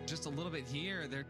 just a little bit here. They're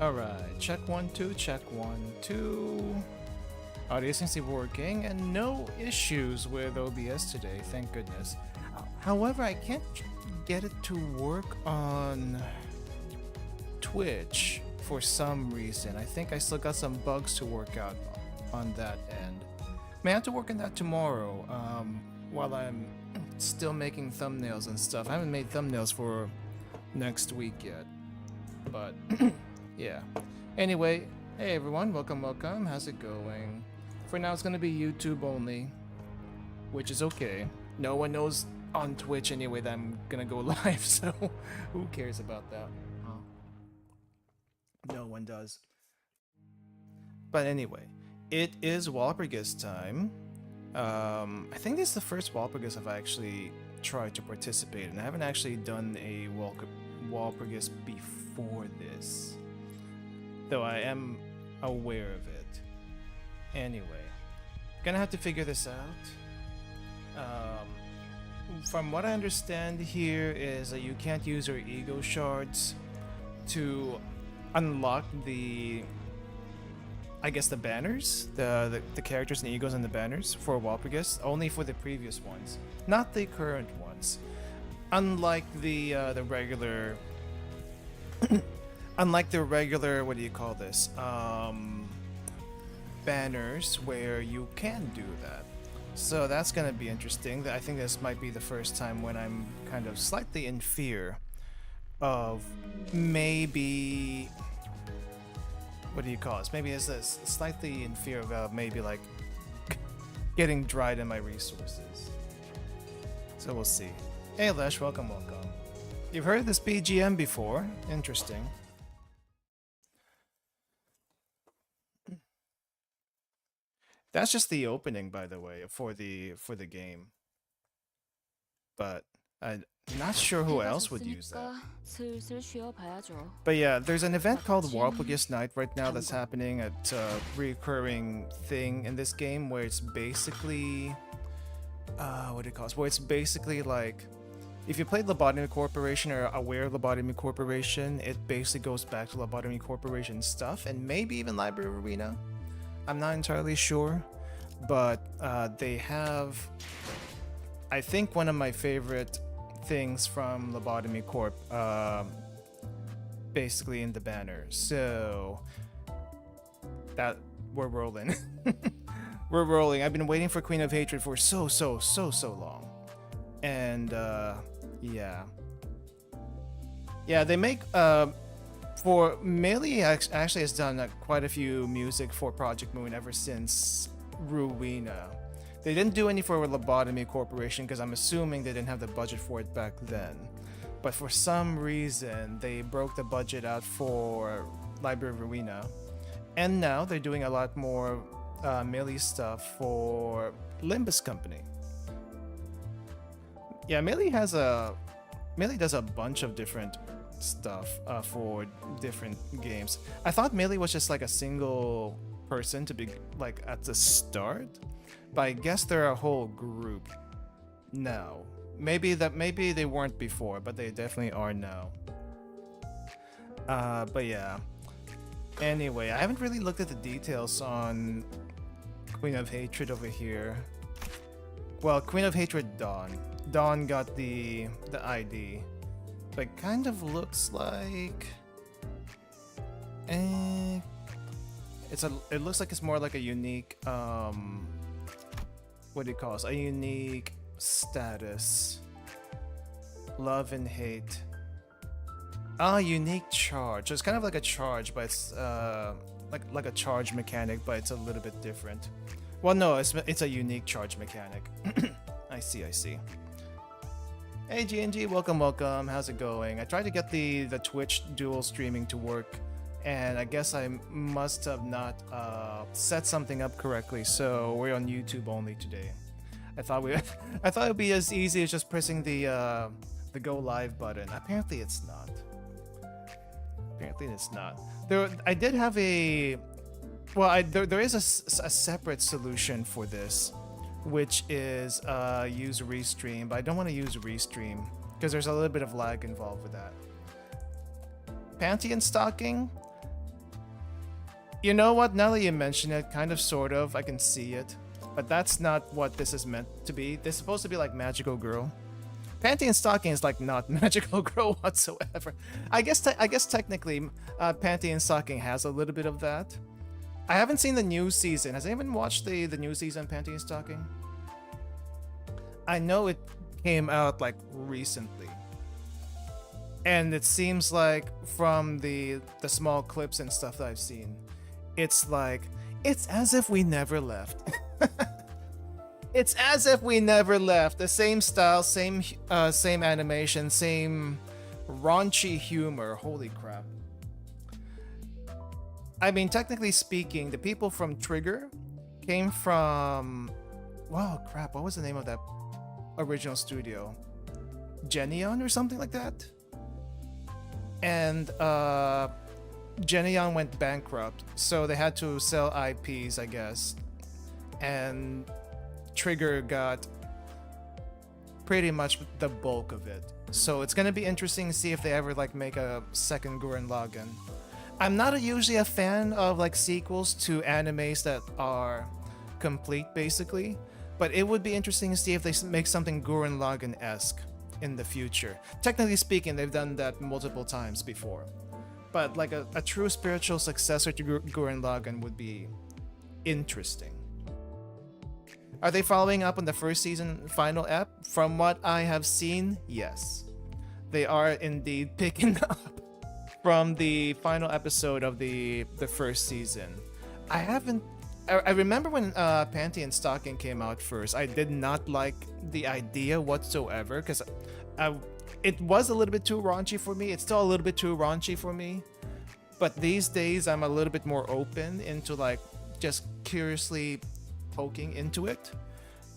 Alright, check 1, 2, check 1, 2. Audio seems to be working, and no issues with OBS today, thank goodness. However, I can't get it to work on Twitch for some reason. I think I still got some bugs to work out on that end. May have to work on that tomorrow, while I'm still making thumbnails and stuff. I haven't made thumbnails for next week yet, but yeah. Anyway, hey everyone, welcome. How's it going? For now, it's gonna be YouTube only, which is okay. No one knows on Twitch anyway that I'm gonna go live, so who cares about that? No one does. But anyway, it is Walpurgis time. I think this is the first Walpurgis I've actually tried to participate in. I haven't actually done a Walpurgis before this, though I am aware of it. Anyway, gonna have to figure this out. From what I understand here is that you can't use your ego shards to unlock the, I guess, the banners, the characters and egos and the banners for Walpurgis, only for the previous ones, not the current ones. Unlike the regular, unlike the regular, what do you call this? Banners where you can do that. So that's gonna be interesting. I think this might be the first time when I'm kind of slightly in fear of maybe, what do you call this? Maybe it's slightly in fear of maybe like getting dried in my resources. So we'll see. Hey Lesh, welcome. You've heard of this BGM before? Interesting. That's just the opening, by the way, for the game. But I'm not sure who else would use that. But yeah, there's an event called Walpurgis Night right now that's happening. It's a recurring thing in this game where it's basically, what do you call it? Where it's basically like, if you played Lobotomy Corporation or aware of Lobotomy Corporation, it basically goes back to Lobotomy Corporation stuff, and maybe even Library Arena. I'm not entirely sure, but they have, I think, one of my favorite things from Lobotomy Corp, basically in the banner. So that we're rolling. We're rolling. I've been waiting for Queen of Hatred for so long, and yeah, they make for Melee actually has done quite a few music for Project Moon ever since Ruina. They didn't do any for Lobotomy Corporation because I'm assuming they didn't have the budget for it back then. But for some reason, they broke the budget out for Library of Ruina. And now they're doing a lot more Melee stuff for Limbus Company. Yeah, Melee does a bunch of different stuff for different games. I thought Melee was just like a single person to be like at the start, but I guess they're a whole group now. Maybe they weren't before, but they definitely are now. But yeah, Anyway, I haven't really looked at the details on Queen of Hatred over here. Well, Queen of Hatred Dawn. Dawn got the ID. But kind of looks like it looks like it's more like a unique what do you call it? A unique status. Love and hate. Unique charge. So it's kind of like a charge, but it's like a charge mechanic, but it's a little bit different. Well, no, it's a unique charge mechanic. I see. Hey GNG, welcome. How's it going? I tried to get the Twitch dual streaming to work, and I guess I must have not set something up correctly, so we're on YouTube only today. I thought it'd be as easy as just pressing the go live button. Apparently it's not. I did have a there is a separate solution for this, which is use Restream, but I don't want to use Restream because there's a little bit of lag involved with that. Pantheon stocking? You know what? Now that you mention it, kind of, sort of, I can see it. But that's not what this is meant to be. This is supposed to be like Magical Girl. Pantheon stocking is like not Magical Girl whatsoever. I guess technically, Pantheon stocking has a little bit of that. I haven't seen the new season. Has anyone watched the new season of Pantheon stocking? I know it came out like recently. And it seems like from the small clips and stuff that I've seen, it's like, it's as if we never left. It's as if we never left. The same style, same animation, same raunchy humor. Holy crap. I mean, technically speaking, the people from Trigger came from... Wow, crap, what was the name of that original studio? Genion or something like that? And Genion went bankrupt, so they had to sell IPs, I guess. And Trigger got pretty much the bulk of it. So it's gonna be interesting to see if they ever like make a second Gurren Lagann. I'm not usually a fan of like sequels to animes that are complete, basically, but it would be interesting to see if they make something Gurren Lagann-esque in the future. Technically speaking, they've done that multiple times before, but like a true spiritual successor to Gurren Lagann would be interesting. Are they following up on the first season final ep? From what I have seen, yes. They are indeed picking up from the final episode of the first season. I remember when Pantheon stocking came out first, I did not like the idea whatsoever because it was a little bit too raunchy for me. It's still a little bit too raunchy for me. But these days, I'm a little bit more open into like just curiously poking into it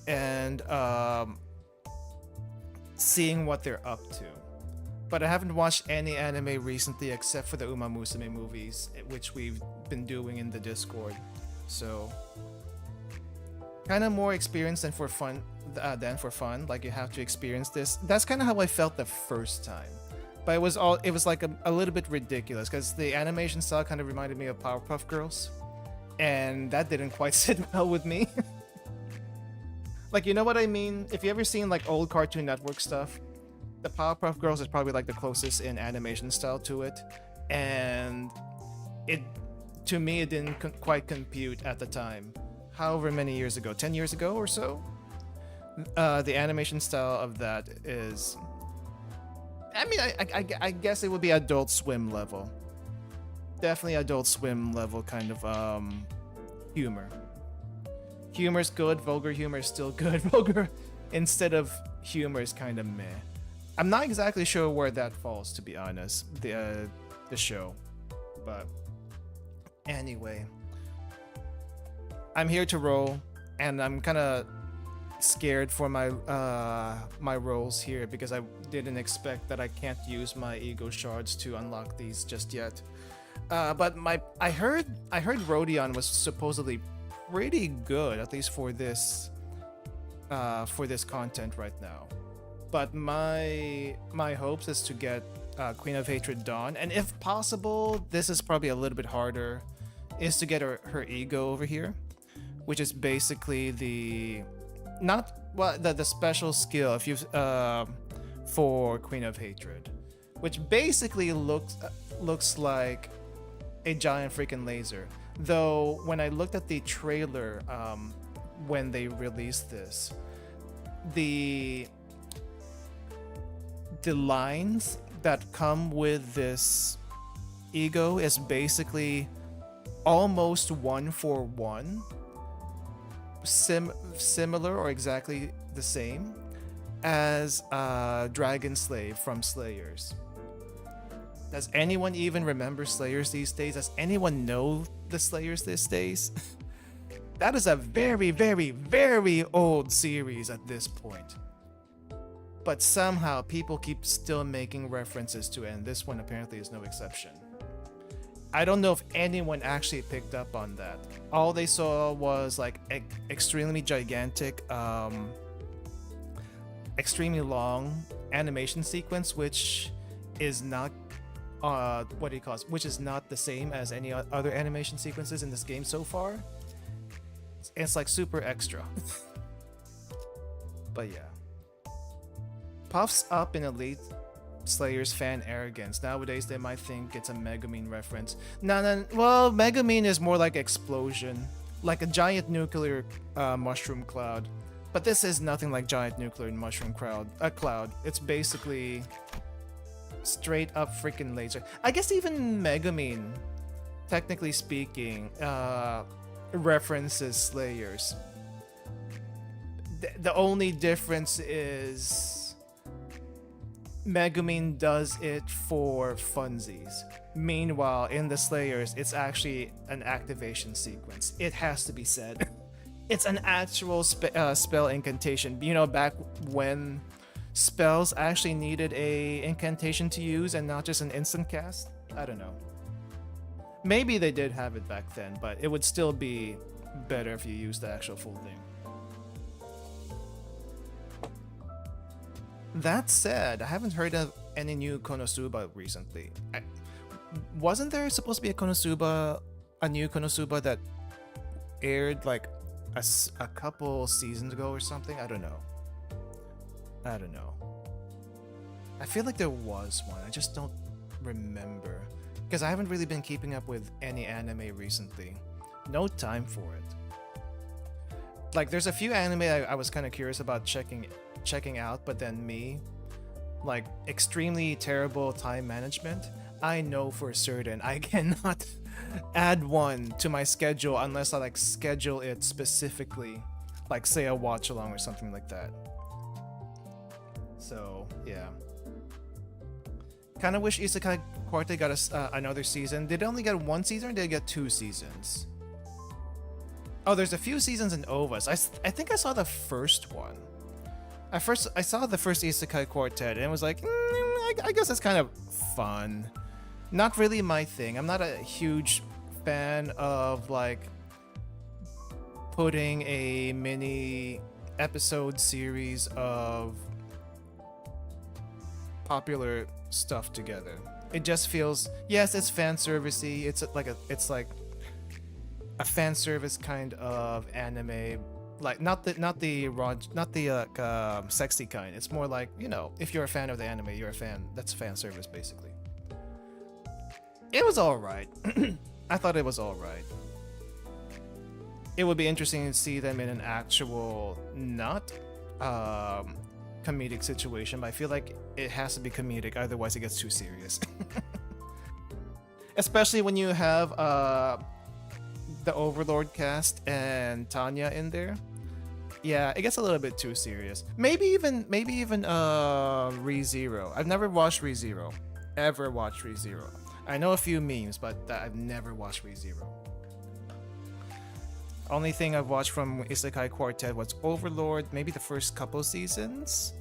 and seeing what they're up to. But I haven't watched any anime recently except for the Uma Musume movies, which we've been doing in the Discord. So kind of more experience than for fun. Like you have to experience this. That's kind of how I felt the first time. But it was like a little bit ridiculous because the animation style kind of reminded me of Powerpuff Girls, and that didn't quite sit well with me. Like, you know what I mean? If you ever seen like old Cartoon Network stuff, the Powerpuff Girls is probably like the closest in animation style to it, and to me it didn't quite compute at the time. However many years ago, 10 years ago or so, the animation style of that is, I mean, I guess it would be Adult Swim level. Definitely Adult Swim level kind of humor. Humor's good, vulgar humor is still good. Vulgar instead of humor is kind of meh. I'm not exactly sure where that falls, to be honest, the show. But anyway, I'm here to roll, and I'm kind of scared for my my rolls here because I didn't expect that I can't use my ego shards to unlock these just yet. But I heard Rodion was supposedly pretty good, at least for this content right now. But my hopes is to get Queen of Hatred Dawn, and if possible, this is probably a little bit harder, is to get her ego over here, which is basically the special skill if you for Queen of Hatred, which basically looks like a giant freaking laser. Though when I looked at the trailer when they released this, the lines that come with this ego is basically almost 1-for-1, similar or exactly the same as Dragon Slave from Slayers. Does anyone even remember Slayers these days? Does anyone know the Slayers these days? That is a very, very, very old series at this point. But somehow people keep still making references to it, and this one apparently is no exception. I don't know if anyone actually picked up on that. All they saw was like extremely gigantic, extremely long animation sequence, which is not which is not the same as any other animation sequences in this game so far. It's like super extra. But yeah. Puffs up in Elite Slayers fan arrogance. Nowadays they might think it's a Megumin reference. No, well, Megumin is more like explosion, like a giant nuclear mushroom cloud. But this is nothing like giant nuclear mushroom cloud. It's basically straight up freaking laser. I guess even Megumin, technically speaking, references Slayers. The only difference is Megumin does it for funsies. Meanwhile, in the Slayers, it's actually an activation sequence. It has to be said. It's an actual spell incantation. You know, back when spells actually needed a incantation to use and not just an instant cast? I don't know. Maybe they did have it back then, but it would still be better if you used the actual full thing. That said, I haven't heard of any new Konosuba recently. Wasn't there supposed to be a new Konosuba that aired like a couple seasons ago or something? I don't know. I feel like there was one. I just don't remember. Because I haven't really been keeping up with any anime recently. No time for it. Like, there's a few anime I was kind of curious about checking out, but then like, extremely terrible time management. I know for certain I cannot add one to my schedule unless I like schedule it specifically, like say a watch along or something like that. So yeah, kind of wish Isekai Quartet got another season. Did they only get one season or did they get 2 seasons? Oh, there's a few seasons in OVAs. I think I saw the first one. I saw the first Isekai Quartet and it was like, I guess it's kind of fun. Not really my thing. I'm not a huge fan of like putting a mini episode series of popular stuff together. It just feels, yes, it's fan servicey. It's like a fan service kind of anime, like not the sexy kind. It's more like, you know, if you're a fan of the anime, you're a fan. That's fan service basically. It was all right. I thought it was all right. It would be interesting to see them in an actual not comedic situation, but I feel like it has to be comedic, otherwise it gets too serious. Especially when you have the Overlord cast and Tanya in there. Yeah, it gets a little bit too serious. Maybe even ReZero. I've never watched ReZero. Ever watched ReZero. I know a few memes, but I've never watched ReZero. Only thing I've watched from Isekai Quartet was Overlord, maybe the first couple seasons.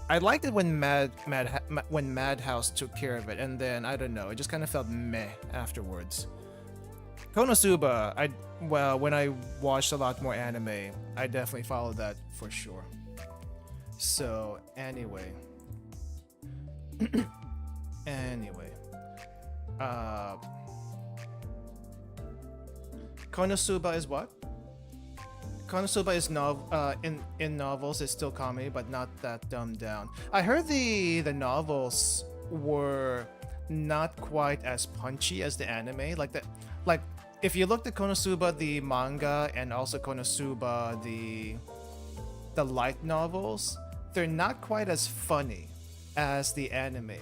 I liked it when Madhouse took care of it, and then I don't know, it just kind of felt meh afterwards. Konosuba, when I watched a lot more anime, I definitely followed that for sure. So anyway, Anyway, uh, Konosuba is what? Konosuba is in novels is still comedy, but not that dumbed down. I heard the novels were not quite as punchy as the anime. Like if you looked at Konosuba the manga and also Konosuba the light novels, they're not quite as funny as the anime.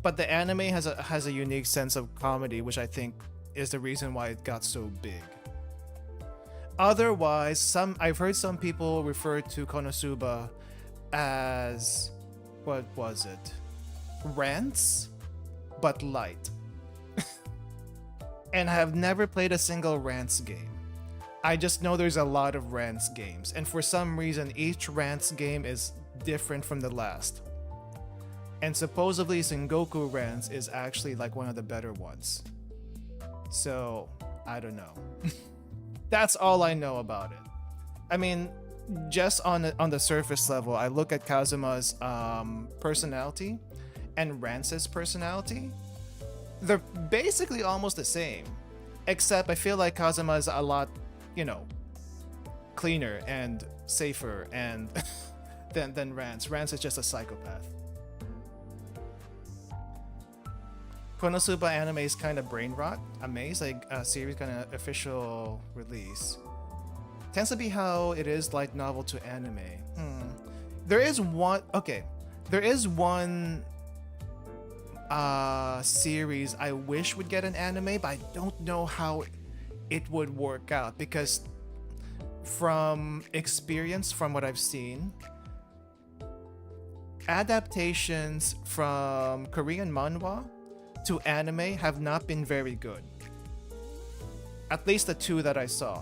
But the anime has a unique sense of comedy, which I think is the reason why it got so big. Otherwise, I've heard some people refer to Konosuba as, what was it? Rants, but light. And I have never played a single Rants game. I just know there's a lot of Rants games, and for some reason each Rants game is different from the last. And supposedly Sengoku Rants is actually like one of the better ones. So, I don't know. That's all I know about it. I mean, just on the surface level, I look at Kazuma's personality and Rance's personality. They're basically almost the same, except I feel like Kazuma is a lot, cleaner and safer and than Rance. Rance is just a psychopath. Konosuba anime is kind of brain rot. Amaze, like a series kind of official release. Tends to be how it is like novel to anime. There is one. Okay, there is one series I wish would get an anime, but I don't know how it would work out because from experience, from what I've seen, adaptations from Korean manhwa to anime have not been very good. At least the two that I saw.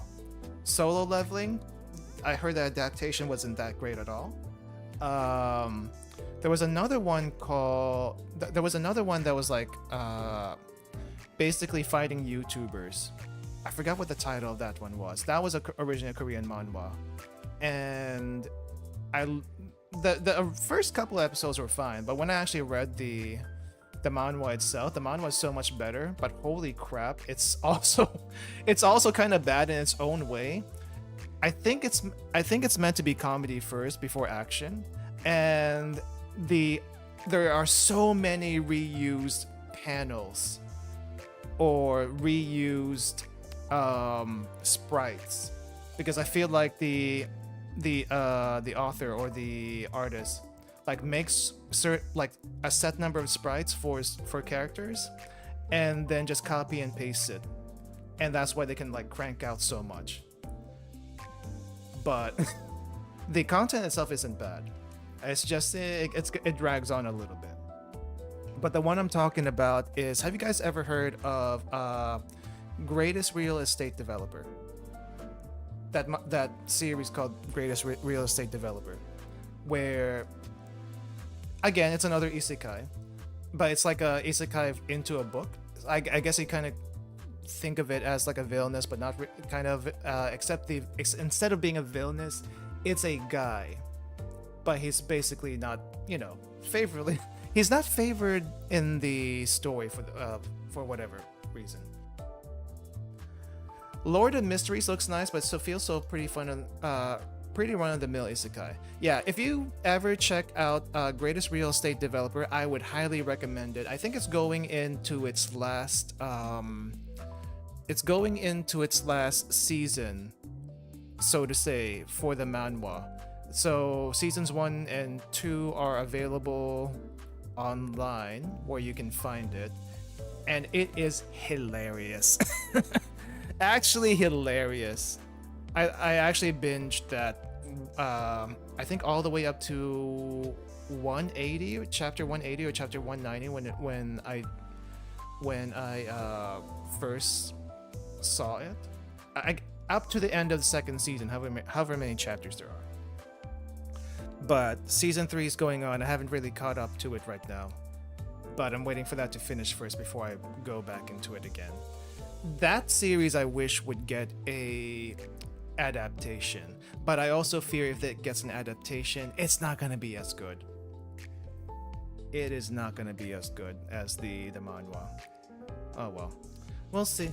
Solo Leveling, I heard the adaptation wasn't that great at all. There was another one that was like basically fighting YouTubers. I forgot what the title of that one was. That was originally a Korean manhwa, and the first couple episodes were fine, but when I actually read the manhwa itself, the manhwa is so much better, but holy crap, it's also kind of bad in its own way. I think it's meant to be comedy first before action, and there are so many reused panels or reused sprites, because I feel like the author or the artist like makes like a set number of sprites for characters and then just copy and paste it, and that's why they can like crank out so much. But the content itself isn't bad. It's just it drags on a little bit. But the one I'm talking about is, have you guys ever heard of Greatest Real Estate Developer? That series called Greatest Real Estate Developer, where again it's another isekai, but it's like a isekai into a book. I guess you kind of think of it as like a villainous, but not kind of except instead of being a villainous, it's a guy, but he's basically not favorably. He's not favored in the story for whatever reason. Lord of Mysteries looks nice, but so feels so pretty fun and pretty run-of-the-mill isekai. Yeah, if you ever check out Greatest Real Estate Developer, I would highly recommend it. I think it's going into its last season, so to say, for the manhwa. So seasons 1 and 2 are available online where you can find it, and it is hilarious. Actually hilarious. I actually binged that I think all the way up to 180 or chapter 180 or chapter 190 when I first saw it. Up to the end of the second season, however many chapters there are. But season 3 is going on. I haven't really caught up to it right now, but I'm waiting for that to finish first before I go back into it again. That series I wish would get a adaptation, but I also fear if it gets an adaptation, it's not gonna be as good. it is not gonna be as good as the manhwa. Oh well, we'll see.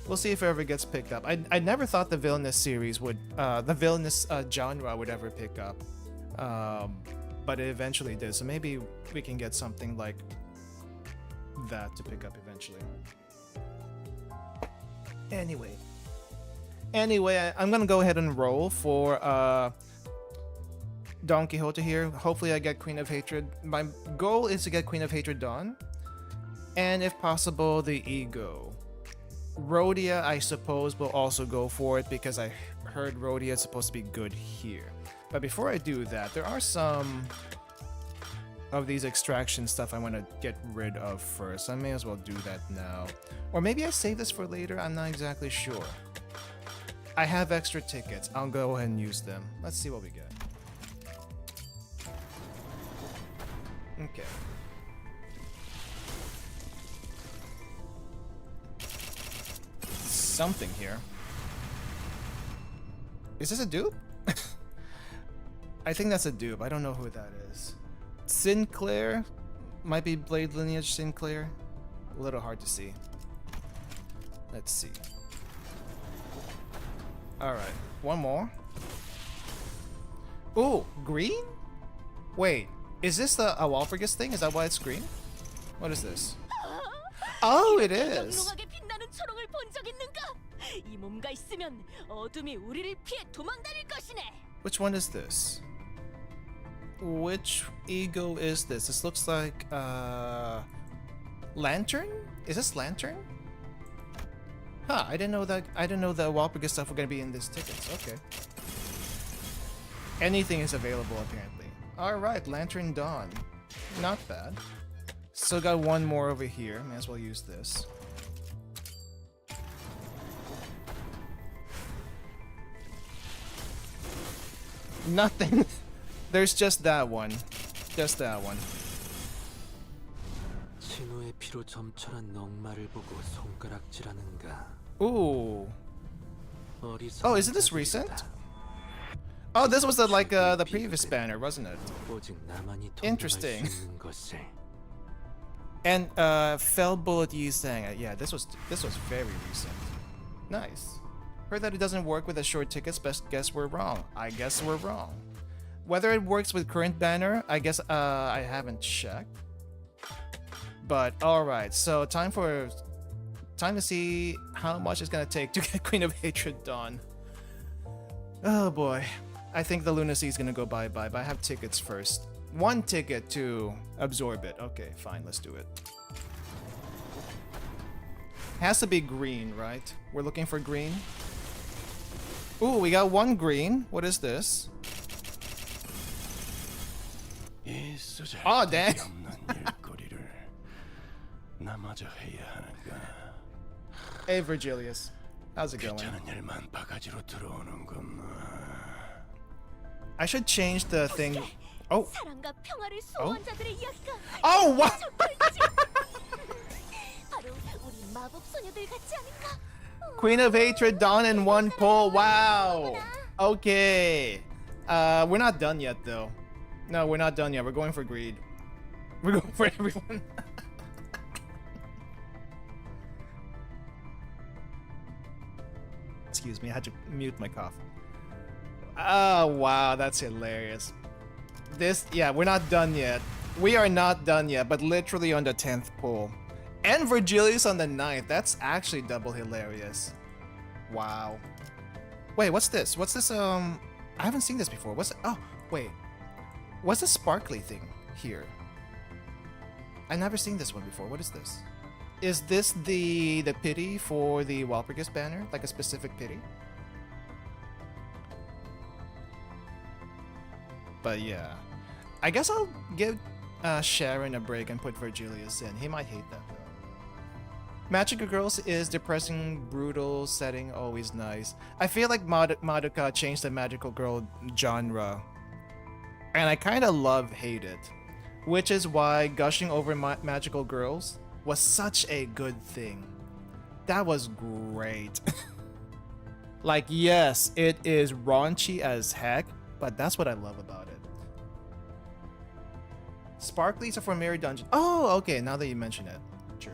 We'll see if it ever gets picked up. I never thought the villainous series would, the villainous genre would ever pick up, but it eventually did. So maybe we can get something like that to pick up eventually. Anyway, I'm gonna go ahead and roll for Don Quixote here. Hopefully I get Queen of Hatred. My goal is to get Queen of Hatred Dawn, and if possible, the Ego. Rhodia, I suppose, will also go for it because I heard Rhodia is supposed to be good here. But before I do that, there are some of these extraction stuff I want to get rid of first. I may as well do that now. Or maybe I save this for later, I'm not exactly sure. I have extra tickets, I'll go ahead and use them. Let's see what we get. Okay. Something here. Is this a dupe? I think that's a dupe. I don't know who that is. Sinclair? Might be Blade Lineage Sinclair. A little hard to see. Let's see. Alright, one more. Ooh, green? Wait, is this a Walpurgis thing? Is that why it's green? What is this? Oh, it is! Which one is this? Which ego is this? This looks like Lantern? Is this Lantern? Huh, I didn't know that Walpurgis stuff were gonna be in this tickets. Okay. Anything is available apparently. Alright, Lantern Dawn. Not bad. Still got one more over here. May as well use this. Nothing. There's just that one. Just that one. Ooh. Oh, isn't this recent? Oh, this was the previous banner, wasn't it? Interesting. And Fell Bullet Yi sang, yeah, this was very recent. Nice. Heard that it doesn't work with the short tickets, but guess we're wrong. I guess we're wrong. Whether it works with current banner, I guess I haven't checked. But alright, so time to see how much it's gonna take to get Queen of Hatred Dawn. Oh boy. I think the lunacy is gonna go bye-bye, but I have tickets first. One ticket to absorb it. Okay, fine, let's do it. Has to be green, right? We're looking for green. Ooh, we got one green. What is this? Oh, damn. Hey, Virgilius. How's it going? I should change the thing. Oh. Oh. Oh, what? Queen of Hatred Dawn in one pull. Wow. Okay. We're not done yet, though. No, we're not done yet. We're going for greed. We're going for everyone. Excuse me, I had to mute my cough. Oh, wow, that's hilarious. Yeah, we're not done yet. We are not done yet, but literally on the 10th pull. And Virgilius on the 9th. That's actually double hilarious. Wow. Wait, what's this? What's this, I haven't seen this before. What's it? Oh, wait. What's the sparkly thing here? I've never seen this one before. What is this? Is this the pity for the Walpurgis banner? Like a specific pity? But yeah. I guess I'll give Sharon a break and put Virgilius in. He might hate that though. Magical Girls is depressing, brutal setting, always nice. I feel like Madoka changed the Magical Girl genre. And I kind of hate it. Which is why gushing over Magical Girls was such a good thing. That was great. Like, yes, it is raunchy as heck, but that's what I love about it. Sparklies are for Mirror Dungeon. Oh, okay, now that you mention it. True.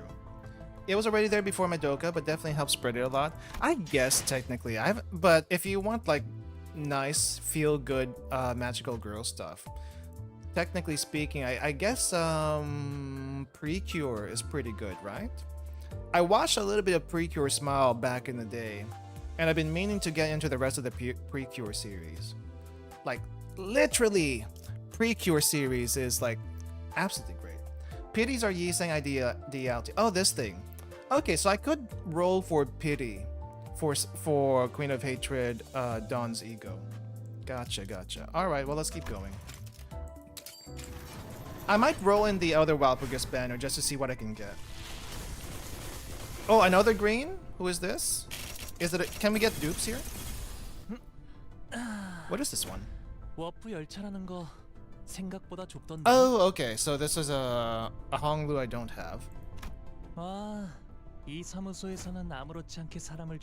It was already there before Madoka, but definitely helps spread it a lot. I guess technically, but if you want like nice, feel-good, magical girl stuff, technically speaking, I guess Precure is pretty good, right? I watched a little bit of Precure Smile back in the day, and I've been meaning to get into the rest of the Precure series. Like, literally, Precure series is like absolutely great. Pities are Yiseng idea DLT. Oh, this thing. Okay, so I could roll for pity for Queen of Hatred, Dawn's ego. Gotcha. All right, well, let's keep going. I might roll in the other Walpurgis banner just to see what I can get. Oh, another green? Who is this? Is it? Can we get dupes here? What is this one? Oh, okay. So this is a Honglu I don't have.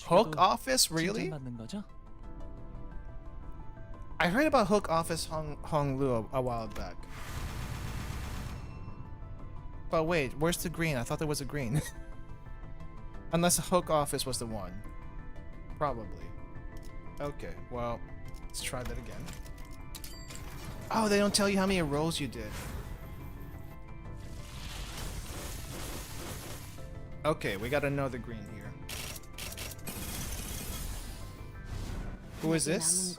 Hook Office, really? I heard about Hook Office Honglu a while back. But wait, where's the green? I thought there was a green. Unless Hook Office was the one. Probably. Okay, well, let's try that again. Oh, they don't tell you how many rolls you did. Okay, we got another green here. Who is this?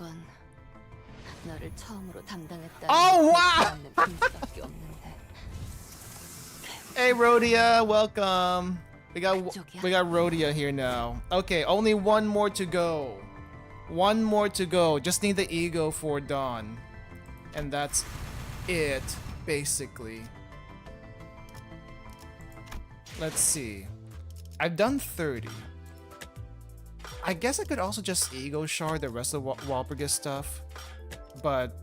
Oh, wow! Hey, Rhodia, welcome. We got Rhodia here now. Okay, only one more to go. One more to go. Just need the ego for Dawn. And that's it, basically. Let's see. I've done 30. I guess I could also just ego shard the rest of Walpurgis stuff. But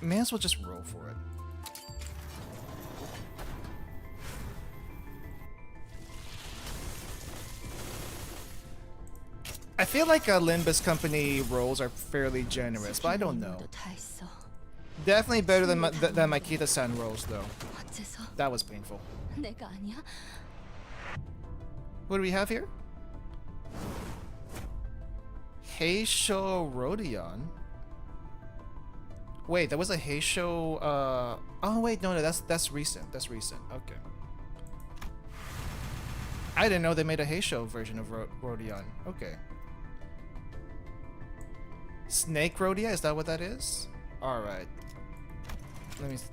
may as well just roll for it. I feel like Limbus company rolls are fairly generous, but I don't know. Definitely better than Makita-san rolls, though. That was painful. What do we have here? Heisho Rodion. Wait, that was a Heisho. Oh wait, no, that's recent. That's recent. Okay. I didn't know they made a Heisho version of Rodion. Okay. Snake Rodia, is that what that is? All right.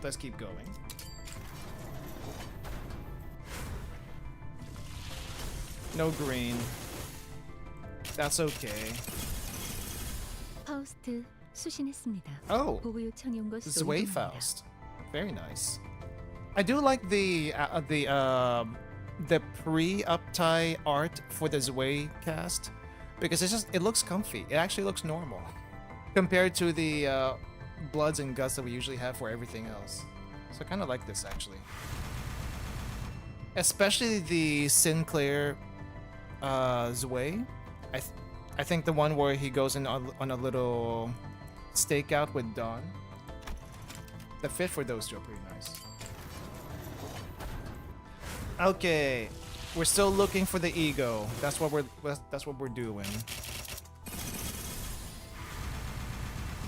Let's keep going. No green. That's okay. Oh, Zwei Faust. Very nice. I do like the pre-uptie art for the Zwei cast because it looks comfy. It actually looks normal compared to the bloods and guts that we usually have for everything else. So I kind of like this actually, especially the Sinclair Zwei. I think the one where he goes in on a little stakeout with Dawn. The fit for those two are pretty nice. Okay, we're still looking for the ego. That's what we're doing.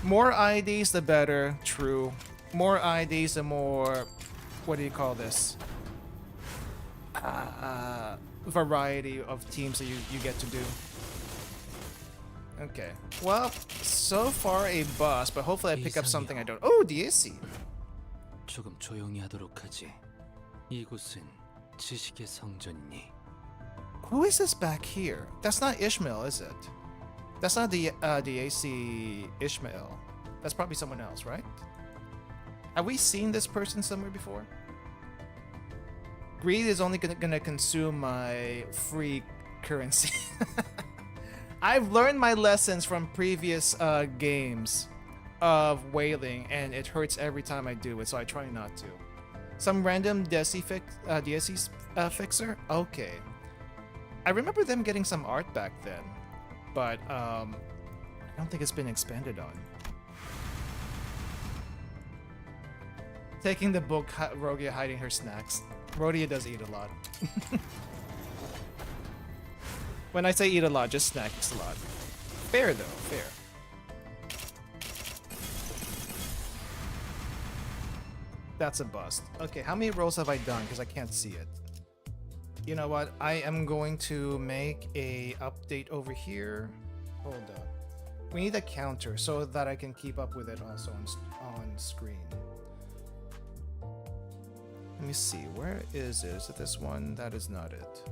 More IDs, the better. True. More IDs, the more. What do you call this? Variety of teams that you get to do. Okay. Well, so far a boss, but hopefully I pick up something I don't. Oh, DAC. 조금 조용히 하도록 하지. 이곳은 지식의 성전이니. Who is this back here? That's not Ishmael, is it? That's not the DAC Ishmael. That's probably someone else, right? Have we seen this person somewhere before? Greed is only gonna consume my free currency. I've learned my lessons from previous games of whaling, and it hurts every time I do it, so I try not to. Some random DSC fixer? Okay. I remember them getting some art back then, but I don't think it's been expanded on. Taking the book, Rogia hiding her snacks. Rodia does eat a lot. When I say eat a lot, just snacks a lot. Fair though, fair. That's a bust. Okay, how many rolls have I done? Because I can't see it. You know what? I am going to make a update over here. Hold up. We need a counter so that I can keep up with it also on screen. Let me see. Where is it? Is it this one? That is not it.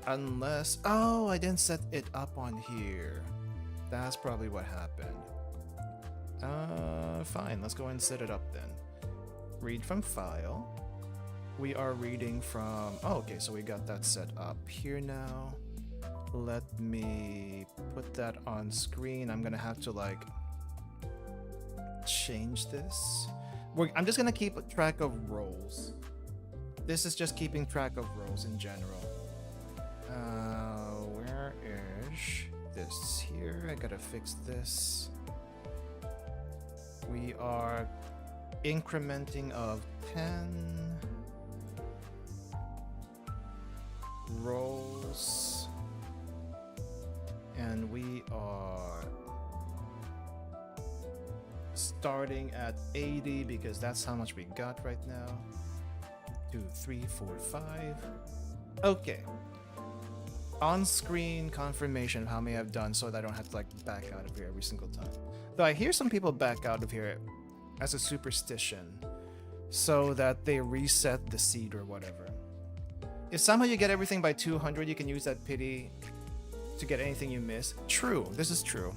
Unless... Oh, I didn't set it up on here. That's probably what happened. Fine. Let's go ahead and set it up then. Read from file. We are reading from... Oh, okay. So we got that set up here now. Let me put that on screen. I'm gonna have to like change this. I'm just gonna keep track of roles. This is just keeping track of roles in general. Where is this here? I gotta fix this. We are incrementing of 10 roles. And we are starting at 80 because that's how much we got right now. 2, 3, 4, 5. Okay. On-screen confirmation of how many I've done so that I don't have to like back out of here every single time. Though I hear some people back out of here as a superstition so that they reset the seed or whatever. If somehow you get everything by 200, you can use that pity to get anything you miss. True, this is true.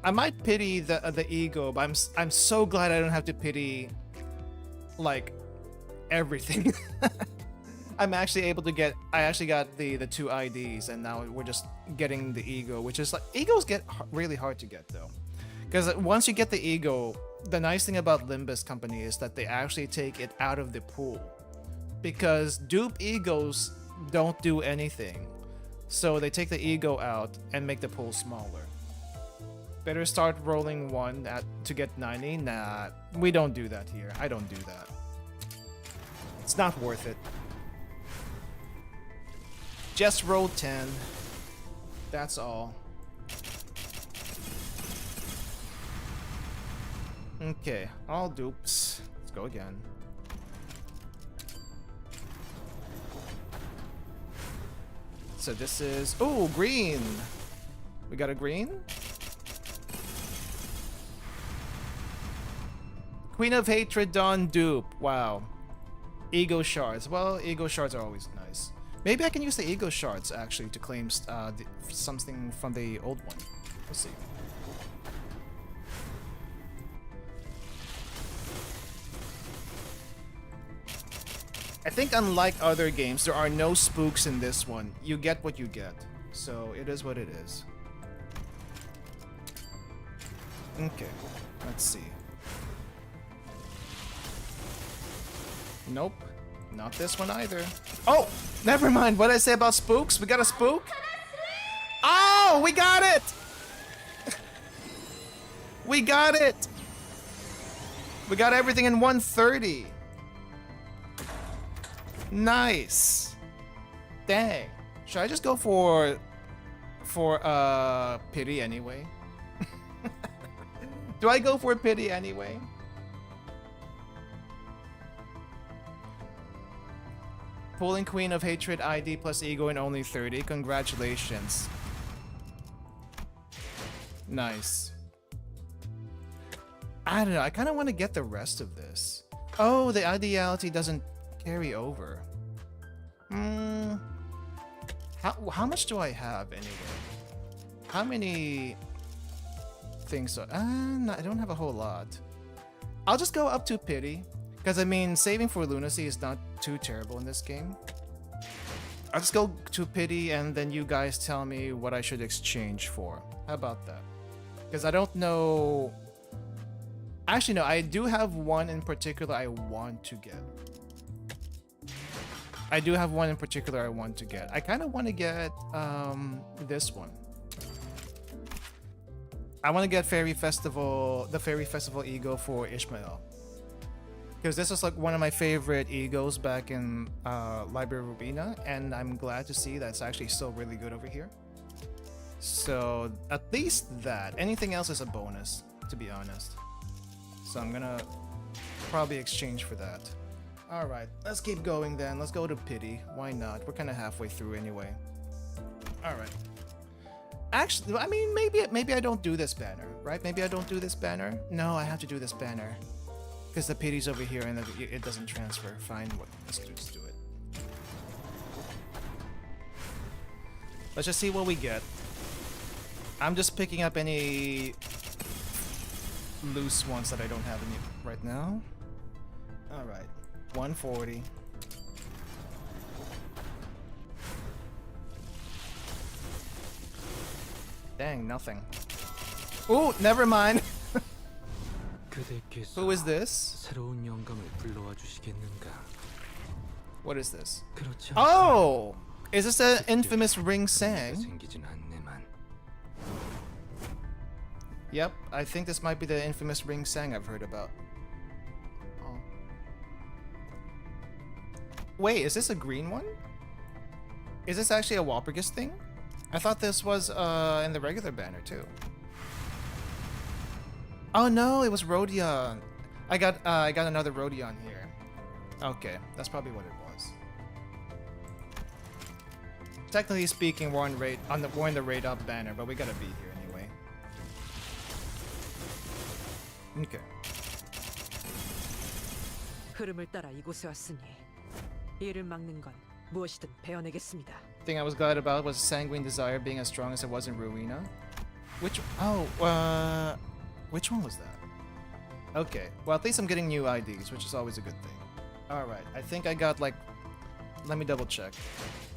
I might pity the ego, but I'm so glad I don't have to pity like everything. I'm actually able to get. I actually got the 2 IDs, and now we're just getting the ego, which is like egos get really hard to get though, because once you get the ego, the nice thing about Limbus company is that they actually take it out of the pool, because dupe egos don't do anything. So they take the ego out and make the pool smaller. Better start rolling 1 to get 90. Nah, we don't do that here. I don't do that. It's not worth it. Just roll 10. That's all. Okay, all dupes. Let's go again. So this is... Oh, green! We got a green? Queen of Hatred Dawn dupe. Wow. Ego shards. Well, ego shards are always nice. Maybe I can use the ego shards actually to claim something from the old one. Let's see. I think unlike other games, there are no spooks in this one. You get what you get. So it is what it is. Okay, let's see. Nope, not this one either. Oh, never mind. What did I say about spooks? We got a spook? Oh, we got it! We got it! We got everything in 130. Nice. Dang. Should I just go for pity anyway? Do I go for pity anyway? Pulling Queen of Hatred ID plus ego in only 30. Congratulations. Nice. I don't know. I kind of want to get the rest of this. Oh, the ideality doesn't carry over. How much do I have anyway? How many things? No, I don't have a whole lot. I'll just go up to pity, because I mean, saving for lunacy is not too terrible in this game. I'll just go to pity, and then you guys tell me what I should exchange for. How about that? Because I don't know. Actually, no, I do have one in particular I want to get. I do have one in particular I want to get. I kind of want to get this one. I want to get Fairy Festival, the Fairy Festival ego for Ishmael. because this is like one of my favorite egos back in Library Arena, and I'm glad to see that it's actually still really good over here. So at least that. Anything else is a bonus, to be honest. So I'm gonna probably exchange for that. Alright, let's keep going then. Let's go to Pity. Why not? We're kind of halfway through anyway. Alright. Actually, I mean, maybe I don't do this banner, right? Maybe I don't do this banner. No, I have to do this banner. Because the Pity's over here and it doesn't transfer. Fine, let's just do it. Let's just see what we get. I'm just picking up any loose ones that I don't have any right now. Alright, 140. Dang, nothing. Ooh, never mind. 그대께서 Who is this? 새로운 영감을 불러와 주시겠는가? What is this? 그렇지 Oh! Is this the infamous ring sang? 생기진 않네만. Yep, I think this might be the infamous ring sang I've heard about. Oh. Wait, is this a green one? Is this actually a Walpurgis thing? I thought this was in the regular banner too. Oh no, it was Rodion. I got another Rodion here. Okay, that's probably what it was. Technically speaking, we're in the raid up banner, but we gotta be here anyway. Okay. 흐름을 따라 이곳에 왔으니 이를 막는 건 무엇이든 베어내겠습니다. Thing I was glad about was Sanguine Desire being as strong as it was in Ruina. Which one was that? Okay, well at least I'm getting new IDs, which is always a good thing. Alright, I think I got like, let me double check.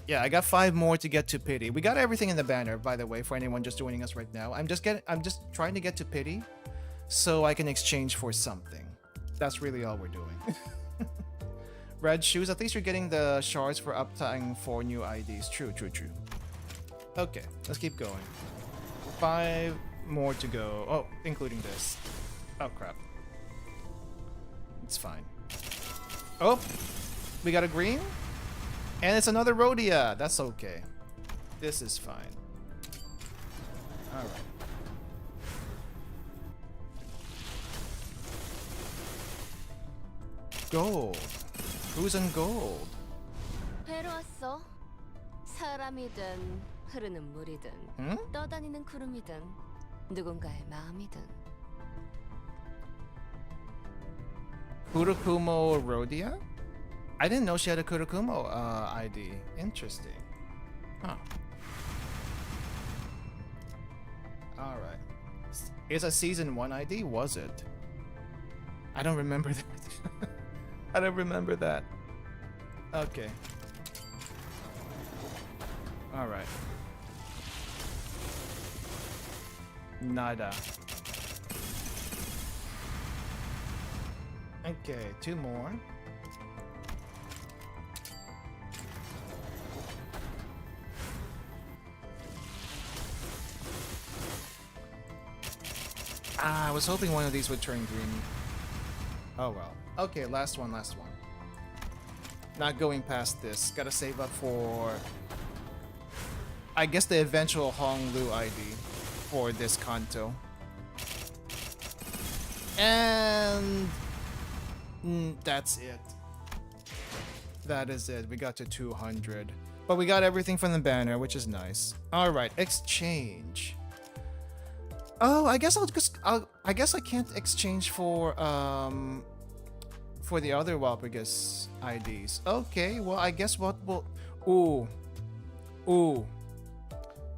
Yeah, I got 5 more to get to Pity. We got everything in the banner, by the way, for anyone just joining us right now. I'm just trying to get to Pity so I can exchange for something. That's really all we're doing. Red shoes, at least you're getting the shards for uptime for new IDs. True. Okay, let's keep going. 5 more to go. Oh, including this. Oh, crap. It's fine. Oh, we got a green? And it's another Rhodia. That's okay. This is fine. Alright. Gold. Who's in gold? 배로 왔어. 사람이든 흐르는 물이든 떠다니는 구름이든 누군가의 마음이든. Kurokumo Rhodia? I didn't know she had a Kurokumo ID. Interesting. Huh. Alright. Is a season 1 ID? Was it? I don't remember that. I don't remember that. Okay. Alright. Nada. Okay, 2 more. I was hoping one of these would turn green. Oh well. Okay, last one. Not going past this. Gotta save up for, I guess, the eventual Honglu ID for this Kanto. And that's it. That is it. We got to 200. But we got everything from the banner, which is nice. Alright, exchange. Oh, I guess I guess I can't exchange for the other Walpurgis IDs. Okay, well I guess what will Ooh.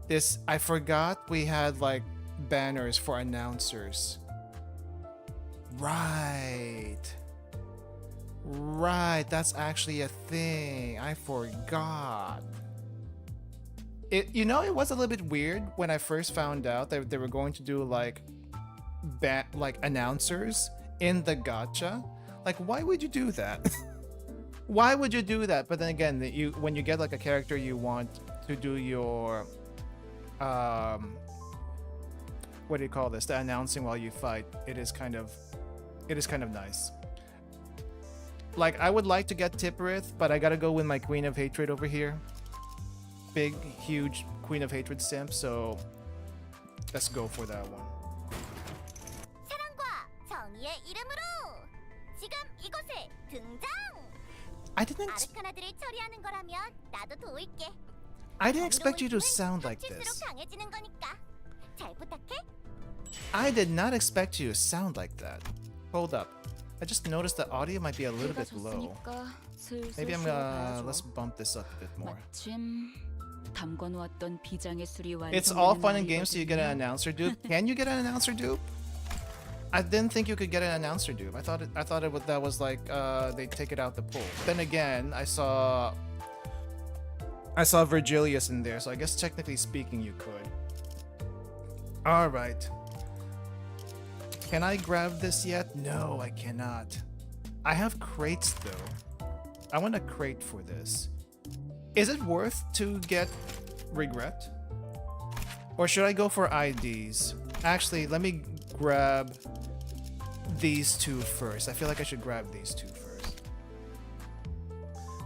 This, I forgot we had like banners for announcers. Right, that's actually a thing. I forgot. It was a little bit weird when I first found out that they were going to do like announcers in the gacha. Like, why would you do that? Why would you do that? But then again, when you get like a character you want to do your what do you call this? The announcing while you fight. It is kind of nice. Like, I would like to get Tipperith, but I gotta go with my Queen of Hatred over here. Big, huge Queen of Hatred simp, so let's go for that one. 사랑과 정의의 이름으로 지금 이곳에 등장. I didn't 아르카나들을 처리하는 거라면 나도 도울게. I didn't expect you to sound like 합칠수록 this. 강해지는 거니까. 잘 부탁해. I did not expect you to sound like that. Hold up. I just noticed the audio might be a little bit low. Maybe I'm gonna let's bump this up a bit more. It's all fun and games till you get an announcer dupe. Can you get an announcer dupe? I didn't think you could get an announcer dupe. I thought that was like they take it out the pool. Then again, I saw Virgilius in there, so I guess technically speaking you could. All right. Can I grab this yet? No, I cannot. I have crates though. I want a crate for this. Is it worth to get regret? Or should I go for IDs? Actually, let me grab these two first. I feel like I should grab these two first.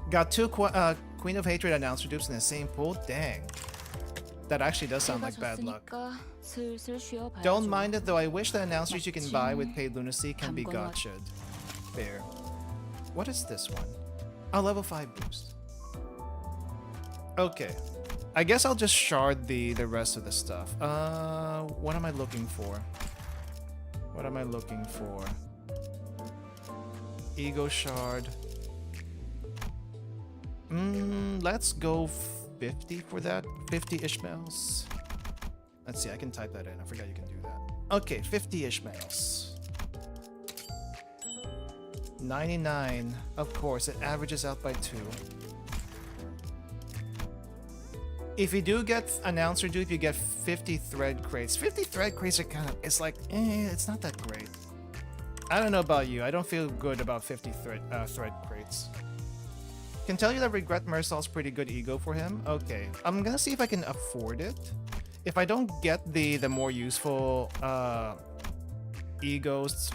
Got two Queen of Hatred announcer dupes in the same pool? Dang. That actually does sound like bad luck. Don't mind it though, I wish the announcers you can buy with paid lunacy can be gotcha'd. Fair. What is this one? A level 5 boost. Okay. I guess I'll just shard the rest of the stuff. What am I looking for? What am I looking for? Ego shard. Let's go 50 for that. 50 Ishmaels. Let's see, I can type that in. I forgot you can do that. Okay, 50 Ishmaels. 99. Of course, it averages out by 2. If you do get announcer dupe, you get 50 thread crates. 50 thread crates are kind of, it's like, it's not that great. I don't know about you. I don't feel good about 50 thread crates. Can tell you that Regret Mersal's pretty good ego for him. Okay, I'm gonna see if I can afford it. If I don't get the more useful egos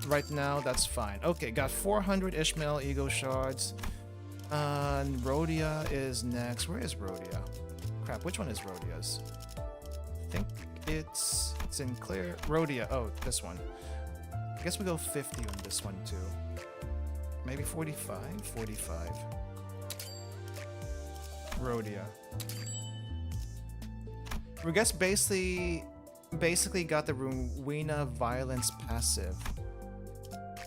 right now, that's fine. Okay, got 400 Ishmael ego shards. Rhodia is next. Where is Rhodia? Crap, which one is Rhodia's? I think it's Sinclair. Rhodia. Oh, this one. I guess we go 50 on this one too. Maybe 45? 45. Rhodia. Regret's basically got the Rowena Violence passive.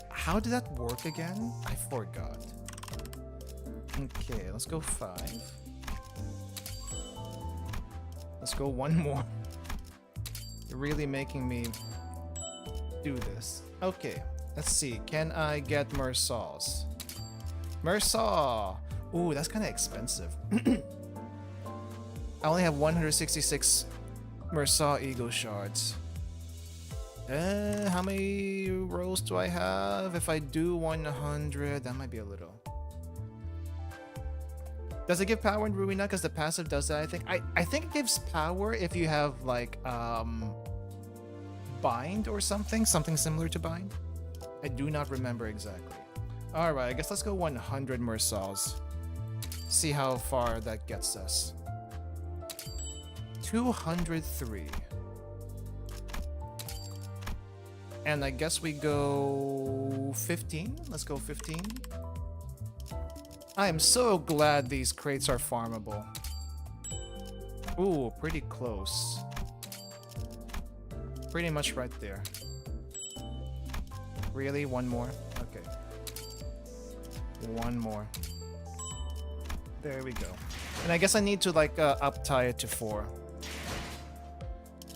How did that work again? I forgot. Okay, let's go 5. Let's go one more. You're really making me do this. Okay, let's see. Can I get Mersal's? Mersal! Ooh, that's kind of expensive. I only have 166 Mersal ego shards. How many rolls do I have? If I do 100, that might be a little. Does it give power in Ruina? Because the passive does that, I think. I think it gives power if you have like bind or something similar to bind. I do not remember exactly. All right, I guess let's go 100 Mersals. See how far that gets us. 203. And I guess we go 15. Let's go 15. I am so glad these crates are farmable. Ooh, pretty close. Pretty much right there. Really? One more? Okay. One more. There we go. And I guess I need to like up-tie it to 4.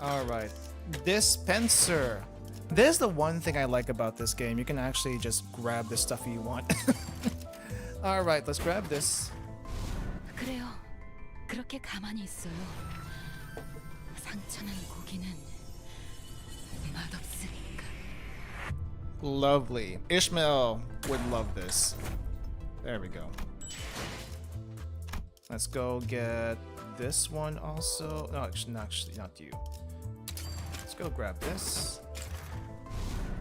Alright. Dispenser. This is the one thing I like about this game. You can actually just grab the stuff you want. Alright, let's grab this. 그래요. 그렇게 가만히 있어요. 상처난 고기는 맛없으니까. Lovely. Ishmael would love this. There we go. Let's go get this one also. No, actually, not you. Let's go grab this.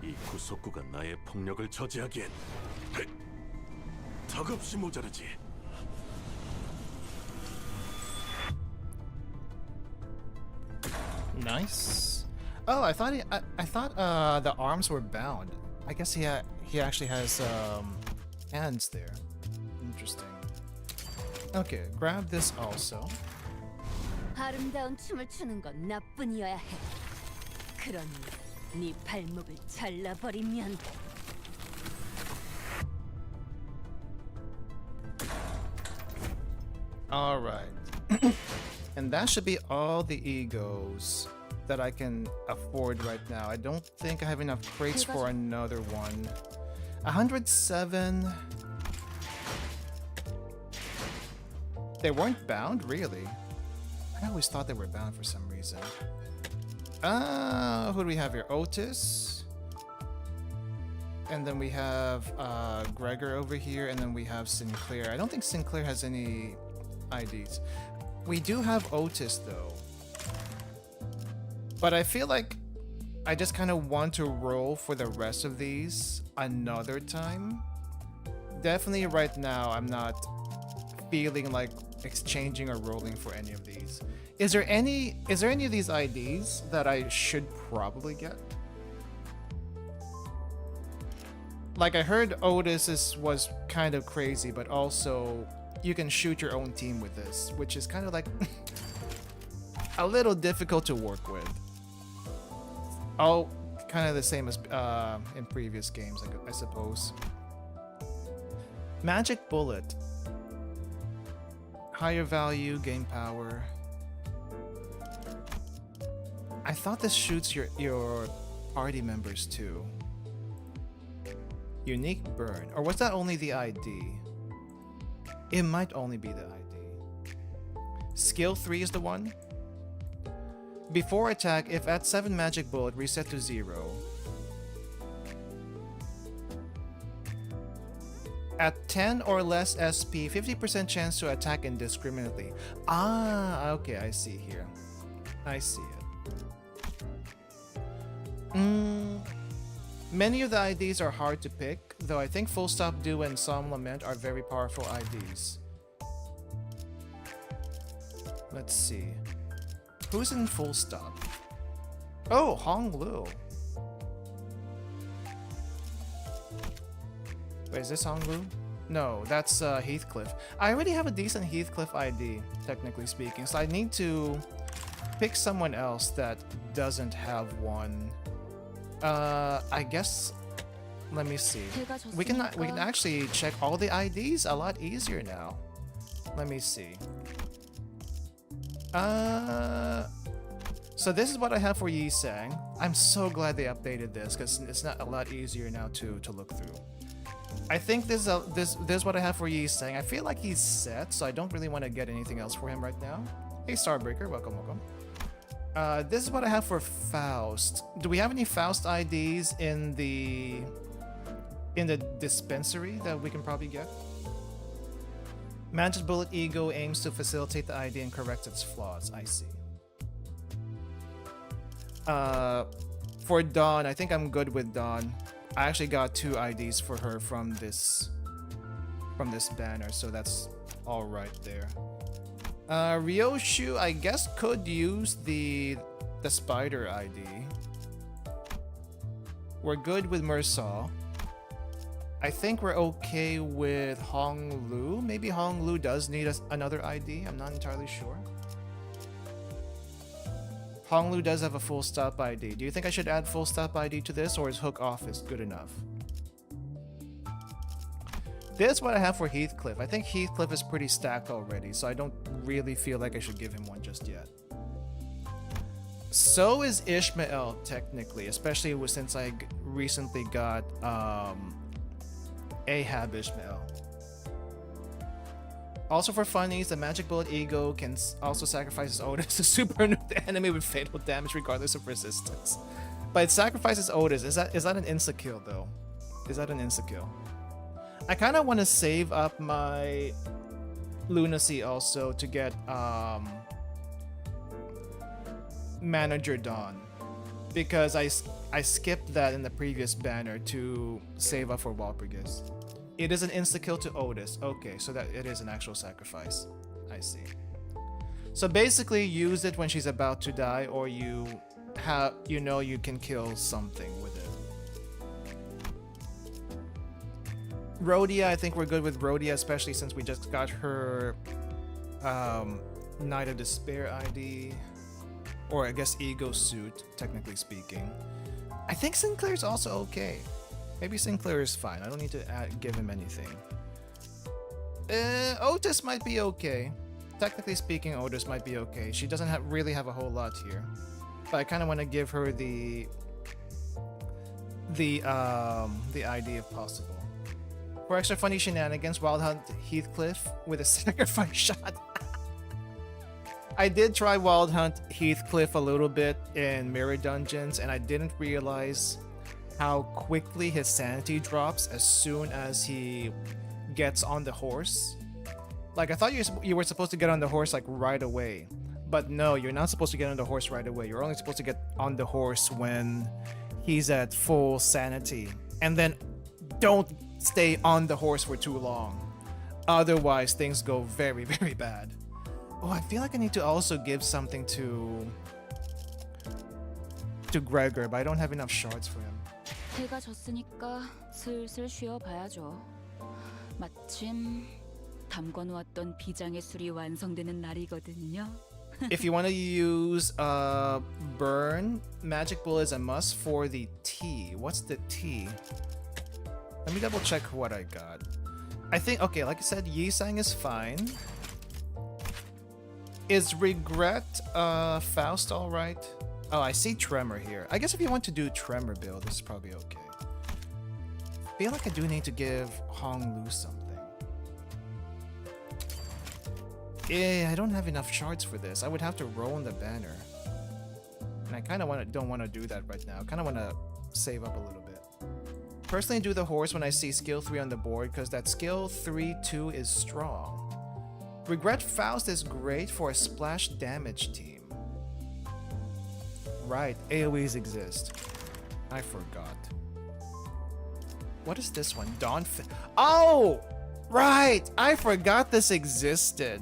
이 구속구가 나의 폭력을 저지하기엔 턱없이 모자르지. Nice. Oh, I thought I thought the arms were bound. I guess he actually has hands there. Interesting. Okay, grab this also. 아름다운 춤을 추는 건 나뿐이어야 해. 그러니 네 발목을 잘라버리면 All right. And that should be all the egos that I can afford right now. I don't think I have enough crates for another one. 107. They weren't bound, really. I always thought they were bound for some reason. Who do we have here? Otis. And then we have Gregor over here, and then we have Sinclair. I don't think Sinclair has any IDs. We do have Otis though. But I feel like I just kind of want to roll for the rest of these another time. Definitely right now I'm not feeling like exchanging or rolling for any of these. Is there any of these IDs that I should probably get? Like I heard Otis was kind of crazy, but also you can shoot your own team with this, which is kind of like a little difficult to work with. Oh, kind of the same as in previous games, I suppose. Magic Bullet. Higher value, gain power. I thought this shoots your party members too. Unique burn. Or was that only the ID? It might only be the ID. Skill 3 is the one. Before attack, if at 7 magic bullet, reset to 0. At 10 or less SP, 50% chance to attack indiscriminately. Ah, okay, I see here. I see it. Many of the IDs are hard to pick, though I think Full Stop Do and Psalm Lament are very powerful IDs. Let's see. Who's in Full Stop? Oh, Hong Lu. Wait, is this Hong Lu? No, that's Heathcliff. I already have a decent Heathcliff ID, technically speaking, so I need to pick someone else that doesn't have one. I guess. Let me see. We can actually check all the IDs a lot easier now. Let me see. So this is what I have for Yi Sang. I'm so glad they updated this because it's not a lot easier now to look through. I think this is what I have for Yi Sang. I feel like he's set, so I don't really want to get anything else for him right now. Hey Starbreaker, welcome. This is what I have for Faust. Do we have any Faust IDs in the dispensary that we can probably get? Magic Bullet Ego aims to facilitate the ID and correct its flaws. I see. For Dawn, I think I'm good with Dawn. I actually got 2 IDs for her from this banner, so that's all right there. Ryoshu, I guess, could use the spider ID. We're good with Mersaw. I think we're okay with Hong Lu. Maybe Hong Lu does need another ID. I'm not entirely sure. Hong Lu does have a Full Stop ID. Do you think I should add Full Stop ID to this, or is Hook Office good enough? This is what I have for Heathcliff. I think Heathcliff is pretty stacked already, so I don't really feel like I should give him one just yet. So is Ishmael, technically, especially since I recently got Ahab Ishmael. Also for funnies, the Magic Bullet Ego can also sacrifice his Otis to super nuke the enemy with fatal damage regardless of resistance. But it sacrifices Otis. Is that an insta-kill though? Is that an insta-kill? I kind of want to save up my Lunacy also to get Manager Dawn, because I skipped that in the previous banner to save up for Walpurgis. It is an insta-kill to Otis. Okay, so that it is an actual sacrifice. I see. So basically use it when she's about to die, or you can kill something with it. Rhodia, I think we're good with Rhodia, especially since we just got her Night of Despair ID. Or I guess Ego Suit, technically speaking. I think Sinclair's also okay. Maybe Sinclair is fine. I don't need to give him anything. Otis might be okay. Technically speaking, Otis might be okay. She doesn't really have a whole lot here. But I kind of want to give her the ID if possible. For extra funny shenanigans, Wild Hunt Heathcliff with a sacrifice shot. I did try Wild Hunt Heathcliff a little bit in Mirror Dungeons, and I didn't realize how quickly his sanity drops as soon as he gets on the horse. Like, I thought you were supposed to get on the horse like right away, but no, you're not supposed to get on the horse right away. You're only supposed to get on the horse when he's at full sanity, and then don't stay on the horse for too long, otherwise things go very, very bad. Oh, I feel like I need to also give something to Gregor, but I don't have enough shards for him. 해가 졌으니까 슬슬 쉬어봐야죠. 마침 담궈놓았던 비장의 술이 완성되는 날이거든요. If you want to use burn, magic bullet is a must for the tea. What's the tea? Let me double check what I got. I think, okay, like I said, Yisang is fine. Is Regret Faust alright? Oh, I see Tremor here. I guess if you want to do Tremor build, this is probably okay. I feel like I do need to give Hong Lu something. Yeah, I don't have enough shards for this. I would have to roll in the banner. And I kind of don't want to do that right now. I kind of want to save up a little bit. Personally, do the horse when I see skill 3 on the board, because that skill 3-2 is strong. Regret Faust is great for a splash damage team. Right, AoEs exist. I forgot. What is this one? Oh! Right! I forgot this existed.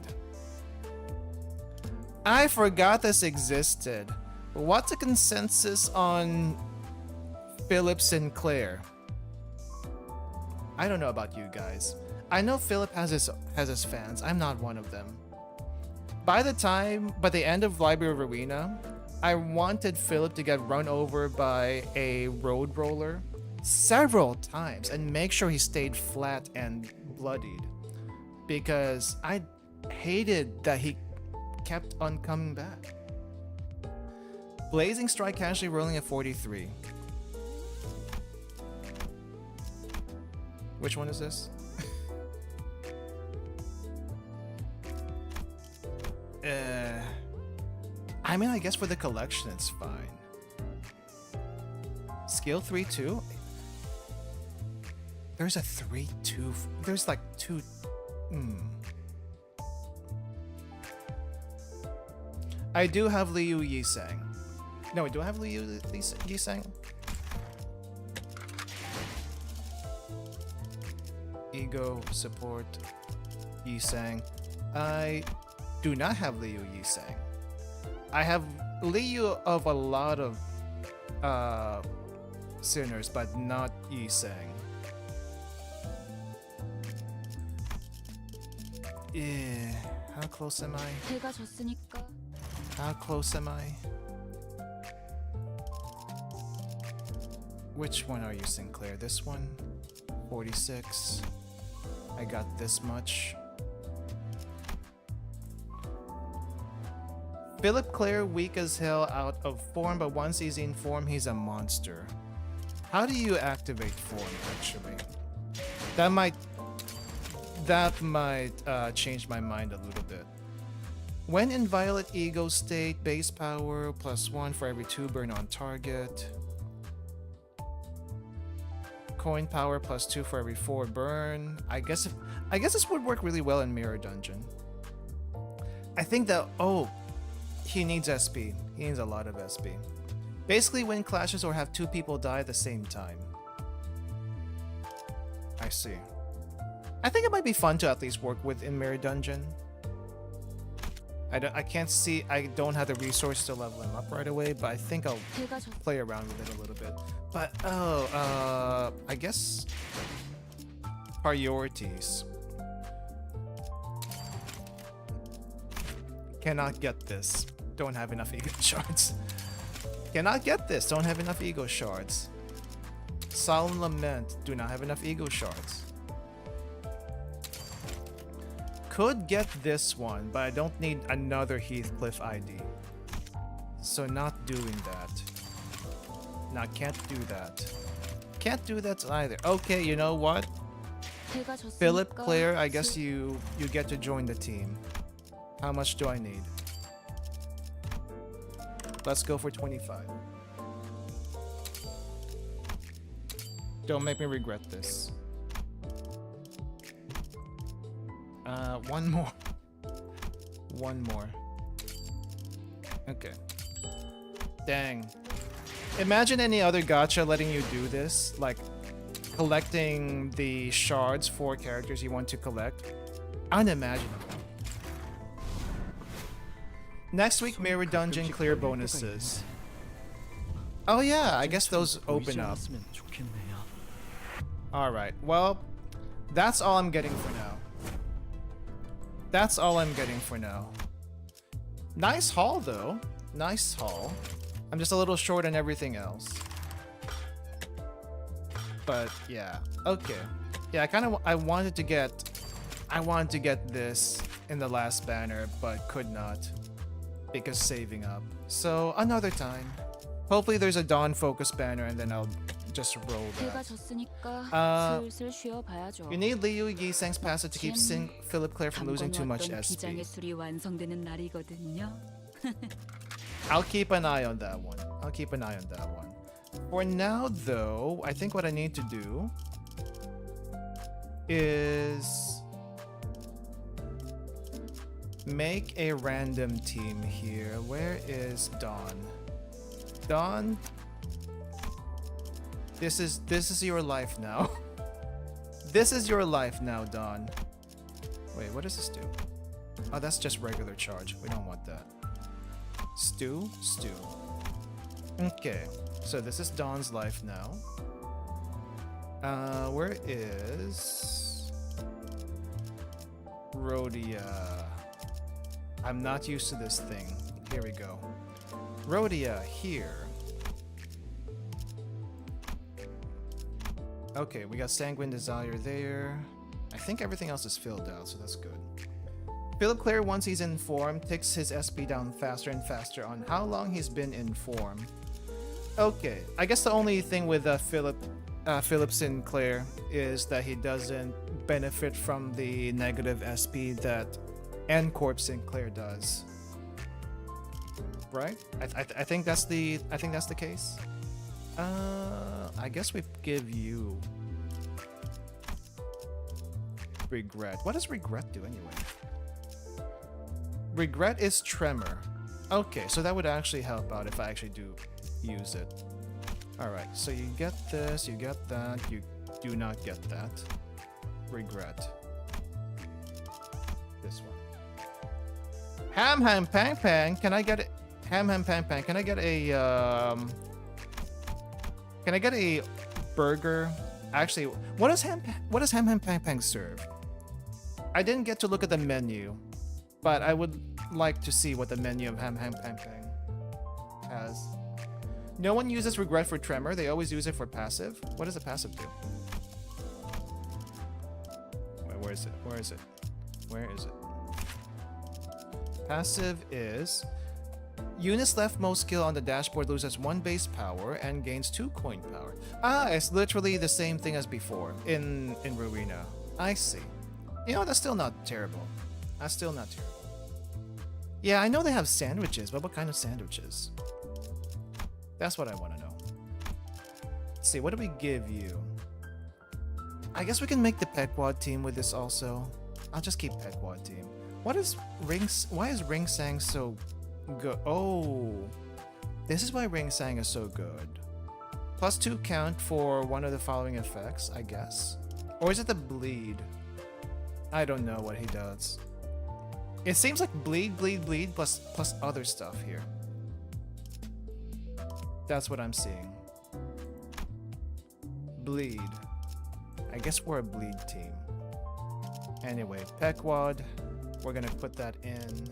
What's the consensus on Philip Sinclair? I don't know about you guys. I know Philip has his fans. I'm not one of them. By the end of Library of Arena, I wanted Philip to get run over by a road roller several times and make sure he stayed flat and bloodied, because I hated that he kept on coming back. Blazing Strike casually rolling at 43. Which one is this? I mean, I guess for the collection it's fine. Skill 3-2? There's a 3-2. There's like 2. I do have Liu Yisang. No, do I have Liu Yisang? Ego, support, Yisang. I do not have Liu Yisang. I have Liu of a lot of sinners, but not Yisang. Yeah, how close am I? 해가 졌으니까. How close am I? Which one are you, Sinclair? This one? 46. I got this much. Philip Clare, weak as hell, out of form, but once he's in form, he's a monster. How do you activate form, actually? That might change my mind a little bit. When in Violet Ego state, base power +1 for every 2 burn on target. Coin power +2 for every 4 burn. I guess this would work really well in Mirror Dungeon. I think that he needs SP. He needs a lot of SP. Basically win clashes or have 2 people die at the same time. I see. I think it might be fun to at least work with in Mirror Dungeon. I can't see, I don't have the resource to level him up right away, but I think I'll 배가 졌... play around with it a little bit. But I guess priorities. Cannot get this. Don't have enough ego shards. Cannot get this. Don't have enough ego shards. Solemn Lament. Do not have enough ego shards. Could get this one, but I don't need another Heathcliff ID. So not doing that. Nah, can't do that. Can't do that either. Okay, you know what? 배가 졌으니까 Philip, Claire, I guess you get to join the team. How much do I need? Let's go for 25. Don't make me regret this. One more. One more. Okay. Dang. Imagine any other gacha letting you do this, like collecting the shards for characters you want to collect. Unimaginable. Next week, Mirror Dungeon clear bonuses. Oh yeah, I guess those open up. Alright, well, that's all I'm getting for now. That's all I'm getting for now. Nice haul though. Nice haul. I'm just a little short on everything else. But yeah, okay. Yeah, I wanted to get this in the last banner, but could not because saving up. So another time. Hopefully there's a Dawn focus banner and then I'll just roll 배가 that. 졌으니까 슬슬 쉬어봐야죠. You need Liu Yiseng's passive to keep Philip Claire from losing too much SP. 비장의 술이 완성되는 날이거든요. I'll keep an eye on that one. I'll keep an eye on that one. For now, though, I think what I need to do is make a random team here. Where is Dawn? Dawn, this is your life now. This is your life now, Dawn. Wait, what does this do? Oh, that's just regular charge. We don't want that. Stew. Okay, so this is Dawn's life now. Where is Rhodia? I'm not used to this thing. Here we go. Rhodia here. Okay, we got Sanguine Desire there. I think everything else is filled out, so that's good. Philip Claire, once he's in form, ticks his SP down faster and faster on how long he's been in form. Okay, I guess the only thing with Philip Sinclair is that he doesn't benefit from the negative SP that N-Corp Sinclair does. Right? I think that's the case. I guess we give you regret. What does regret do anyway? Regret is tremor. Okay, so that would actually help out if I actually do use it. Alright, so you get this, you get that, you do not get that. Regret. This one. Ham Pang Pang, can I get it? Ham Pang Pang, can I get a burger? Actually, what does Ham Pang Pang serve? I didn't get to look at the menu, but I would like to see what the menu of Ham Pang Pang has. No one uses regret for tremor, they always use it for passive. What does the passive do? Wait, where is it? Where is it? Passive is units leftmost skill on the dashboard loses 1 base power and gains 2 coin power. Ah, it's literally the same thing as before in Rowena. I see. You know, that's still not terrible. That's still not terrible. Yeah, I know they have sandwiches, but what kind of sandwiches? That's what I want to know. Let's see, what do we give you? I guess we can make the Pequod team with this also. I'll just keep Pequod team. Why is Ring Sang so good? Oh, this is why Ring Sang is so good. +2 count for one of the following effects, I guess. Or is it the bleed? I don't know what he does. It seems like bleed, bleed, bleed plus other stuff here. That's what I'm seeing. Bleed. I guess we're a bleed team. Anyway, Pequod. We're gonna put that in.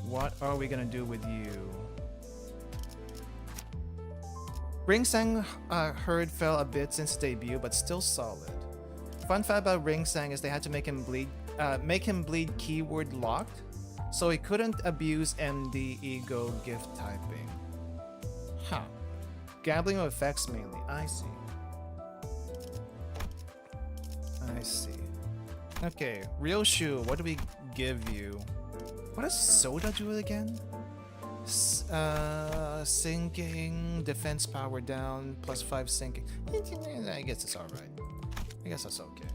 What are we gonna do with you? Ringsang herd fell a bit since debut, but still solid. Fun fact about Ringsang is they had to make him bleed keyword locked, so he couldn't abuse MD ego gift typing. Huh. Gambling with effects mainly. I see. I see. Okay, Ryoshu, what do we give you? What does Soda do again? Sinking, defense power down, +5 sinking. I guess it's alright. I guess that's okay.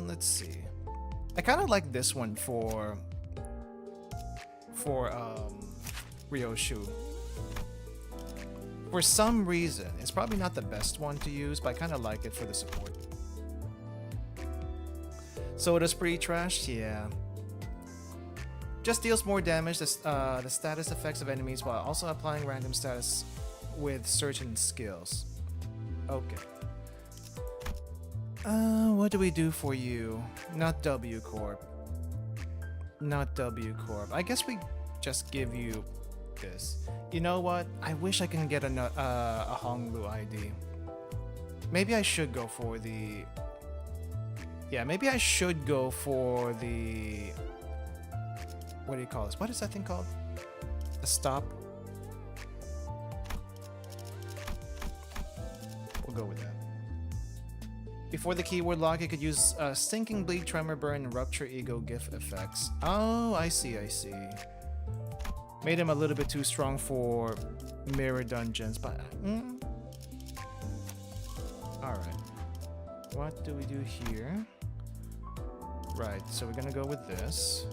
Let's see. I kind of like this one for Ryoshu. For some reason, it's probably not the best one to use, but I kind of like it for the support. Soda's pretty trash, yeah. Just deals more damage, the status effects of enemies while also applying random status with certain skills. Okay. What do we do for you? Not W Corp. Not W Corp. I guess we just give you this. You know what? I wish I can get a Honglu ID. Maybe I should go for the... Yeah, maybe I should go for the... What do you call this? What is that thing called? A stop? We'll go with that. Before the keyword lock, you could use Stinking Bleed, Tremor Burn, and Rupture Ego GIF effects. Oh, I see, I see. Made him a little bit too strong for mirror dungeons, but... Alright. What do we do here? Right, so we're gonna go with this.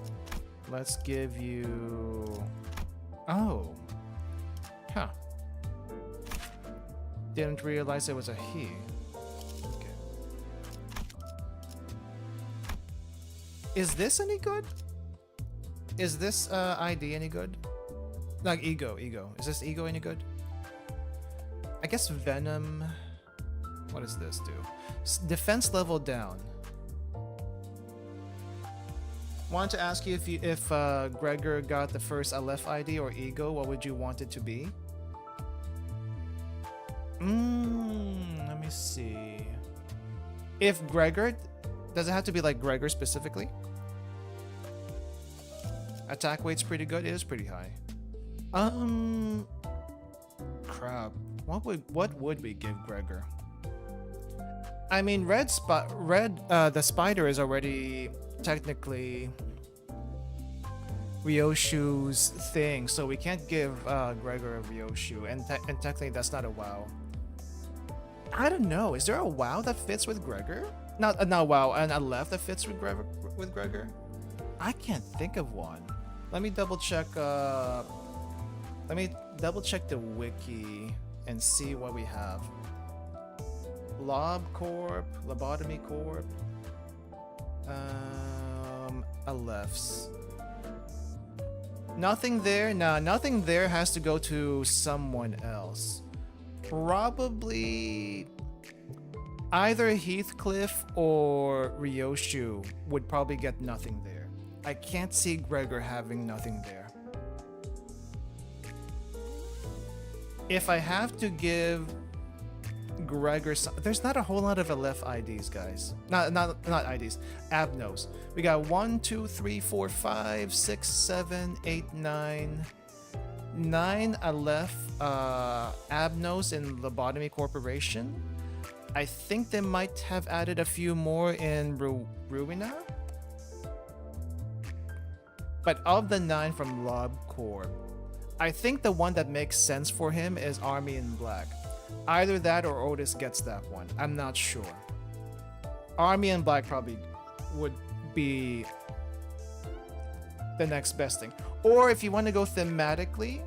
Let's give you... Oh. Huh. Didn't realize it was a he. Okay. Is this any good? Is this ID any good? Like ego. Is this ego any good? I guess Venom... What does this do? Defense level down. Wanted to ask you if Gregor got the first Aleph ID or ego, what would you want it to be? Let me see. If Gregor, does it have to be like Gregor specifically? Attack weight's pretty good. It is pretty high. Crap. What would we give Gregor? I mean, the spider is already technically Ryoshu's thing, so we can't give Gregor a Ryoshu, and technically that's not a WoW. I don't know. Is there a WoW that fits with Gregor? Not WoW, and a left that fits with Gregor? I can't think of one. Let me double check. Let me double check the wiki and see what we have. Lob Corp, Lobotomy Corp. Alephs. Nothing there? Nah, nothing there has to go to someone else. Probably either Heathcliff or Ryoshu would probably get nothing there. I can't see Gregor having nothing there. If I have to give Gregor, there's not a whole lot of Aleph IDs, guys. Not IDs. Abnos. We got 1, 2, 3, 4, 5, 6, 7, 8, 9. 9 Aleph Abnos in Lobotomy Corporation. I think they might have added a few more in Ruina. But of the 9 from Lob Corp, I think the one that makes sense for him is Army in Black. Either that or Otis gets that one. I'm not sure. Army in Black probably would be the next best thing. Or if you want to go thematically,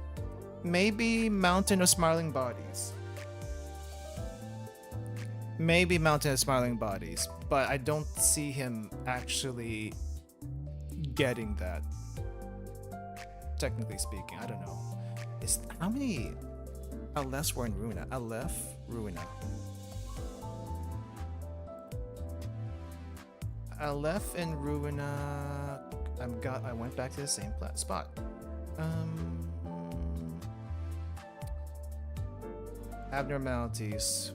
maybe Mountain of Smiling Bodies. Maybe Mountain of Smiling Bodies, but I don't see him actually getting that. Technically speaking, I don't know. How many Alephs were in Ruina? Aleph, Ruina. Aleph and Ruina. I went back to the same spot. Abnormalities.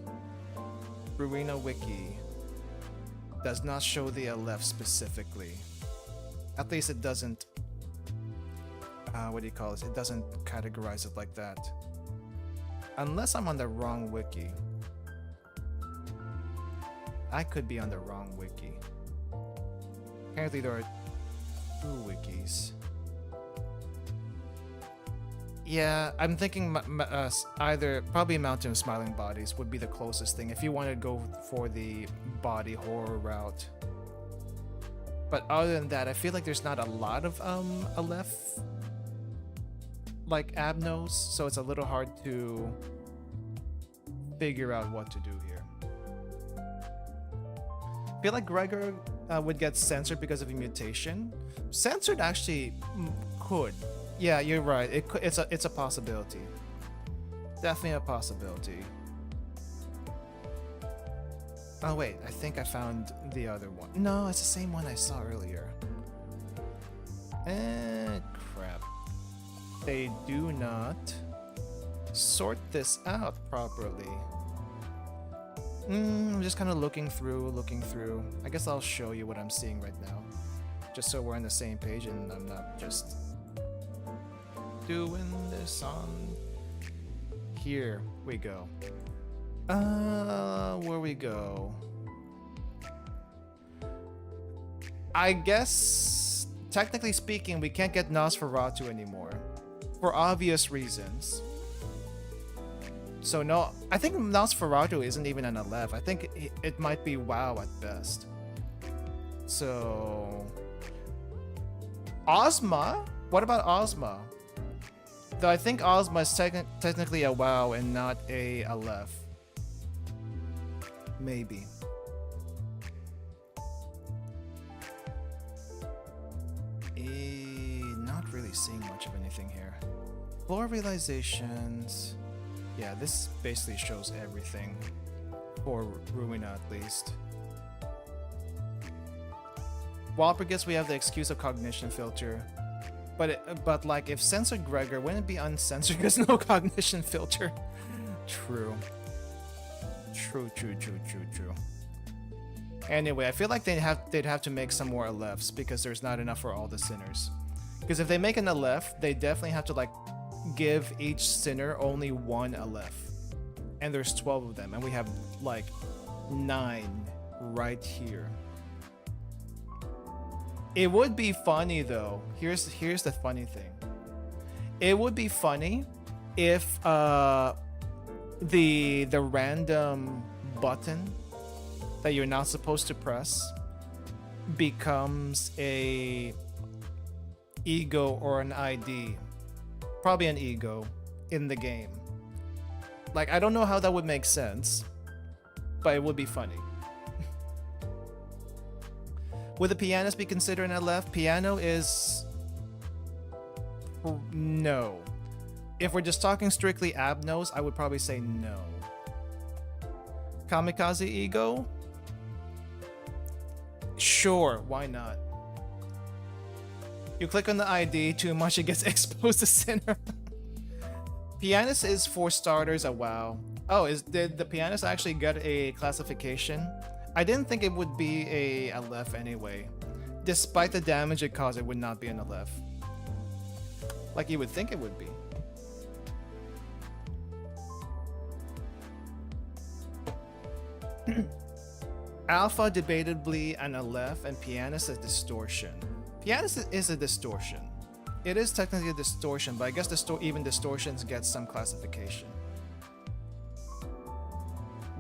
Ruina Wiki does not show the Aleph specifically. At least it doesn't. What do you call it? It doesn't categorize it like that. Unless I'm on the wrong wiki. I could be on the wrong wiki. Apparently there are 2 wikis. Yeah, I'm thinking either probably Mountain of Smiling Bodies would be the closest thing if you want to go for the body horror route. But other than that, I feel like there's not a lot of Aleph like Abnos, so it's a little hard to figure out what to do here. I feel like Gregor would get censored because of a mutation. Censored actually could. Yeah, you're right. It's a possibility. Definitely a possibility. Oh wait, I think I found the other one. No, it's the same one I saw earlier. Crap. They do not sort this out properly. I'm just kind of looking through. I guess I'll show you what I'm seeing right now. Just so we're on the same page and I'm not just doing this on... Here we go. Where we go? I guess, technically speaking, we can't get Nosferatu anymore. For obvious reasons. So no, I think Nosferatu isn't even an Aleph. I think it might be WoW at best. So... Ozma? What about Ozma? Though I think Ozma is technically a WoW and not a Aleph. Maybe. Not really seeing much of anything here. Floor realizations. Yeah, this basically shows everything. For Ruina at least. Walpurgis, we have the excuse of cognition filter. But like, if censored Gregor, wouldn't it be uncensored because no cognition filter? True. True. Anyway, I feel like they'd have to make some more Alephs because there's not enough for all the sinners. Because if they make an Aleph, they definitely have to like give each sinner only one Aleph. And there's 12 of them, and we have like 9 right here. It would be funny though. Here's the funny thing. It would be funny if the random button that you're not supposed to press becomes a ego or an ID. Probably an ego in the game. Like, I don't know how that would make sense, but it would be funny. Would the pianist be considered an Aleph? Piano is... no. If we're just talking strictly Abnos, I would probably say no. Kamikaze ego? Sure, why not? You click on the ID too much, it gets exposed to sinner. Pianist is, for starters, a WoW. Oh, did the pianist actually get a classification? I didn't think it would be a Aleph anyway. Despite the damage it caused, it would not be an Aleph. Like you would think it would be. Alpha debatably an Aleph and pianist a distortion. Pianist is a distortion. It is technically a distortion, but I guess even distortions get some classification.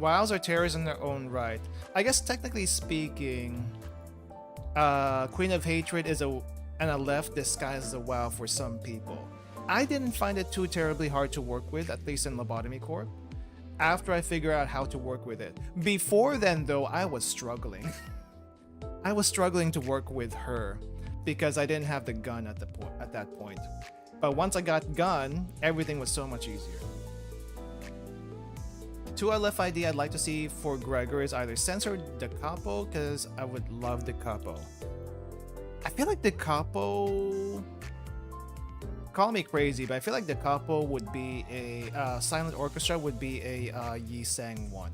WoWs are terrors in their own right. I guess technically speaking, Queen of Hatred is an Aleph disguised as a WoW for some people. I didn't find it too terribly hard to work with, at least in Lobotomy Corp. after I figure out how to work with it. Before then, though, I was struggling. I was struggling to work with her because I didn't have the gun at that point. But once I got gun, everything was so much easier. 2 LF ID I'd like to see for Gregor is either Sense or the Capo, because I would love the Capo. I feel like the Capo... Call me crazy, but I feel like the Capo would be a... Silent Orchestra would be a Yi Sang one.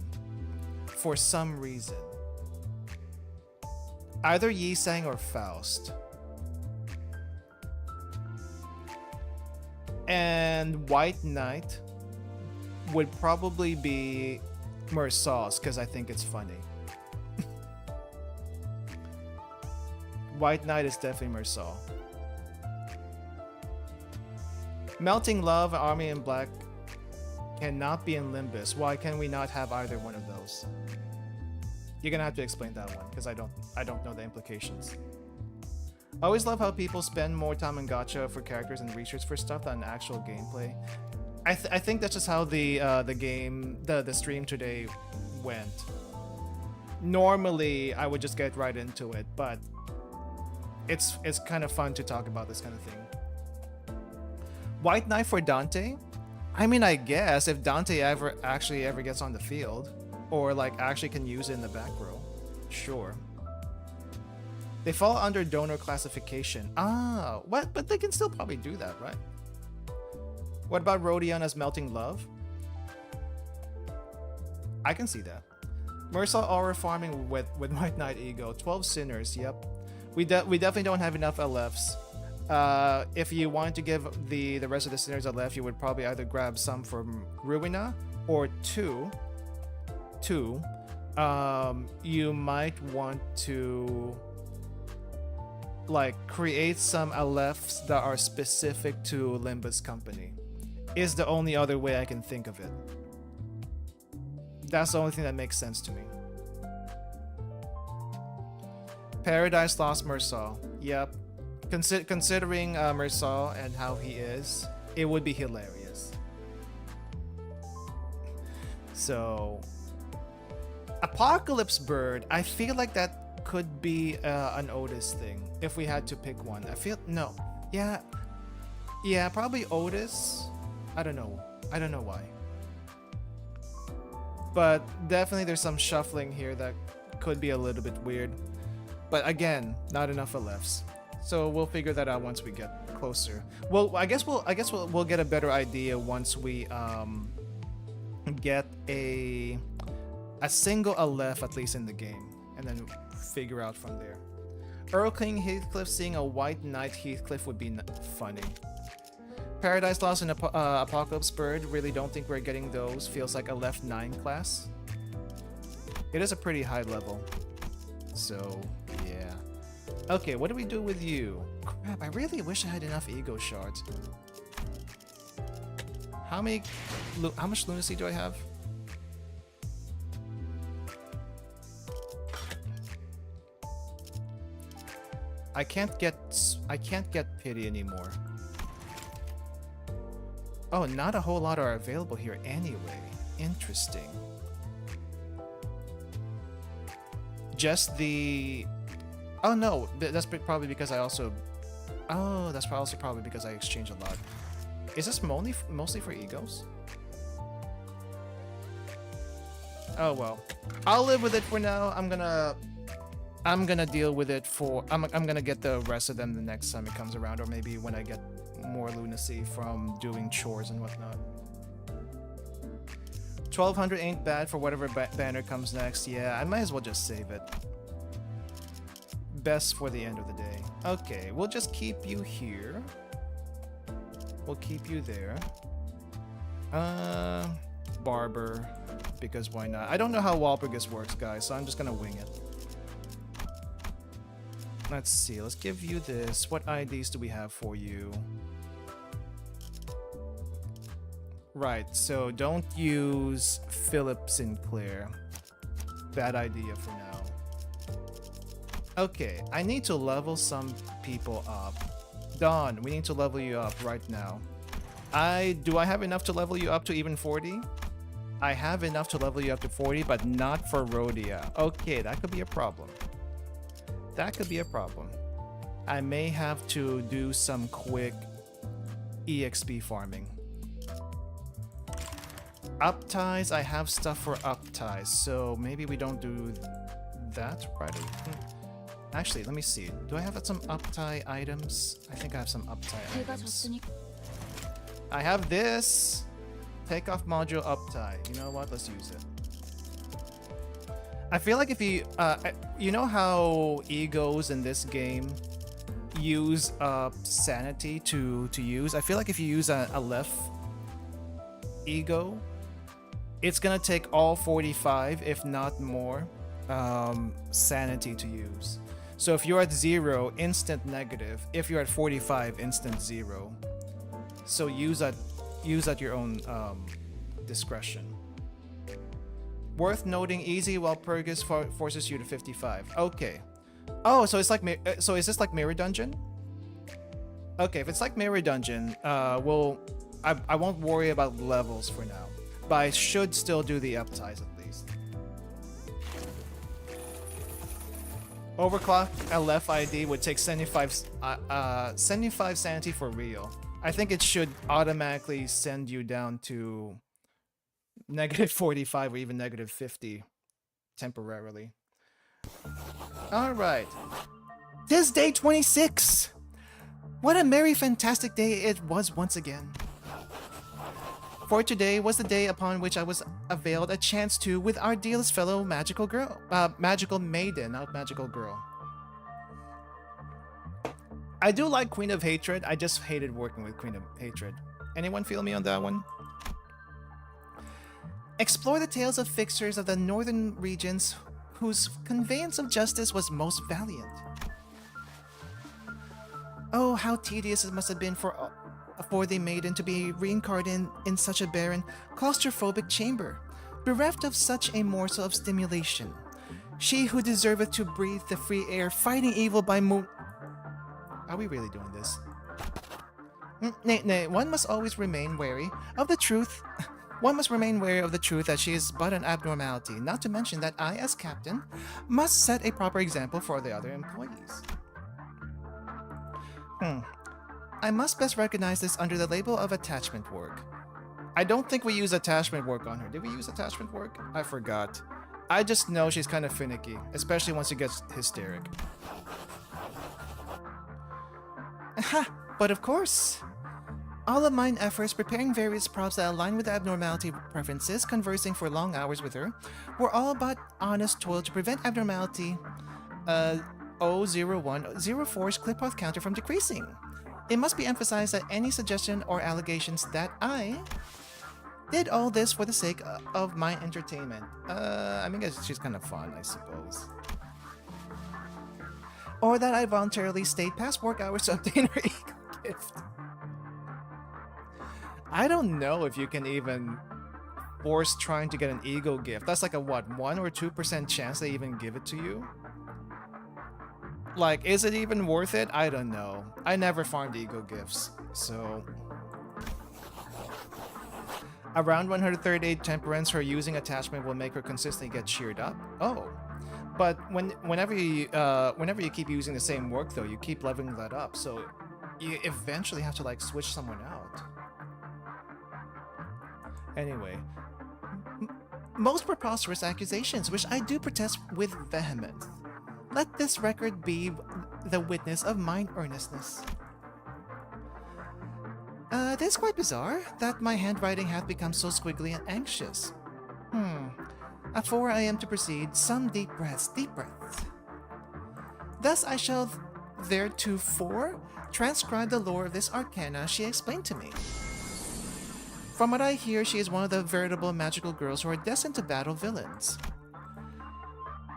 For some reason. Either Yi Sang or Faust. And White Knight would probably be Mersault's, because I think it's funny. White Knight is definitely Mersault. Melting Love, Army in Black cannot be in Limbus. Why can we not have either one of those? You're gonna have to explain that one, because I don't know the implications. I always love how people spend more time in gacha for characters and research for stuff than actual gameplay. I think that's just how the stream today went. Normally, I would just get right into it, but it's kind of fun to talk about this kind of thing. White Knight for Dante? I mean, I guess if Dante ever gets on the field, or like actually can use it in the back row, sure. They fall under donor classification. Ah, what? But they can still probably do that, right? What about Rodion as Melting Love? I can see that. Mersault aura farming with White Knight Ego. 12 Sinners, yep. We definitely don't have enough LFs. If you wanted to give the rest of the Sinners a LF, you would probably either grab some from Ruina, or two. You might want to like create some LFs that are specific to Limbus Company. Is the only other way I can think of it. That's the only thing that makes sense to me. Paradise Lost Mersault. Yep. Considering Mersault and how he is, it would be hilarious. So, Apocalypse Bird, I feel like that could be an Otis thing if we had to pick one. Yeah, probably Otis. I don't know why. But definitely there's some shuffling here that could be a little bit weird. But again, not enough LFs. So we'll figure that out once we get closer. Well, I guess we'll get a better idea once we get a single LF at least in the game, and then figure out from there. Earl King Heathcliff seeing a White Knight Heathcliff would be funny. Paradise Lost and Apocalypse Bird, really don't think we're getting those. Feels like a left 9 class. It is a pretty high level. So, yeah. Okay, what do we do with you? Crap, I really wish I had enough ego shards. How much lunacy do I have? I can't get pity anymore. Oh, not a whole lot are available here anyway. Interesting. Just the... Oh no, that's probably because I also... Oh, that's also probably because I exchange a lot. Is this mostly for egos? Oh well. I'll live with it for now. I'm gonna deal with it for... I'm gonna get the rest of them the next time it comes around, or maybe when I get more lunacy from doing chores and whatnot. 1200 ain't bad for whatever banner comes next. Yeah, I might as well just save it. Best for the end of the day. Okay, we'll just keep you here. We'll keep you there. Barber, because why not? I don't know how Walpurgis works, guys, so I'm just gonna wing it. Let's see, let's give you this. What IDs do we have for you? Right, so don't use Philip Sinclair. Bad idea for now. Okay, I need to level some people up. Dawn, we need to level you up right now. Do I have enough to level you up to even 40? I have enough to level you up to 40, but not for Rhodia. Okay, that could be a problem. That could be a problem. I may have to do some quick EXP farming. Up ties, I have stuff for up ties, so maybe we don't do that right away. Actually, let me see. Do I have some up tie items? I think I have some up tie 해가 items. 졌으니 I have this takeoff module up tie. You know what? Let's use it. I feel like if you, you know how egos in this game use sanity to use. I feel like if you use a left ego, it's gonna take all 45, if not more, sanity to use. So if you're at 0, instant negative. If you're at 45, instant 0. So use at your own discretion. Worth noting, easy Walpurgis forces you to 55. Okay. Oh, so it's like so is this like Mirror Dungeon? Okay, if it's like Mirror Dungeon, I won't worry about levels for now, but I should still do the up ties at least. Overclock LF ID would take 75 sanity for real. I think it should automatically send you down to negative 45 or even negative 50 temporarily. Alright. 'Tis day 26! What a merry, fantastic day it was once again. For today was the day upon which I was availed a chance to with our dearest fellow magical girl. Magical maiden, not magical girl. I do like Queen of Hatred, I just hated working with Queen of Hatred. Anyone feel me on that one? Explore the tales of fixers of the northern regions whose conveyance of justice was most valiant. Oh, how tedious it must have been for the maiden to be reincarnated in such a barren, claustrophobic chamber, bereft of such a morsel of stimulation. She who deserveth to breathe the free air, fighting evil by moon. Are we really doing this? Nay, one must always remain wary of the truth. One must remain wary of the truth that she is but an abnormality, not to mention that I, as captain, must set a proper example for the other employees. I must best recognize this under the label of attachment work. I don't think we use attachment work on her. Did we use attachment work? I forgot. I just know she's kind of finicky, especially once she gets hysteric. Aha! But of course! All of mine efforts preparing various props that align with the abnormality preferences, conversing for long hours with her, were all but honest toil to prevent abnormality 00104's clip-off counter from decreasing. It must be emphasized that any suggestion or allegations that I did all this for the sake of my entertainment. I mean, she's kind of fun, I suppose. Or that I voluntarily stayed past work hours to obtain her ego gift. I don't know if you can even force trying to get an ego gift. That's like a what, 1 or 2% chance they even give it to you? Like, is it even worth it? I don't know. I never farmed ego gifts, so... Around 138 temperance, her using attachment will make her consistently get cheered up. Oh. But whenever you keep using the same work though, you keep leveling that up, so you eventually have to like switch someone out. Anyway, most preposterous accusations, which I do protest with vehemence. Let this record be the witness of mine earnestness. It is quite bizarre that my handwriting hath become so squiggly and anxious. Afore I am to proceed, some deep breaths. Thus I shall theretofore transcribe the lore of this arcana she explained to me. From what I hear, she is one of the veritable magical girls who are destined to battle villains.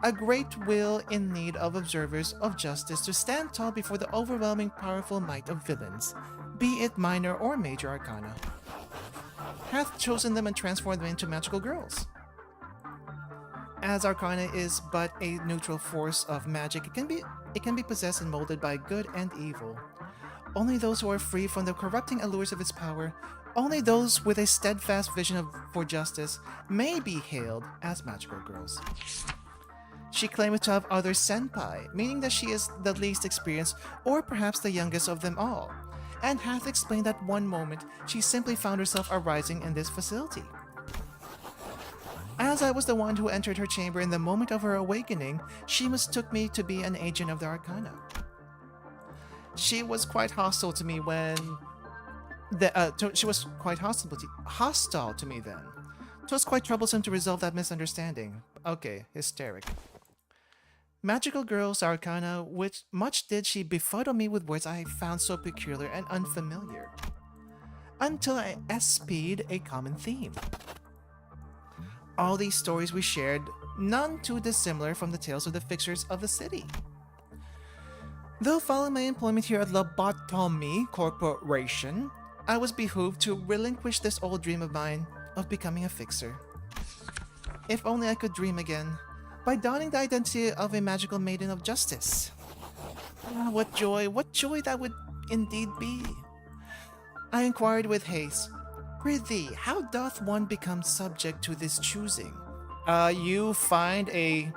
A great will in need of observers of justice to stand tall before the overwhelming powerful might of villains, be it minor or major arcana, hath chosen them and transformed them into magical girls. As arcana is but a neutral force of magic, it can be possessed and molded by good and evil. Only those who are free from the corrupting allures of its power, only those with a steadfast vision for justice may be hailed as magical girls. She claims to have other senpai, meaning that she is the least experienced or perhaps the youngest of them all, and hath explained that one moment she simply found herself arising in this facility. As I was the one who entered her chamber in the moment of her awakening, she mistook me to be an agent of the Arcana. She was quite hostile to me she was quite hostile to me then. It was quite troublesome to resolve that misunderstanding. Okay, hysteric. Magical girls, Arcana, which much did she befuddle me with words I found so peculiar and unfamiliar. Until I espied a common theme. All these stories we shared, none too dissimilar from the tales of the fixers of the city. Though following my employment here at Lobotomy Corporation, I was behooved to relinquish this old dream of mine of becoming a fixer. If only I could dream again, by donning the identity of a magical maiden of justice. Ah, what joy that would indeed be. I inquired with haste, "Prithee, how doth one become subject to this choosing?" You find a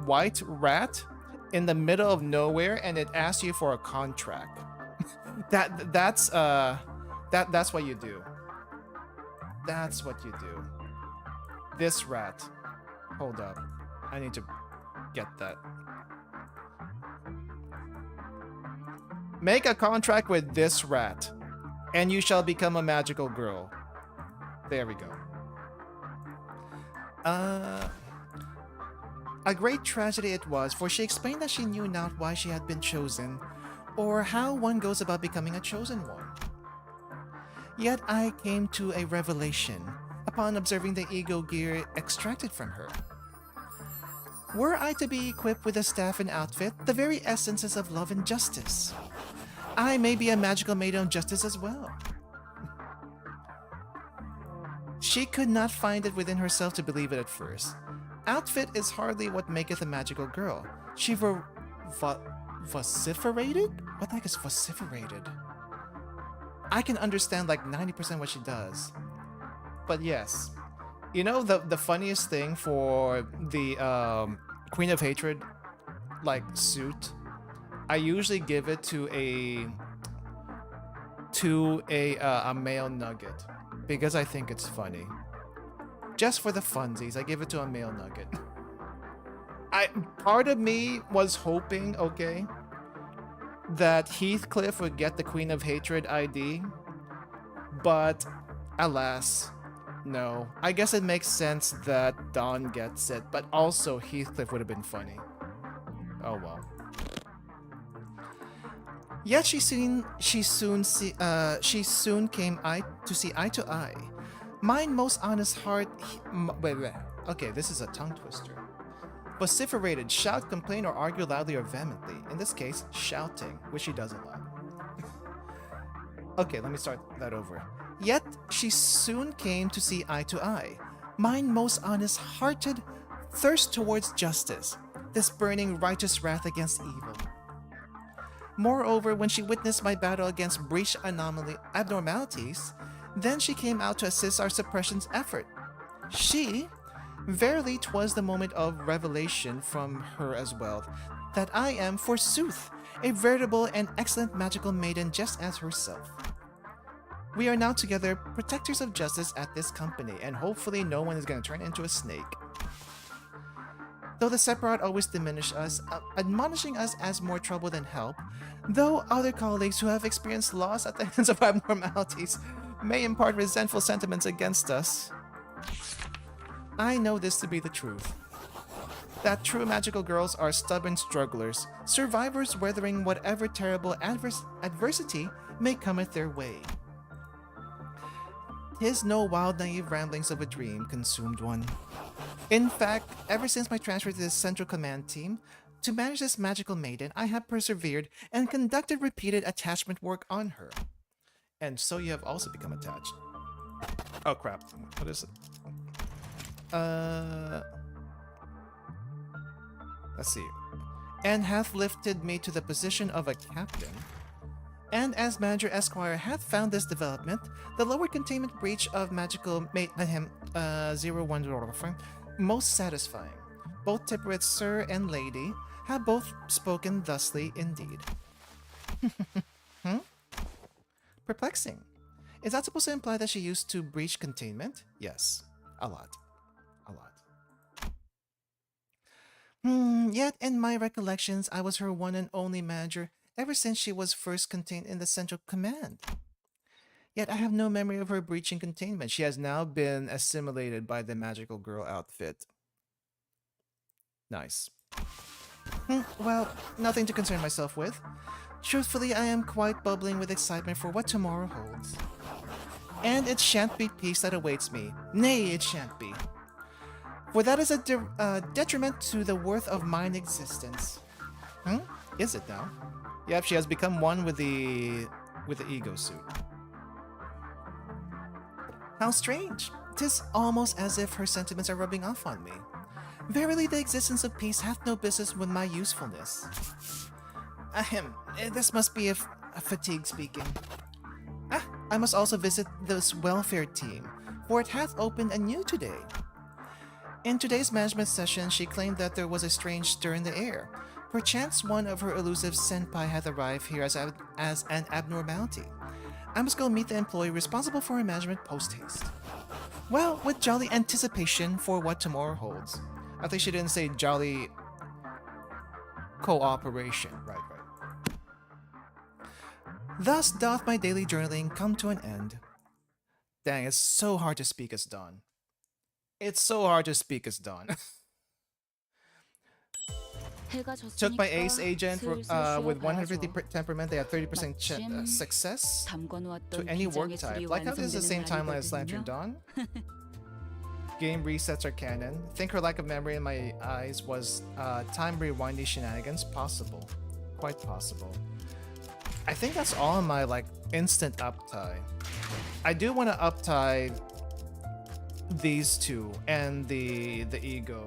white rat in the middle of nowhere, and it asks you for a contract. That's what you do. That's what you do. This rat. Hold up. I need to get that. Make a contract with this rat, and you shall become a magical girl. There we go. A great tragedy it was, for she explained that she knew not why she had been chosen, or how one goes about becoming a chosen one. Yet I came to a revelation upon observing the ego gear extracted from her. Were I to be equipped with a staff and outfit, the very essences of love and justice, I may be a magical maiden of justice as well. She could not find it within herself to believe it at first. Outfit is hardly what maketh a magical girl. She vociferated? What the heck is vociferated? I can understand like 90% what she does. But yes. You know the funniest thing for the Queen of Hatred like suit? I usually give it to a male nugget because I think it's funny. Just for the funsies, I give it to a male nugget. Part of me was hoping, okay, that Heathcliff would get the Queen of Hatred ID, but alas, no. I guess it makes sense that Dawn gets it, but also Heathcliff would have been funny. Oh well. Yet she soon came to see eye to eye. Mine most honest heart. Wait. Okay, this is a tongue twister. Vociferated, shout, complain, or argue loudly or vehemently. In this case, shouting, which she does a lot. Okay, let me start that over. Yet she soon came to see eye to eye. Mine most honest-hearted thirst towards justice, this burning righteous wrath against evil. Moreover, when she witnessed my battle against breach abnormalities, then she came out to assist our suppression's effort. Verily 'twas the moment of revelation from her as well, that I am, forsooth, a veritable and excellent magical maiden just as herself. We are now together protectors of justice at this company, and hopefully no one is going to turn into a snake. Though the Separat always diminish us, admonishing us as more trouble than help, though other colleagues who have experienced loss at the hands of abnormalities may impart resentful sentiments against us, I know this to be the truth. That true magical girls are stubborn strugglers, survivors weathering whatever terrible adversity may cometh their way. 'Tis no wild naive ramblings of a dream consumed one. In fact, ever since my transfer to this central command team, to manage this magical maiden, I have persevered and conducted repeated attachment work on her. And so you have also become attached. Oh crap, what is it? Let's see. And hath lifted me to the position of a captain. And as Manager Esquire hath found this development, the lower containment breach of magical mate him 01 most satisfying. Both Tipperate Sir and Lady have both spoken thusly indeed. Perplexing. Is that supposed to imply that she used to breach containment? Yes. A lot. A lot. Yet in my recollections, I was her one and only manager ever since she was first contained in the Central Command. Yet I have no memory of her breaching containment. She has now been assimilated by the magical girl outfit. Nice. Well, nothing to concern myself with. Truthfully, I am quite bubbling with excitement for what tomorrow holds. And it shan't be peace that awaits me. Nay, it shan't be. For that is a detriment to the worth of mine existence. Is it now? Yep, she has become one with the ego suit. How strange. 'Tis almost as if her sentiments are rubbing off on me. Verily, the existence of peace hath no business with my usefulness. Ahem, this must be a fatigue speaking. I must also visit this welfare team, for it hath opened anew today. In today's management session, she claimed that there was a strange stir in the air. Perchance one of her elusive senpai hath arrived here as an abnormality. I must go meet the employee responsible for her management post-haste. Well, with jolly anticipation for what tomorrow holds. I think she didn't say jolly cooperation. Right. Thus doth my daily journaling come to an end. Dang, it's so hard to speak as Dawn. It's so hard to speak as Dawn. Took my ace agent with 150 temperament. They had 30% success to any work type. Like how this is the same timeline as Lantern Dawn. Game resets are canon. Think her lack of memory in my eyes was time rewinding shenanigans. Possible. Quite possible. I think that's all in my instant uptie. I do want to uptie these two and the ego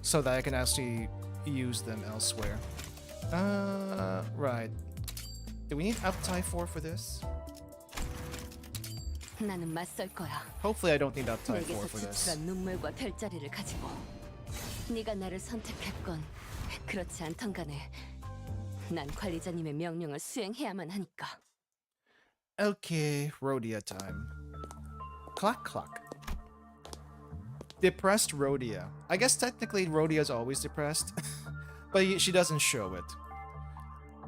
so that I can actually use them elsewhere. Right. Do we need uptie 4 for this? 나는 맞설 거야. Hopefully I don't need uptie 4 내게서 for this. 추출한 눈물과 별자리를 가지고 네가 나를 선택했건 그렇지 않던 간에 난 관리자님의 명령을 수행해야만 하니까. Okay, Rhodia time. Clock. Depressed Rhodia. I guess technically Rhodia is always depressed, but she doesn't show it.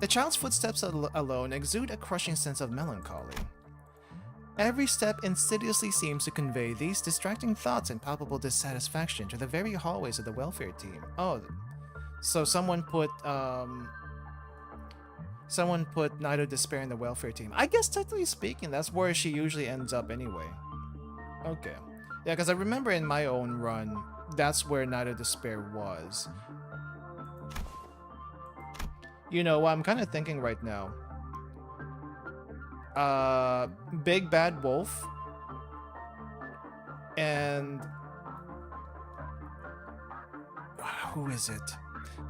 The child's footsteps alone exude a crushing sense of melancholy. Every step insidiously seems to convey these distracting thoughts and palpable dissatisfaction to the very hallways of the welfare team. Oh, so someone put Night of Despair in the welfare team. I guess technically speaking, that's where she usually ends up anyway. Okay. Yeah, because I remember in my own run, that's where Night of Despair was. You know what I'm kind of thinking right now? Big Bad Wolf and who is it?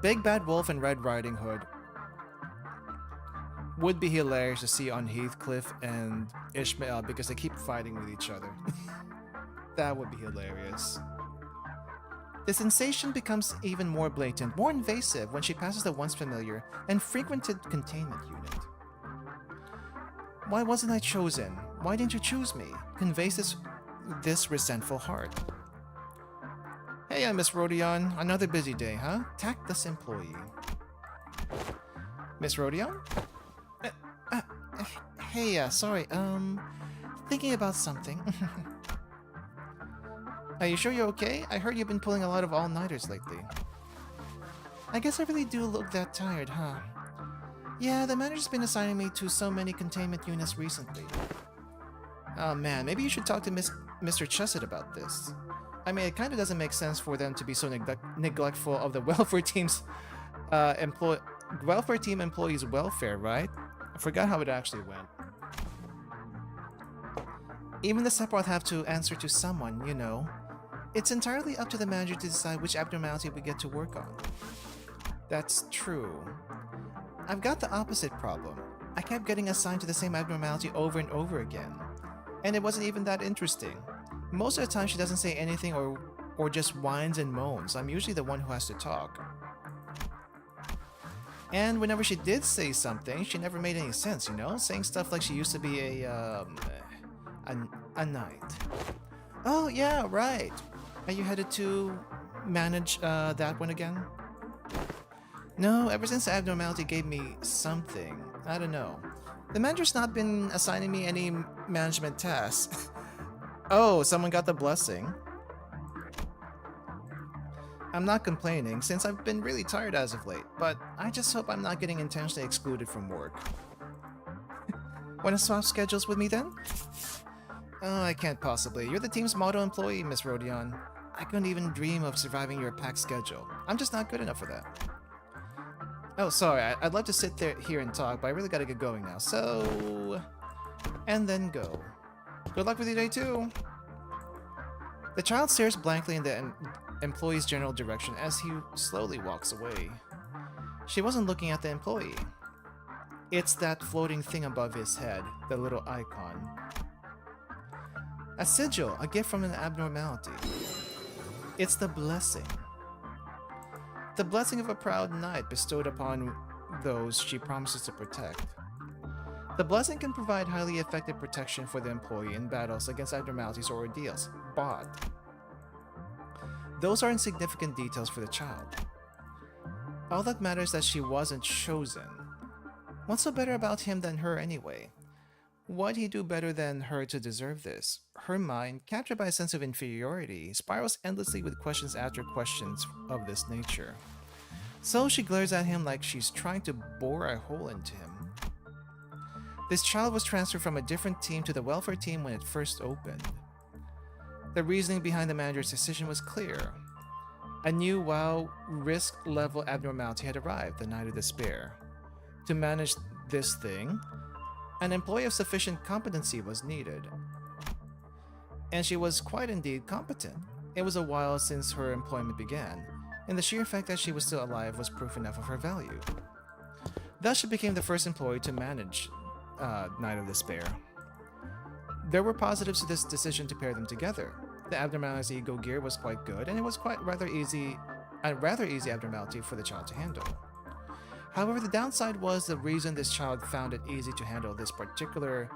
Big Bad Wolf and Red Riding Hood would be hilarious to see on Heathcliff and Ishmael because they keep fighting with each other. That would be hilarious. The sensation becomes even more blatant, more invasive when she passes the once familiar and frequented containment unit. Why wasn't I chosen? Why didn't you choose me? Conveys this resentful heart. Hey, Miss Rodion. Another busy day, huh? Tactless employee. Miss Rodion? Hey, sorry, thinking about something. Are you sure you're okay? I heard you've been pulling a lot of all-nighters lately. I guess I really do look that tired, huh? Yeah, the manager's been assigning me to so many containment units recently. Oh man, maybe you should talk to Mr. Chesed about this. I mean, it kinda doesn't make sense for them to be so neglectful of the welfare team's welfare team employees' welfare, right? I forgot how it actually went. Even the Sephiroth have to answer to someone, you know. It's entirely up to the manager to decide which abnormality we get to work on. That's true. I've got the opposite problem. I kept getting assigned to the same abnormality over and over again. And it wasn't even that interesting. Most of the time she doesn't say anything or just whines and moans. I'm usually the one who has to talk. And whenever she did say something, she never made any sense, you know? Saying stuff like she used to be a knight. Oh, yeah, right. Are you headed to manage that one again? No, ever since the abnormality gave me something. I don't know. The manager's not been assigning me any management tasks. Oh, someone got the blessing. I'm not complaining, since I've been really tired as of late, but I just hope I'm not getting intentionally excluded from work. Wanna swap schedules with me then? Oh, I can't possibly. You're the team's model employee, Miss Rodion. I couldn't even dream of surviving your packed schedule. I'm just not good enough for that. Oh, sorry, I'd love to sit here and talk, but I really gotta get going now, so... And then go. Good luck with your day, too! The child stares blankly in the employee's general direction as he slowly walks away. She wasn't looking at the employee. It's that floating thing above his head, the little icon. A sigil, a gift from an abnormality. It's the blessing. The blessing of a proud knight bestowed upon those she promises to protect. The blessing can provide highly effective protection for the employee in battles against abnormalities or ordeals, but those are insignificant details for the child. All that matters is that she wasn't chosen. What's so better about him than her anyway? What'd he do better than her to deserve this? Her mind, captured by a sense of inferiority, spirals endlessly with questions after questions of this nature. So she glares at him like she's trying to bore a hole into him. This child was transferred from a different team to the welfare team when it first opened. The reasoning behind the manager's decision was clear. A new WoW risk level abnormality had arrived, the Night of Despair. To manage this thing, an employee of sufficient competency was needed. And she was quite indeed competent. It was a while since her employment began, and the sheer fact that she was still alive was proof enough of her value. Thus she became the first employee to manage Night of Despair. There were positives to this decision to pair them together. The abnormality's ego gear was quite good, and it was a rather easy abnormality for the child to handle. However, the downside was the reason this child found it easy to handle this particular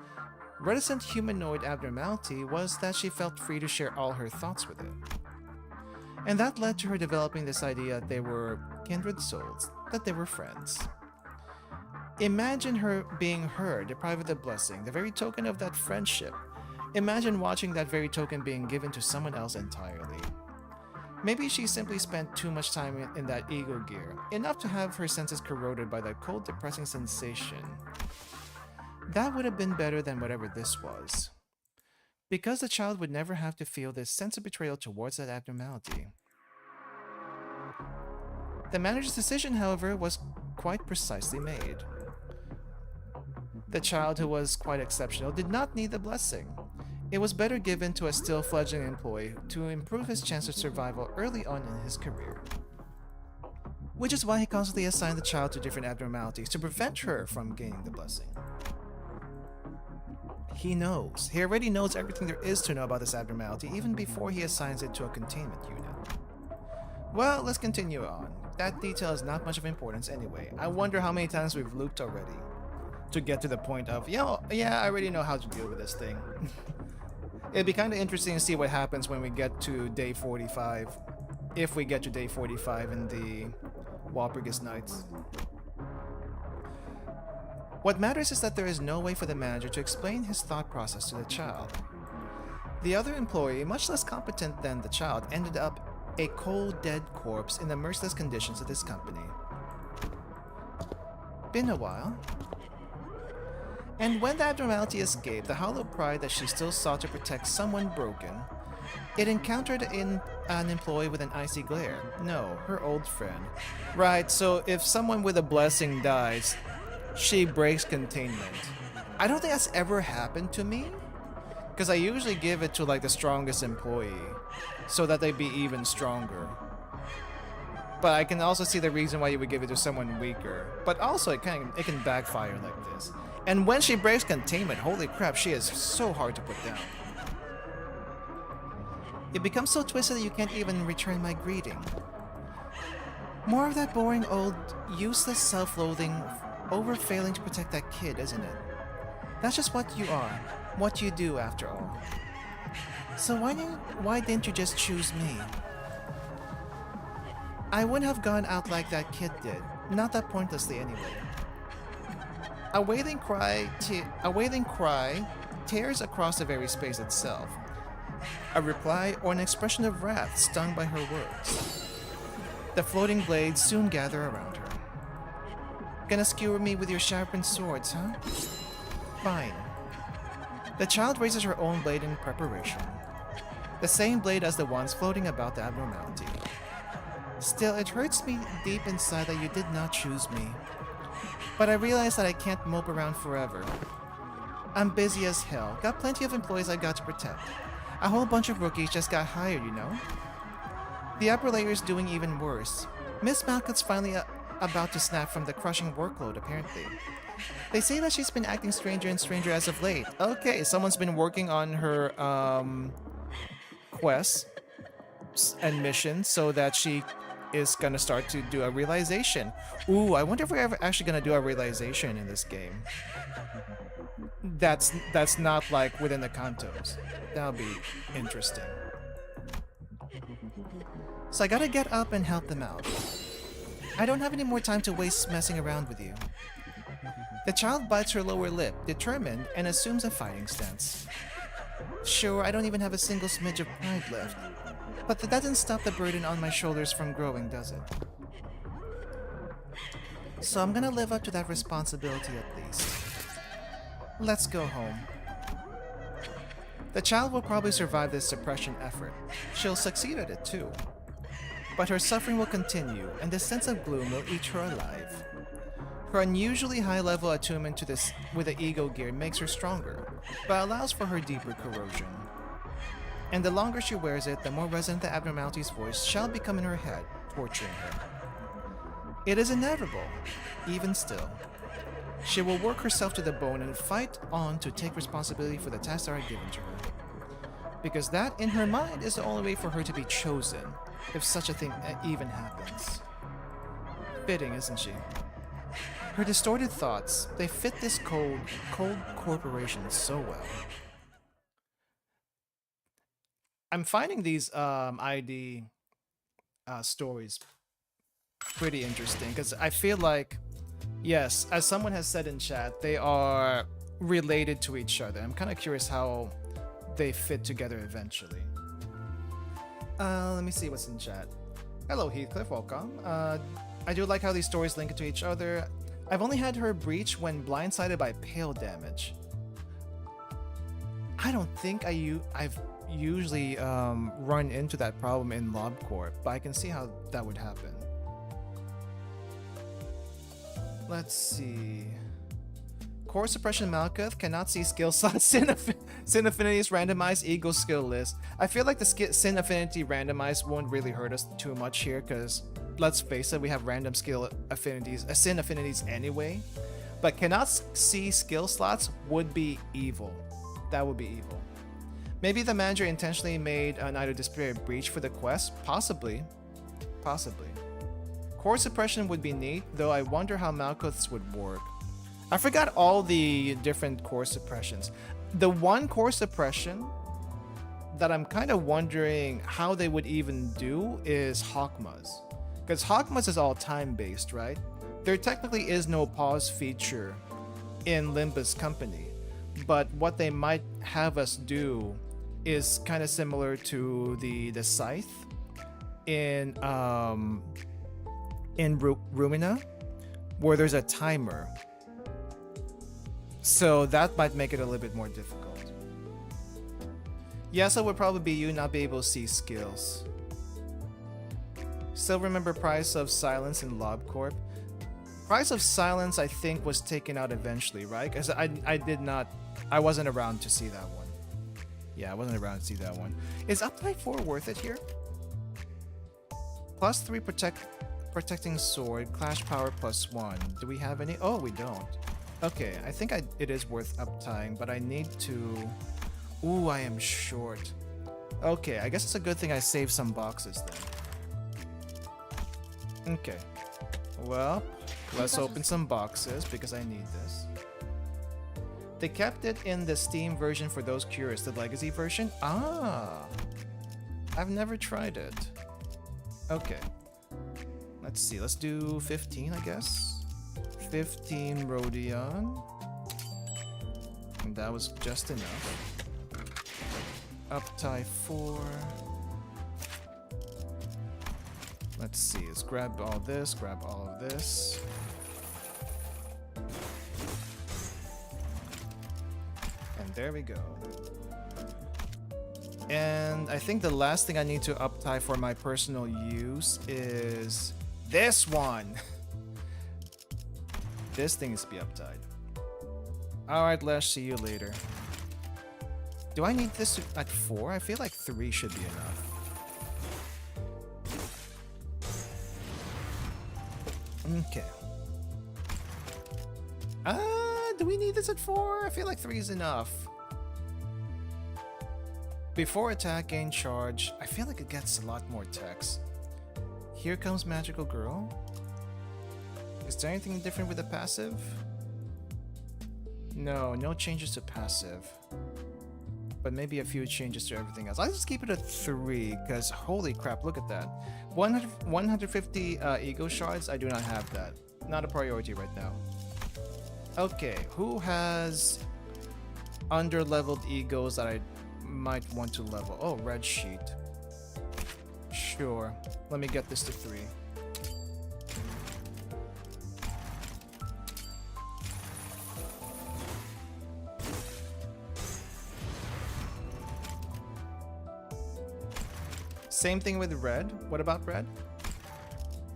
reticent humanoid abnormality was that she felt free to share all her thoughts with it. And that led to her developing this idea that they were kindred souls, that they were friends. Imagine her being her, deprived of the blessing, the very token of that friendship. Imagine watching that very token being given to someone else entirely. Maybe she simply spent too much time in that ego gear, enough to have her senses corroded by that cold, depressing sensation. That would have been better than whatever this was. Because the child would never have to feel this sense of betrayal towards that abnormality. The manager's decision, however, was quite precisely made. The child, who was quite exceptional, did not need the blessing. It was better given to a still fledgling employee to improve his chance of survival early on in his career. Which is why he constantly assigned the child to different abnormalities to prevent her from gaining the blessing. He knows. He already knows everything there is to know about this abnormality even before he assigns it to a containment unit. Well, let's continue on. That detail is not much of importance anyway. I wonder how many times we've looped already to get to the point of, yeah, I already know how to deal with this thing. It'd be kind of interesting to see what happens when we get to day 45. If we get to day 45 in the Walpurgis Nights. What matters is that there is no way for the manager to explain his thought process to the child. The other employee, much less competent than the child, ended up a cold, dead corpse in the merciless conditions of this company. Been a while. And when the abnormality escaped the hollow pride that she still sought to protect someone broken, it encountered an employee with an icy glare. No, her old friend. Right, so if someone with a blessing dies, she breaks containment. I don't think that's ever happened to me, because I usually give it to like the strongest employee, so that they'd be even stronger. But I can also see the reason why you would give it to someone weaker. But also it can backfire like this. And when she breaks containment, holy crap, she is so hard to put down. It becomes so twisted that you can't even return my greeting. More of that boring old, useless self-loathing over failing to protect that kid, isn't it? That's just what you are, what you do after all. So why didn't you just choose me? I wouldn't have gone out like that kid did, not that pointlessly anyway. A wailing cry tears across the very space itself. A reply or an expression of wrath stung by her words. The floating blades soon gather around her. Gonna skewer me with your sharpened swords, huh? Fine. The child raises her own blade in preparation. The same blade as the ones floating about the abnormality. Still, it hurts me deep inside that you did not choose me. But I realize that I can't mope around forever. I'm busy as hell. Got plenty of employees I got to protect. A whole bunch of rookies just got hired, you know? The upper layer's doing even worse. Miss Malcutt's finally about to snap from the crushing workload, apparently. They say that she's been acting stranger and stranger as of late. Okay, someone's been working on her quests and missions so that she is gonna start to do a realization. Ooh, I wonder if we're ever actually gonna do a realization in this game. That's not like within the Kantos. That'll be interesting. So I gotta get up and help them out. I don't have any more time to waste messing around with you. The child bites her lower lip, determined, and assumes a fighting stance. Sure, I don't even have a single smidge of pride left. But that doesn't stop the burden on my shoulders from growing, does it? So I'm gonna live up to that responsibility at least. Let's go home. The child will probably survive this suppression effort. She'll succeed at it too. But her suffering will continue, and the sense of gloom will eat her alive. Her unusually high-level attunement to this with the ego gear makes her stronger, but allows for her deeper corrosion. And the longer she wears it, the more resonant the abnormality's voice shall become in her head, torturing her. It is inevitable, even still. She will work herself to the bone and fight on to take responsibility for the tasks that are given to her. Because that, in her mind, is the only way for her to be chosen, if such a thing even happens. Fitting, isn't she? Her distorted thoughts, they fit this cold corporation so well. I'm finding these ID stories pretty interesting, because I feel like, yes, as someone has said in chat, they are related to each other. I'm kind of curious how they fit together eventually. Let me see what's in chat. Hello Heathcliff, welcome. I do like how these stories link to each other. I've only had her breach when blindsided by pale damage. I don't think I've usually run into that problem in LobCorp, but I can see how that would happen. Let's see. Core Suppression Malkuth cannot see skill slots. Sin Affinity's randomized ego skill list. I feel like the Sin Affinity randomized won't really hurt us too much here, because let's face it, we have random skill affinities, Sin Affinities anyway. But cannot see skill slots would be evil. That would be evil. Maybe the manager intentionally made an either display or breach for the quest? Possibly. Possibly. Core Suppression would be neat, though I wonder how Malkuth's would work. I forgot all the different core suppressions. The one core suppression that I'm kind of wondering how they would even do is Hawkma's. Because Hawkma's is all time-based, right? There technically is no pause feature in Limbus Company. But what they might have us do is kind of similar to the Scythe in Rumina, where there's a timer. So that might make it a little bit more difficult. Yes, it would probably be you not be able to see skills. Still remember Price of Silence in LobCorp? Price of Silence, I think, was taken out eventually, right? Because I wasn't around to see that one. Yeah, I wasn't around to see that one. Is Update 4 worth it here? +3 protecting sword, clash power +1. Do we have any? Oh, we don't. Okay, I think it is worth uptying, but I need to... Ooh, I am short. Okay, I guess it's a good thing I saved some boxes then. Okay. Well, let's open some boxes because I need this. They kept it in the Steam version for those curious. The Legacy version? Ah! I've never tried it. Okay. Let's see. Let's do 15, I guess. 15 Rhodion. And that was just enough. Uptie 4. Let's see. Let's grab all this. Grab all of this. There we go. And I think the last thing I need to uptie for my personal use is this one. This thing needs to be uptied. Alright, Lesh, see you later. Do I need this at 4? I feel like 3 should be enough. Okay. Do we need this at 4? I feel like 3 is enough. Before attack, gain charge. I feel like it gets a lot more text. Here comes Magical Girl. Is there anything different with the passive? No, no changes to passive. But maybe a few changes to everything else. I'll just keep it at 3, because holy crap, look at that. 150 ego shards, I do not have that. Not a priority right now. Okay, who has under-leveled egos that I might want to level? Oh, red sheet. Sure. Let me get this to 3. Same thing with red. What about red?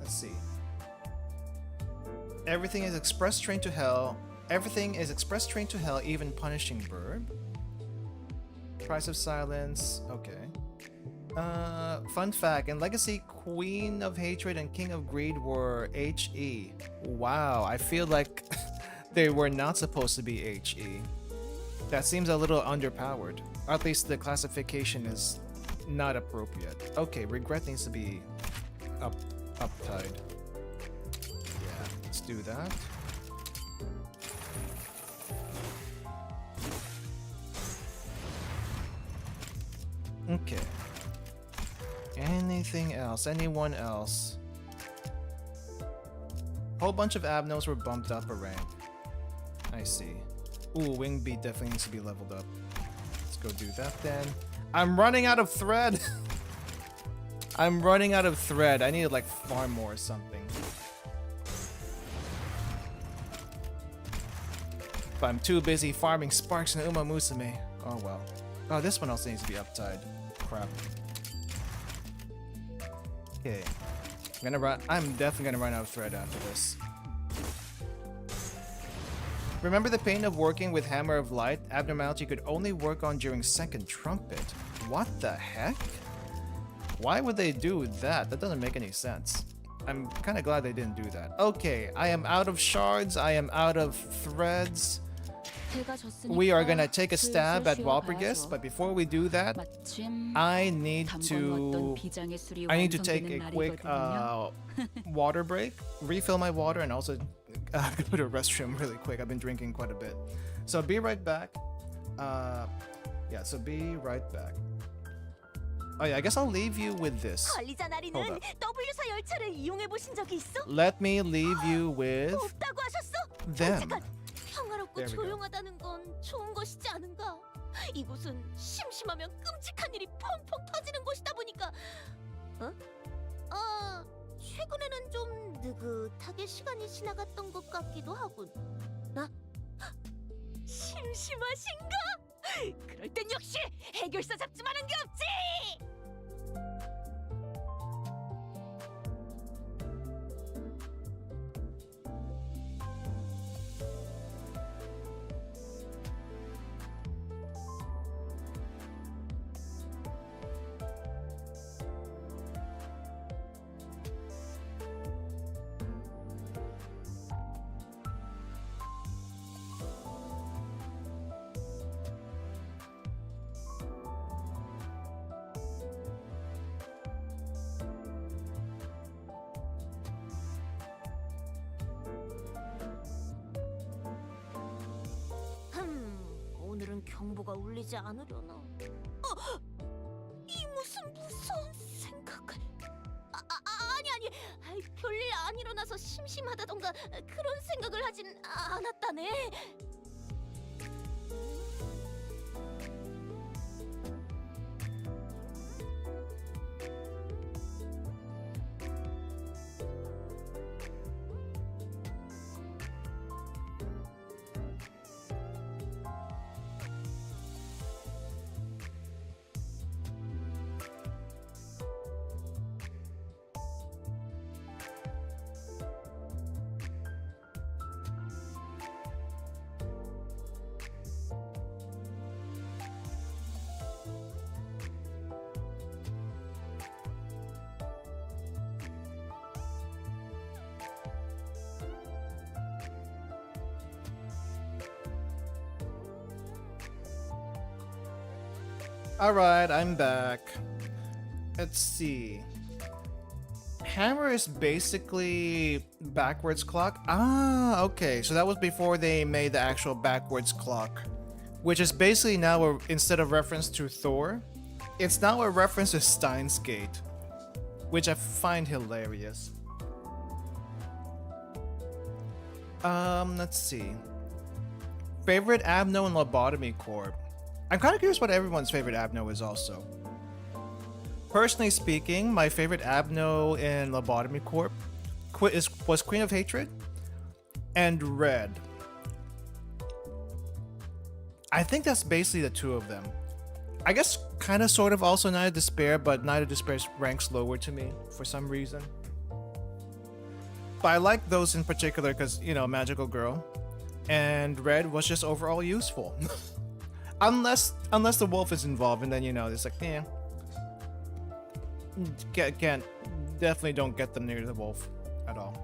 Let's see. Everything is express train to hell. Everything is express train to hell, even punishing verb. Price of silence. Okay. Fun fact, in Legacy, Queen of Hatred and King of Greed were HE. Wow, I feel like they were not supposed to be HE. That seems a little underpowered. Or at least the classification is not appropriate. Okay, regret needs to be uptied. Yeah, let's do that. Okay. Anything else? Anyone else? Whole bunch of Abnos were bumped up a rank. I see. Ooh, Wing Beat definitely needs to be leveled up. Let's go do that then. I'm running out of thread! I'm running out of thread. I need to like farm more or something. But I'm too busy farming Sparks and Uma Musume. Oh well. Oh, this one also needs to be uptied. Crap. Okay. I'm definitely gonna run out of thread after this. Remember the pain of working with Hammer of Light? Abnormality could only work on during second trumpet. What the heck? Why would they do that? That doesn't make any sense. I'm kind of glad they didn't do that. Okay, I am out of shards. I am out of threads. We are gonna take a stab at Walpurgis, but before we do that, I need to take a quick water break, refill my water, and also go to the restroom really quick. I've been drinking quite a bit, so be right back. Yeah, so be right back. Oh yeah, I guess I'll leave you with this. Hold up. Let me leave you with them. 평화롭고 조용하다는 건 좋은 것이지 않은가? 이곳은 심심하면 끔찍한 일이 펑펑 터지는 곳이다 보니까. 최근에는 좀 느긋하게 시간이 지나갔던 것 같기도 하군. 심심하신가? 그럴 땐 역시 해결사 잡지만한 게 없지. 분노가 울리지 않으려나? 이 무슨 무서운 생각을? 아니, 별일 안 일어나서 심심하다던가 그런 생각을 하진 않았다네. Alright, I'm back. Let's see. Hammer is basically backwards clock. Ah, okay. So that was before they made the actual backwards clock. Which is basically now, instead of reference to Thor, it's now a reference to Steins Gate. Which I find hilarious. Let's see. Favorite Abno and Lobotomy Corp. I'm kind of curious what everyone's favorite Abno is also. Personally speaking, my favorite Abno in Lobotomy Corp was Queen of Hatred and Red. I think that's basically the two of them. I guess kind of sort of also Night of Despair, but Night of Despair ranks lower to me for some reason. But I like those in particular because, you know, Magical Girl. And Red was just overall useful. Unless the wolf is involved, and then, you know, it's like, yeah. Definitely don't get them near the wolf at all.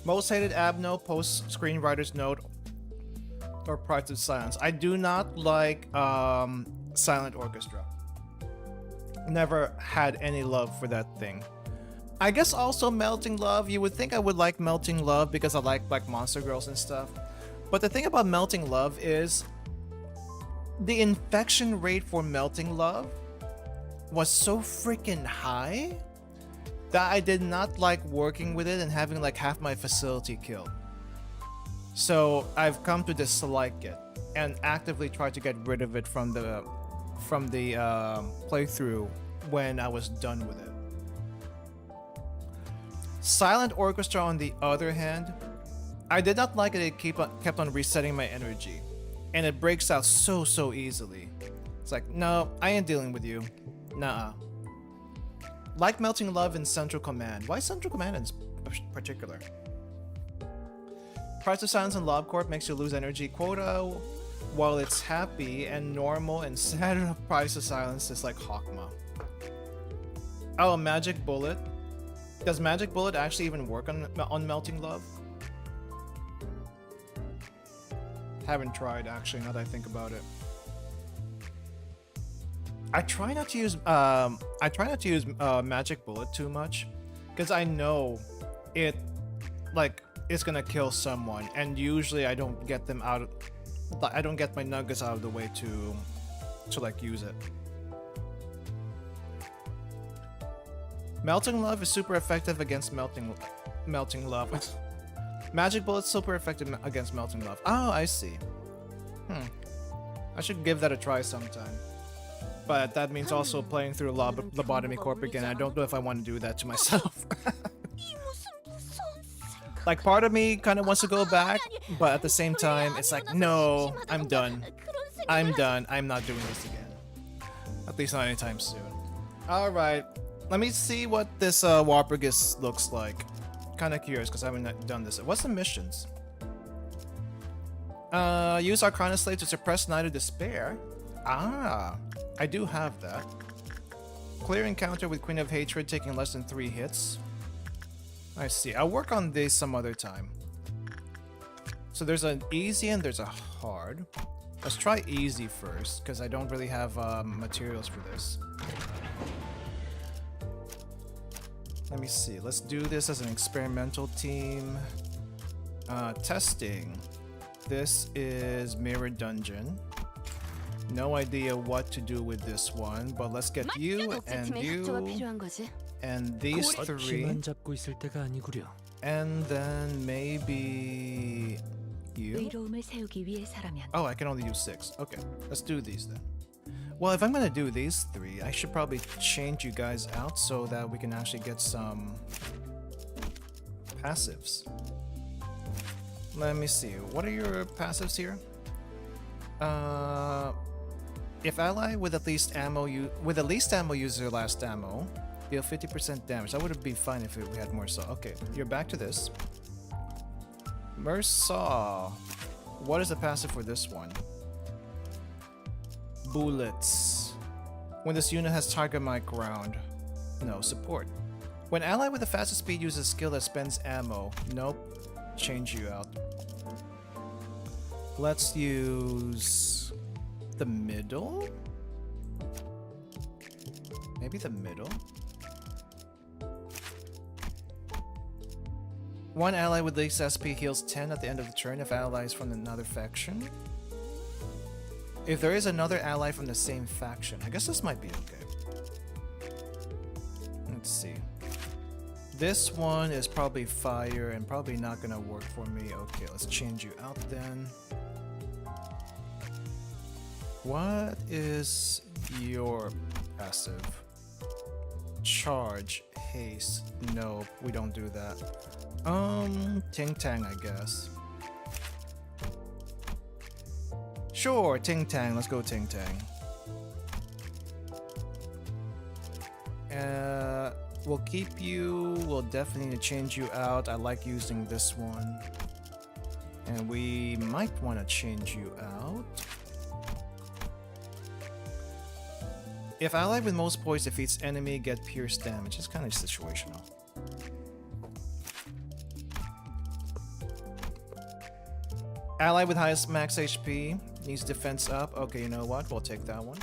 Most hated Abno post screenwriter's note or Parts of Silence. I do not like Silent Orchestra. Never had any love for that thing. I guess also Melting Love. You would think I would like Melting Love because I like Monster Girls and stuff. But the thing about Melting Love is the infection rate for Melting Love was so freaking high that I did not like working with it and having like half my facility killed. So I've come to dislike it and actively try to get rid of it from the playthrough when I was done with it. Silent Orchestra, on the other hand, I did not like it kept on resetting my energy. And it breaks out so easily. It's like, no, I ain't dealing with you. Nah. Like Melting Love in Central Command. Why Central Command in particular? Price of Silence and LobCorp makes you lose energy quota while it's happy and normal, and sad Price of Silence is like Hawkma. Oh, Magic Bullet. Does Magic Bullet actually even work on Melting Love? Haven't tried actually, now that I think about it. I try not to use Magic Bullet too much because I know it's gonna kill someone, and usually I don't get them out. I don't get my nuggets out of the way to like use it. Melting Love is super effective against Melting Love. Magic Bullet's super effective against Melting Love. Oh, I see. I should give that a try sometime. But that means also playing through Lobotomy Corp again. I don't know if I want to do that to myself. Like, part of me kind of wants to go back, but at the same time, it's like, no, I'm done. I'm done. I'm not doing this again. At least not anytime soon. Alright. Let me see what this Walpurgis looks like. Kinda curious because I haven't done this. What's the missions? Use Arcana Slave to suppress Night of Despair. Ah, I do have that. Clear encounter with Queen of Hatred taking less than 3 hits. I see. I'll work on this some other time. So there's an easy and there's a hard. Let's try easy first because I don't really have materials for this. Let me see. Let's do this as an experimental team. Testing. This is Mirror Dungeon. No idea what to do with this one, but let's get you and 독재팀의 협조가 you 필요한 거지. and these three, 쥐만 잡고 있을 때가 아니구려. and then maybe you. 의로움을 세우기 위해서라면. Oh, I can only use 6. Okay, let's do these then. Well, if I'm gonna do these 3, I should probably change you guys out so that we can actually get some passives. Let me see. What are your passives here? If ally with at least ammo use their last ammo, deal 50% damage. That would be fine if we had more saw. Okay, you're back to this. Mersaw. What is the passive for this one? Bullets. When this unit has target mark ground. No, support. When ally with the fastest speed uses a skill that spends ammo. Nope. Change you out. Let's use the middle? Maybe the middle? One ally with least SP heals 10 at the end of the turn if allies from another faction. If there is another ally from the same faction, I guess this might be okay. Let's see. This one is probably fire and probably not gonna work for me. Okay, let's change you out then. What is your passive? Charge, haste. No, we don't do that. Ting Tang, I guess. Sure, Ting Tang. Let's go Ting Tang. We'll keep you. We'll definitely change you out. I like using this one. And we might want to change you out. If ally with most poise defeats enemy, get pierce damage. It's kind of situational. Ally with highest max HP needs defense up. Okay, you know what? We'll take that one.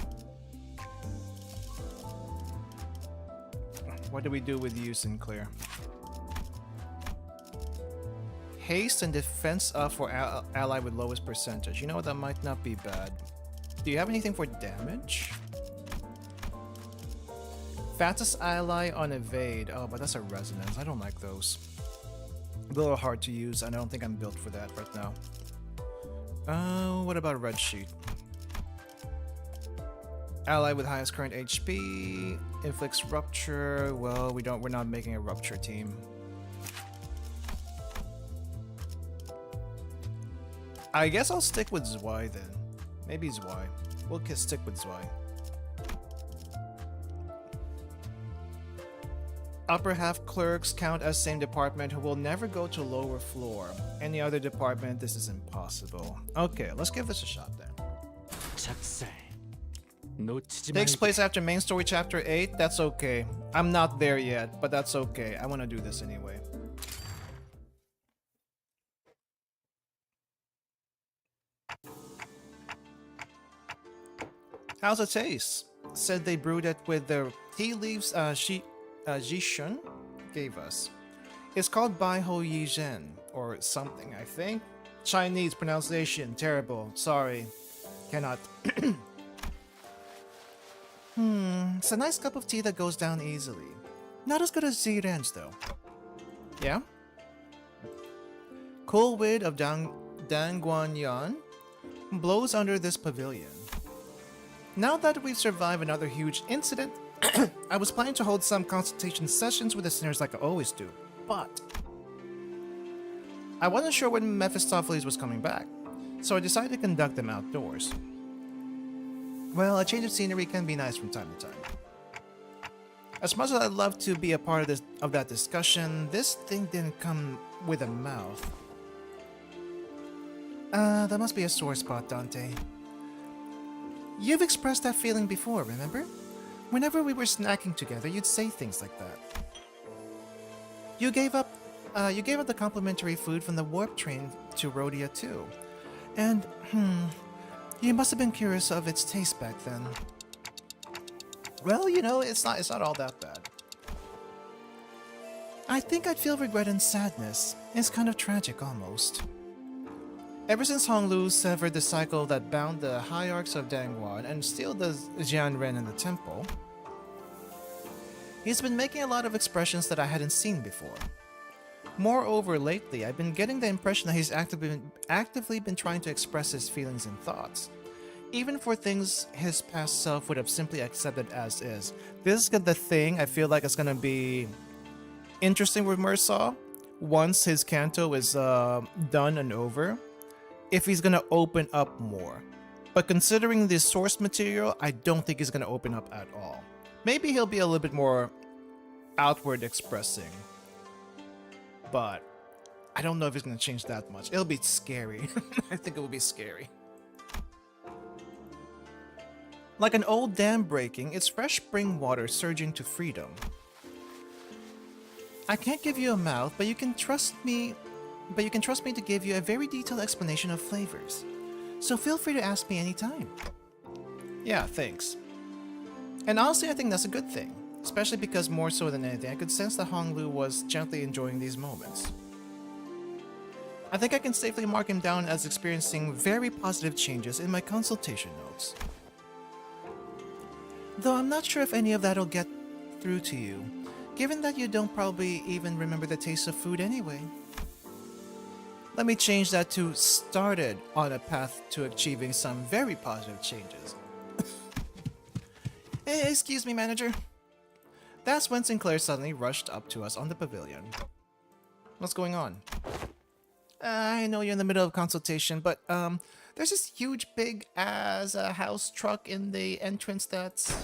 What do we do with you, Sinclair? Haste and defense up for ally with lowest percentage. You know what? That might not be bad. Do you have anything for damage? Fastest ally on evade. Oh, but that's a resonance. I don't like those. A little hard to use. I don't think I'm built for that right now. What about red sheet? Ally with highest current HP inflicts rupture. Well, we're not making a rupture team. I guess I'll stick with Zwei then. Maybe Zwei. We'll stick with Zwei. Upper half clerks count as same department who will never go to lower floor. Any other department, this is impossible. Okay, let's give this a shot then. 작살. 놓치지 Takes 말게. place after main story chapter 8. That's okay. I'm not there yet, but that's okay. I want to do this anyway. How's it taste? Said they brewed it with the tea leaves Jishun gave us. It's called Baiho Yizhen or something, I think. Chinese pronunciation, terrible. Sorry. Cannot. It's a nice cup of tea that goes down easily. Not as good as Ziren's though. Yeah? Cool wind of Dangguanyan blows under this pavilion. Now that we've survived another huge incident, I was planning to hold some consultation sessions with the sinners like I always do, but I wasn't sure when Mephistopheles was coming back, so I decided to conduct them outdoors. Well, a change of scenery can be nice from time to time. As much as I'd love to be a part of that discussion, this thing didn't come with a mouth. That must be a sore spot, Dante. You've expressed that feeling before, remember? Whenever we were snacking together, you'd say things like that. You gave up the complimentary food from the warp train to Rhodia too. And, you must have been curious of its taste back then. Well, you know, it's not all that bad. I think I'd feel regret and sadness. It's kind of tragic almost. Ever since Honglu severed the cycle that bound the hierarchs of Dangguan and still does Jianren in the temple, he's been making a lot of expressions that I hadn't seen before. Moreover, lately, I've been getting the impression that he's actively been trying to express his feelings and thoughts, even for things his past self would have simply accepted as is. This is the thing I feel like it's gonna be interesting with Mersaw once his canto is done and over, if he's gonna open up more. But considering the source material, I don't think he's gonna open up at all. Maybe he'll be a little bit more outward expressing, but I don't know if he's gonna change that much. It'll be scary. I think it will be scary. Like an old dam breaking, it's fresh spring water surging to freedom. I can't give you a mouth, but you can trust me to give you a very detailed explanation of flavors. So feel free to ask me anytime. Yeah, thanks. And honestly, I think that's a good thing, especially because more so than anything, I could sense that Honglu was gently enjoying these moments. I think I can safely mark him down as experiencing very positive changes in my consultation notes. Though I'm not sure if any of that'll get through to you, given that you don't probably even remember the taste of food anyway. Let me change that to started on a path to achieving some very positive changes. Hey, excuse me, manager. That's when Sinclair suddenly rushed up to us on the pavilion. What's going on? I know you're in the middle of consultation, but there's this huge big ass house truck in the entrance that's...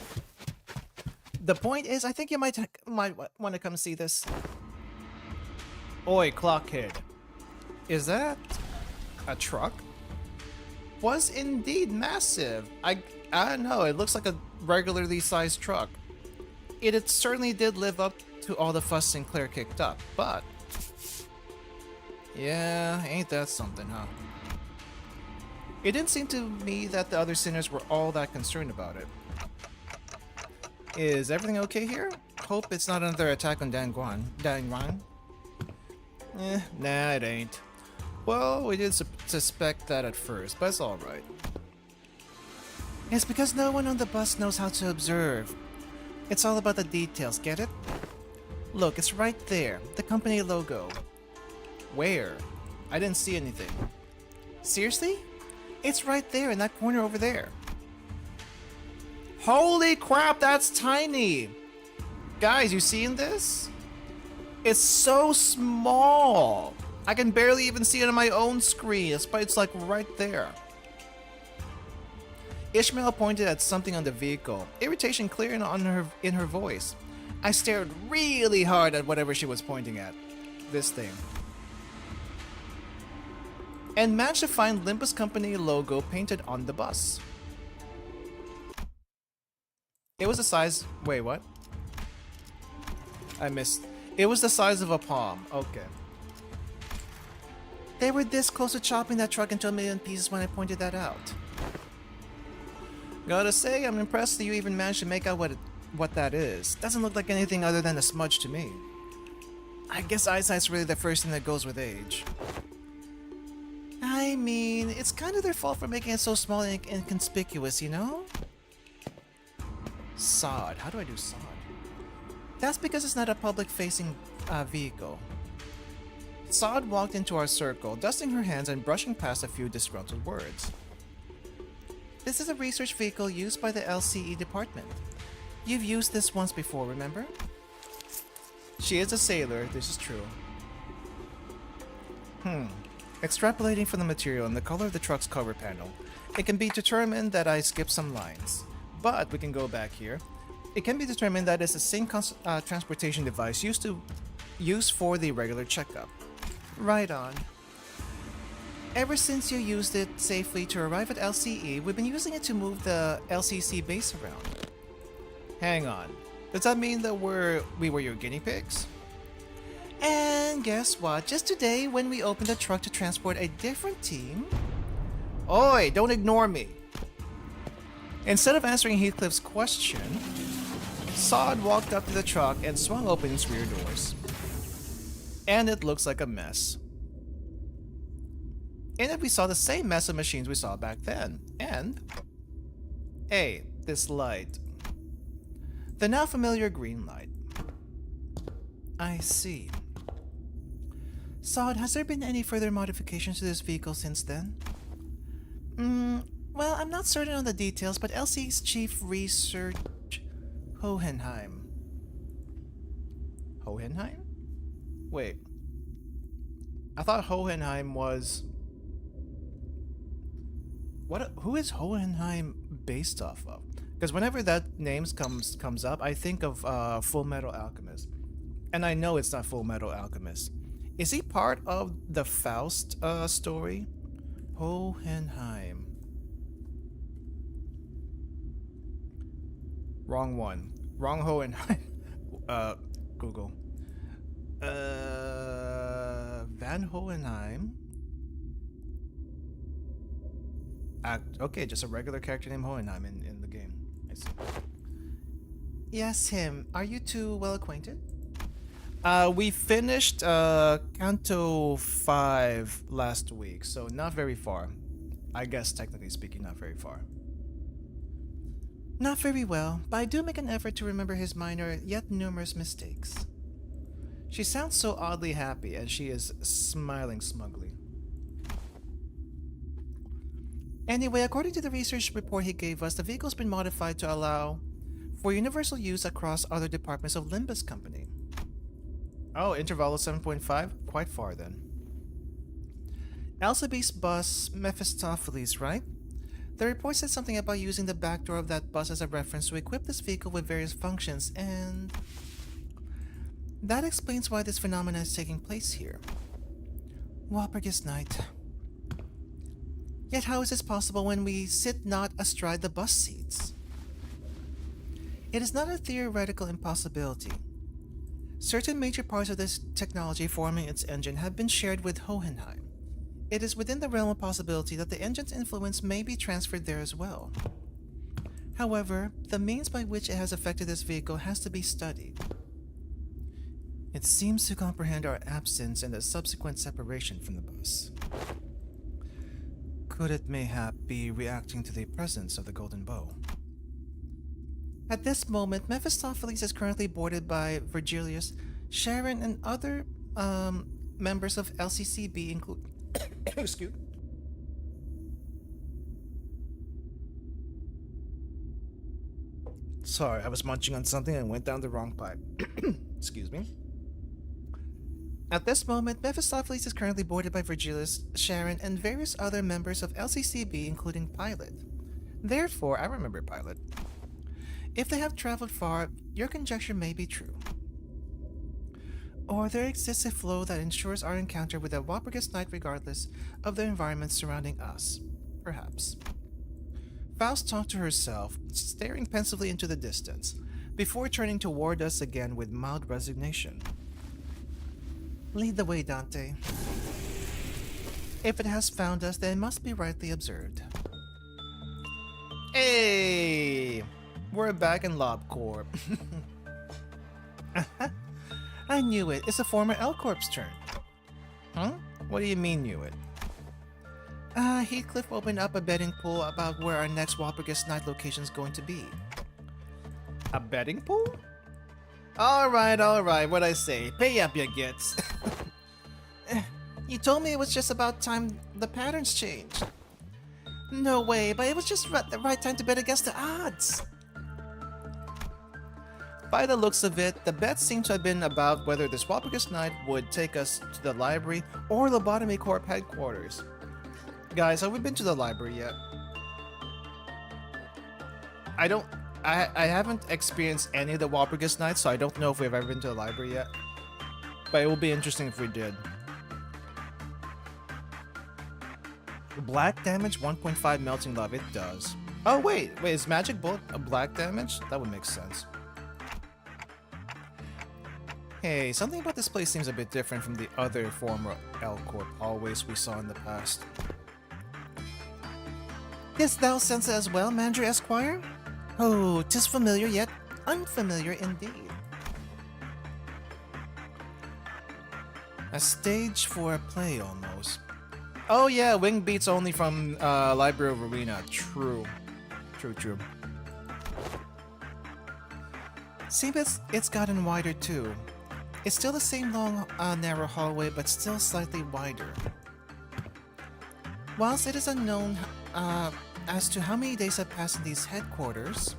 The point is, I think you might want to come see this. Oi, Clockhead. Is that a truck? Was indeed massive. I don't know, it looks like a regularly sized truck. It certainly did live up to all the fuss Sinclair kicked up, but... Yeah, ain't that something, huh? It didn't seem to me that the other sinners were all that concerned about it. Is everything okay here? Hope it's not another attack on Dangguan. Nah, it ain't. Well, we did suspect that at first, but it's alright. It's because no one on the bus knows how to observe. It's all about the details, get it? Look, it's right there, the company logo. Where? I didn't see anything. Seriously? It's right there in that corner over there. Holy crap, that's tiny! Guys, you seeing this? It's so small! I can barely even see it on my own screen, despite it's like right there. Ishmael pointed at something on the vehicle, irritation clear in her voice. I stared really hard at whatever she was pointing at. This thing. And managed to find Limbus company logo painted on the bus. It was the size... Wait, what? I missed... It was the size of a palm. Okay. They were this close to chopping that truck into a million pieces when I pointed that out. Gotta say, I'm impressed that you even managed to make out what that is. Doesn't look like anything other than a smudge to me. I guess eyesight's really the first thing that goes with age. I mean, it's kind of their fault for making it so small and inconspicuous, you know? Sod. How do I do sod? That's because it's not a public-facing vehicle. Sod walked into our circle, dusting her hands and brushing past a few disgruntled words. This is a research vehicle used by the LCE department. You've used this once before, remember? She is a sailor, this is true. Extrapolating from the material and the color of the truck's cover panel, it can be determined that I skipped some lines. But we can go back here. It can be determined that it's the same transportation device used for the regular checkup. Right on. Ever since you used it safely to arrive at LCE, we've been using it to move the LCC base around. Hang on. Does that mean that we were your guinea pigs? And guess what? Just today, when we opened the truck to transport a different team... Oi, don't ignore me! Instead of answering Heathcliff's question, Sod walked up to the truck and swung open its rear doors. And it looks like a mess. in it we saw the same mess of machines we saw back then. And this light. The now familiar green light. I see. Sod, has there been any further modifications to this vehicle since then? Well, I'm not certain on the details, but LC's chief research... Hohenheim. Hohenheim? Wait. I thought Hohenheim was... Who is Hohenheim based off of? Because whenever that name comes up, I think of Full Metal Alchemist. And I know it's not Full Metal Alchemist. Is he part of the Faust story? Hohenheim. Wrong one. Wrong Hohenheim. Google. Van Hohenheim. Okay, just a regular character named Hohenheim in the game. I see. Yes, him. Are you two well acquainted? We finished Canto 5 last week, so not very far. I guess technically speaking, not very far. Not very well, but I do make an effort to remember his minor yet numerous mistakes. She sounds so oddly happy as she is smiling smugly. Anyway, according to the research report he gave us, the vehicle's been modified to allow for universal use across other departments of Limbus Company. Oh, interval of 7.5? Quite far then. Elsabe's bus, Mephistopheles, right? The report said something about using the back door of that bus as a reference to equip this vehicle with various functions, and... that explains why this phenomenon is taking place here. Walpurgis night. Yet how is this possible when we sit not astride the bus seats? It is not a theoretical impossibility. Certain major parts of this technology forming its engine have been shared with Hohenheim. It is within the realm of possibility that the engine's influence may be transferred there as well. However, the means by which it has affected this vehicle has to be studied. It seems to comprehend our absence and the subsequent separation from the bus. Could it mayhap be reacting to the presence of the Golden Bow? At this moment, Mephistopheles is currently boarded by Virgilius, Sharon, and other members of LCCB, including... Excuse. Sorry, I was munching on something and went down the wrong pipe. Excuse me. At this moment, Mephistopheles is currently boarded by Virgilius, Sharon, and various other members of LCCB, including Pilot. Therefore, I remember Pilot. If they have traveled far, your conjecture may be true. Or there exists a flow that ensures our encounter with a Walpurgis night regardless of the environment surrounding us. Perhaps. Faust talked to herself, staring pensively into the distance, before turning toward us again with mild resignation. Lead the way, Dante. If it has found us, then it must be rightly observed. Hey! We're back in LobCorp. I knew it. It's a former L-Corp's turn. Huh? What do you mean, knew it? Heathcliff opened up a betting pool about where our next Walpurgis night location is going to be. A betting pool? Alright, what'd I say? Pay up, you gits. You told me it was just about time the patterns changed. No way, but it was just the right time to bet against the odds. By the looks of it, the bet seemed to have been about whether this Walpurgis night would take us to the library or Lobotomy Corp headquarters. Guys, have we been to the library yet? I haven't experienced any of the Walpurgis nights, so I don't know if we've ever been to the library yet. But it will be interesting if we did. Black damage, 1.5 melting lava, it does. Oh wait, is magic bullet a black damage? That would make sense. Hey, something about this place seems a bit different from the other former L-Corp always we saw in the past. Didst thou sense it as well, Mandra Esquire? Oh, 'tis familiar yet unfamiliar indeed. A stage for a play almost. Oh yeah, wing beats only from Library of Arena. True. True. See, it's gotten wider too. It's still the same long, narrow hallway, but still slightly wider. Whilst it is unknown as to how many days have passed in these headquarters...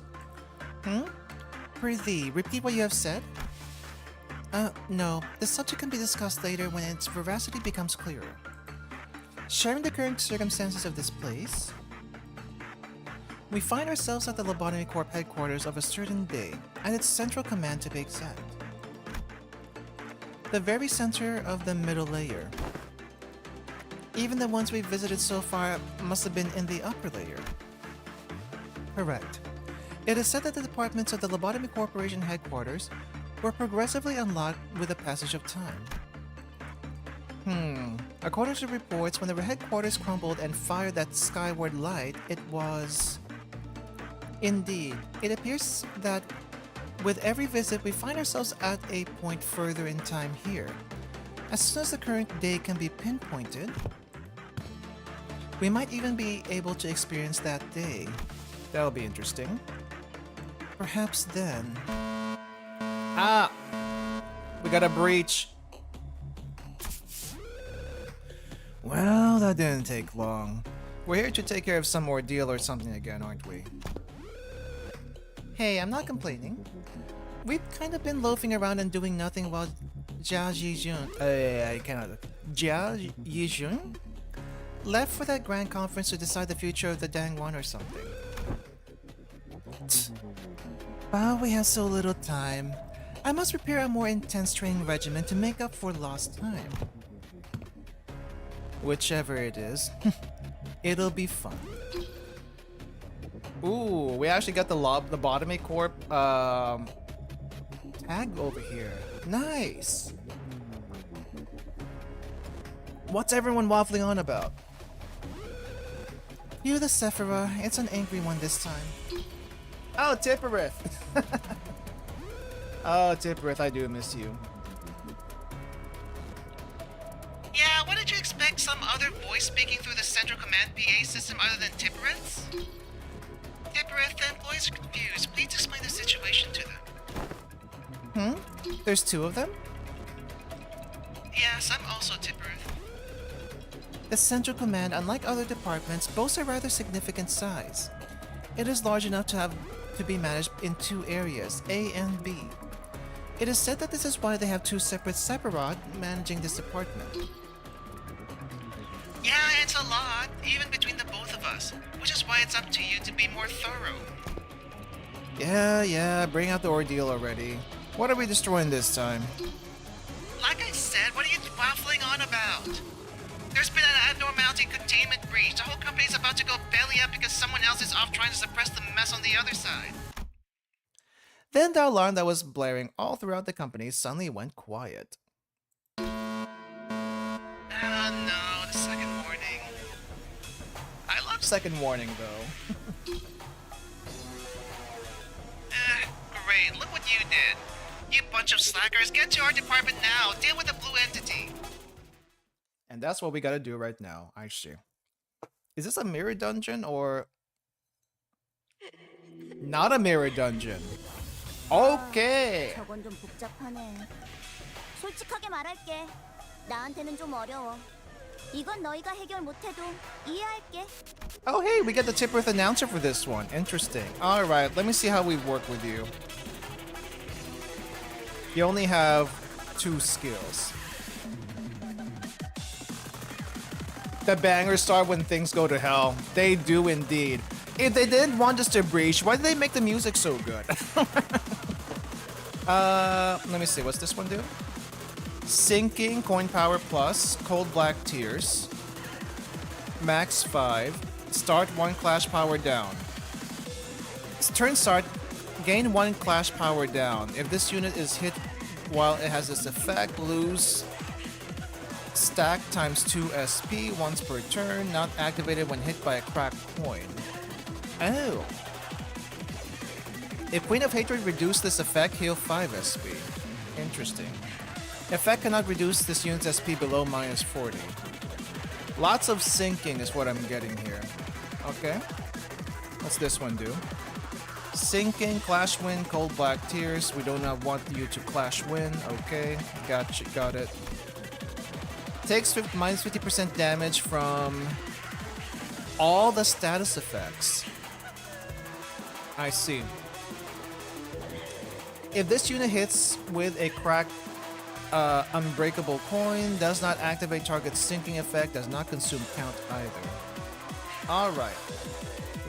Prithee, repeat what you have said? No. The subject can be discussed later when its veracity becomes clearer. Sharing the current circumstances of this place, we find ourselves at the Lobotomy Corp headquarters of a certain day, at its central command to be exact. The very center of the middle layer. Even the ones we've visited so far must have been in the upper layer. Correct. It is said that the departments of the Lobotomy Corporation headquarters were progressively unlocked with the passage of time. According to reports, when the headquarters crumbled and fired that skyward light, it was... Indeed, it appears that with every visit we find ourselves at a point further in time here. As soon as the current day can be pinpointed, we might even be able to experience that day. That'll be interesting. Perhaps then... Ah! We got a breach! Well, that didn't take long. We're here to take care of some ordeal or something again, aren't we? Hey, I'm not complaining. We've kind of been loafing around and doing nothing while Jia Yijun... I cannot... Jia Yijun? Left for that grand conference to decide the future of the Dangwon or something. Oh, we have so little time. I must prepare a more intense training regimen to make up for lost time. Whichever it is, it'll be fun. Ooh, we actually got the Lobotomy Corp tag over here. Nice! What's everyone waffling on about? You're the Sephira. It's an angry one this time. Oh, Tipperith! Oh, Tipperith, I do miss you. Yeah, what did you expect? Some other voice speaking through the Central Command PA system other than Tipperith's? Tipperith, the employees are confused. Please explain the situation to them. There's two of them? Yes, I'm also Tipperith. The Central Command, unlike other departments, boasts a rather significant size. It is large enough to be managed in two areas, A and B. It is said that this is why they have two separate Sephiroth managing this department. Yeah, it's a lot, even between the both of us, which is why it's up to you to be more thorough. Yeah, bring out the ordeal already. What are we destroying this time? Like I said, what are you waffling on about? There's been an abnormality containment breach. The whole company's about to go belly up because someone else is off trying to suppress the mess on the other side. Then the alarm that was blaring all throughout the company suddenly went quiet. Oh no, the second warning. I love second warning though. Great, look what you did. You bunch of slackers, get to our department now. Deal with the blue entity. And that's what we gotta do right now, actually. Is this a mirror dungeon or... Not a mirror dungeon. Okay. 저건 좀 복잡하네. 솔직하게 말할게. 나한테는 좀 어려워. 이건 너희가 해결 못해도 이해할게. Oh hey, we get the Tipperith announcer for this one. Interesting. Alright, let me see how we work with you. You only have 2 skills. The bangers start when things go to hell. They do indeed. If they didn't want us to breach, why did they make the music so good? Let me see, what's this one do? Sinking, coin power plus, cold black tears. Max 5. Start 1 clash power down. Turn start, gain 1 clash power down. If this unit is hit while it has this effect, lose stack times 2 SP once per turn, not activated when hit by a cracked coin. Oh. If Queen of Hatred reduce this effect, heal 5 SP. Interesting. Effect cannot reduce this unit's SP below -40. Lots of sinking is what I'm getting here. Okay. What's this one do? Sinking, Clash Win, Cold Black Tears. We do not want you to Clash Win. Okay, got it. Takes minus 50% damage from all the status effects. I see. If this unit hits with a cracked unbreakable coin, does not activate target sinking effect, does not consume count either. Alright.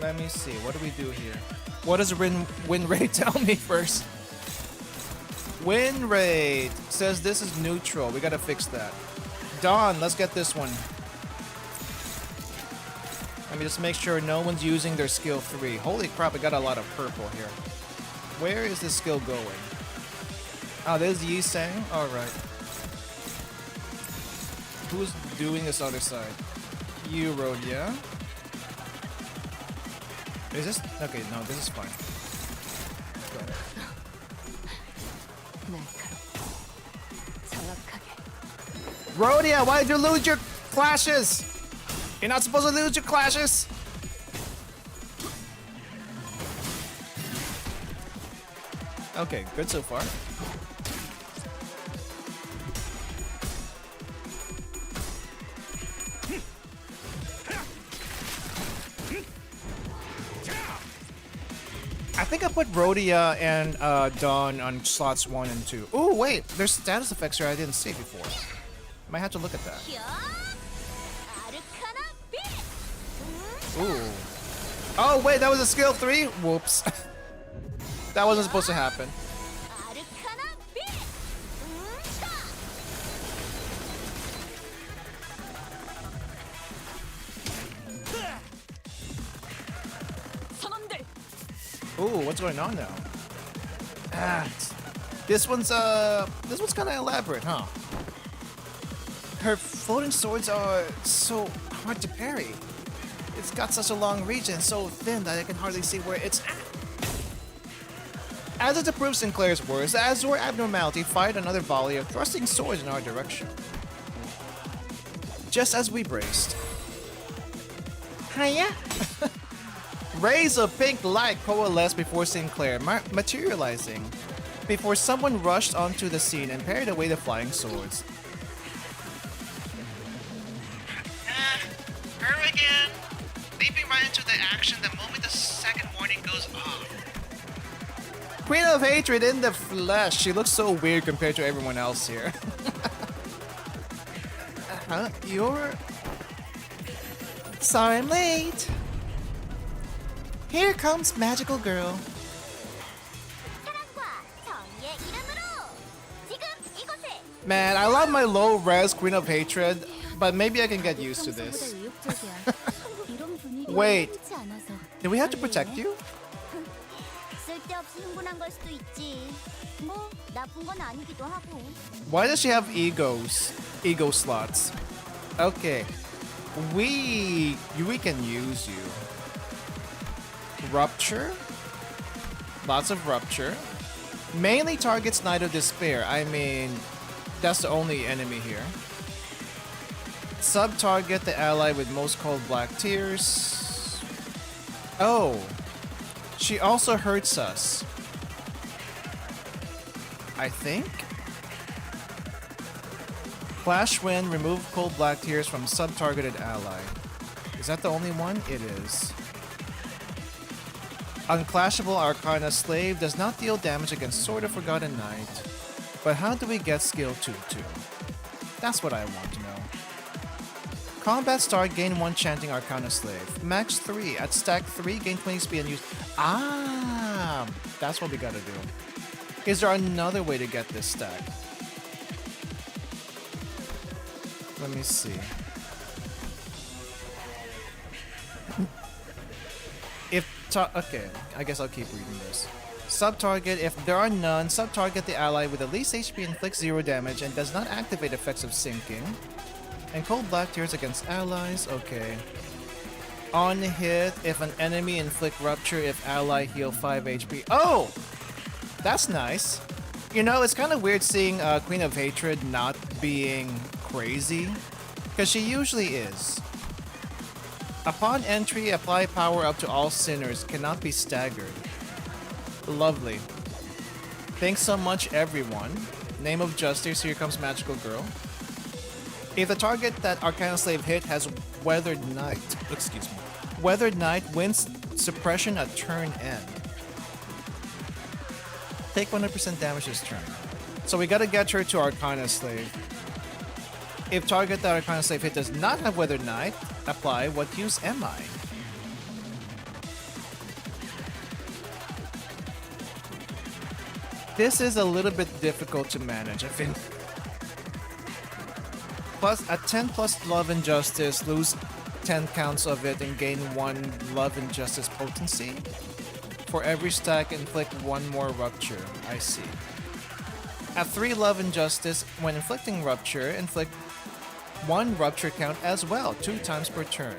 Let me see. What do we do here? What does win rate tell me first? Win rate says this is neutral. We gotta fix that. Dawn, let's get this one. Let me just make sure no one's using their skill 3. Holy crap, I got a lot of purple here. Where is this skill going? Oh, there's Yi Sang? Alright. Who's doing this other side? You, Rhodia. Is this? Okay, no, this is fine. Got it. Rhodia, why did you lose your clashes? You're not supposed to lose your clashes. Okay, good so far. I think I put Rhodia and Dawn on slots 1 and 2. Oh wait, there's status effects here I didn't see before. Might have to look at that. Ooh. Oh wait, that was a skill 3? Whoops. That wasn't supposed to happen. Ooh, what's going on now? This one's kind of elaborate, huh? Her floating swords are so hard to parry. It's got such a long reach and so thin that I can hardly see where it's at. As it to prove Sinclair's words, the Azure Abnormality fired another volley of thrusting swords in our direction. Just as we braced. Hiya! Rays of pink light coalesced before Sinclair, materializing before someone rushed onto the scene and parried away the flying swords. Her again! Leaping right into the action the moment the second warning goes off. Queen of Hatred in the flesh. She looks so weird compared to everyone else here. You're... Sorry I'm late. Here comes Magical Girl. Man, I love my low-res Queen of Hatred, but maybe I can get used to this. Wait, do we have to protect you? Why does she have ego slots? Okay, we can use you. Rupture, lots of rupture. Mainly targets Knight of Despair. I mean, that's the only enemy here. Sub-target the ally with most cold black tears. Oh, she also hurts us. I think. Flash Wind, remove cold black tears from sub-targeted ally. Is that the only one? It is. Unclashable Arcana Slave does not deal damage against Sword of Forgotten Knight. But how do we get skill 2 too? That's what I want to know. Combat start, gain 1 chanting Arcana Slave. Max 3, at stack 3, gain 20 speed and use... Ah! That's what we gotta do. Is there another way to get this stack? Let me see. Okay, I guess I'll keep reading this. Sub-target, if there are none, sub-target the ally with the least HP inflicts 0 damage and does not activate effects of sinking. And cold black tears against allies, okay. On hit, if an enemy inflict rupture, if ally heal 5 HP. Oh! That's nice. You know, it's kind of weird seeing Queen of Hatred not being crazy. Because she usually is. Upon entry, apply power up to all sinners. Cannot be staggered. Lovely. Thanks so much, everyone. Name of Justice, here comes Magical Girl. If the target that Arcana Slave hit has Weathered Knight, excuse me, Weathered Knight wins suppression at turn end. Take 100% damage this turn. So we gotta get her to Arcana Slave. If target that Arcana Slave hit does not have Weathered Knight, apply what use am I? This is a little bit difficult to manage, I think. Plus, at 10 plus Love and Justice, lose 10 counts of it and gain 1 Love and Justice potency. For every stack, inflict 1 more Rupture. I see. At 3 Love and Justice, when inflicting Rupture, inflict 1 Rupture count as well, 2 times per turn.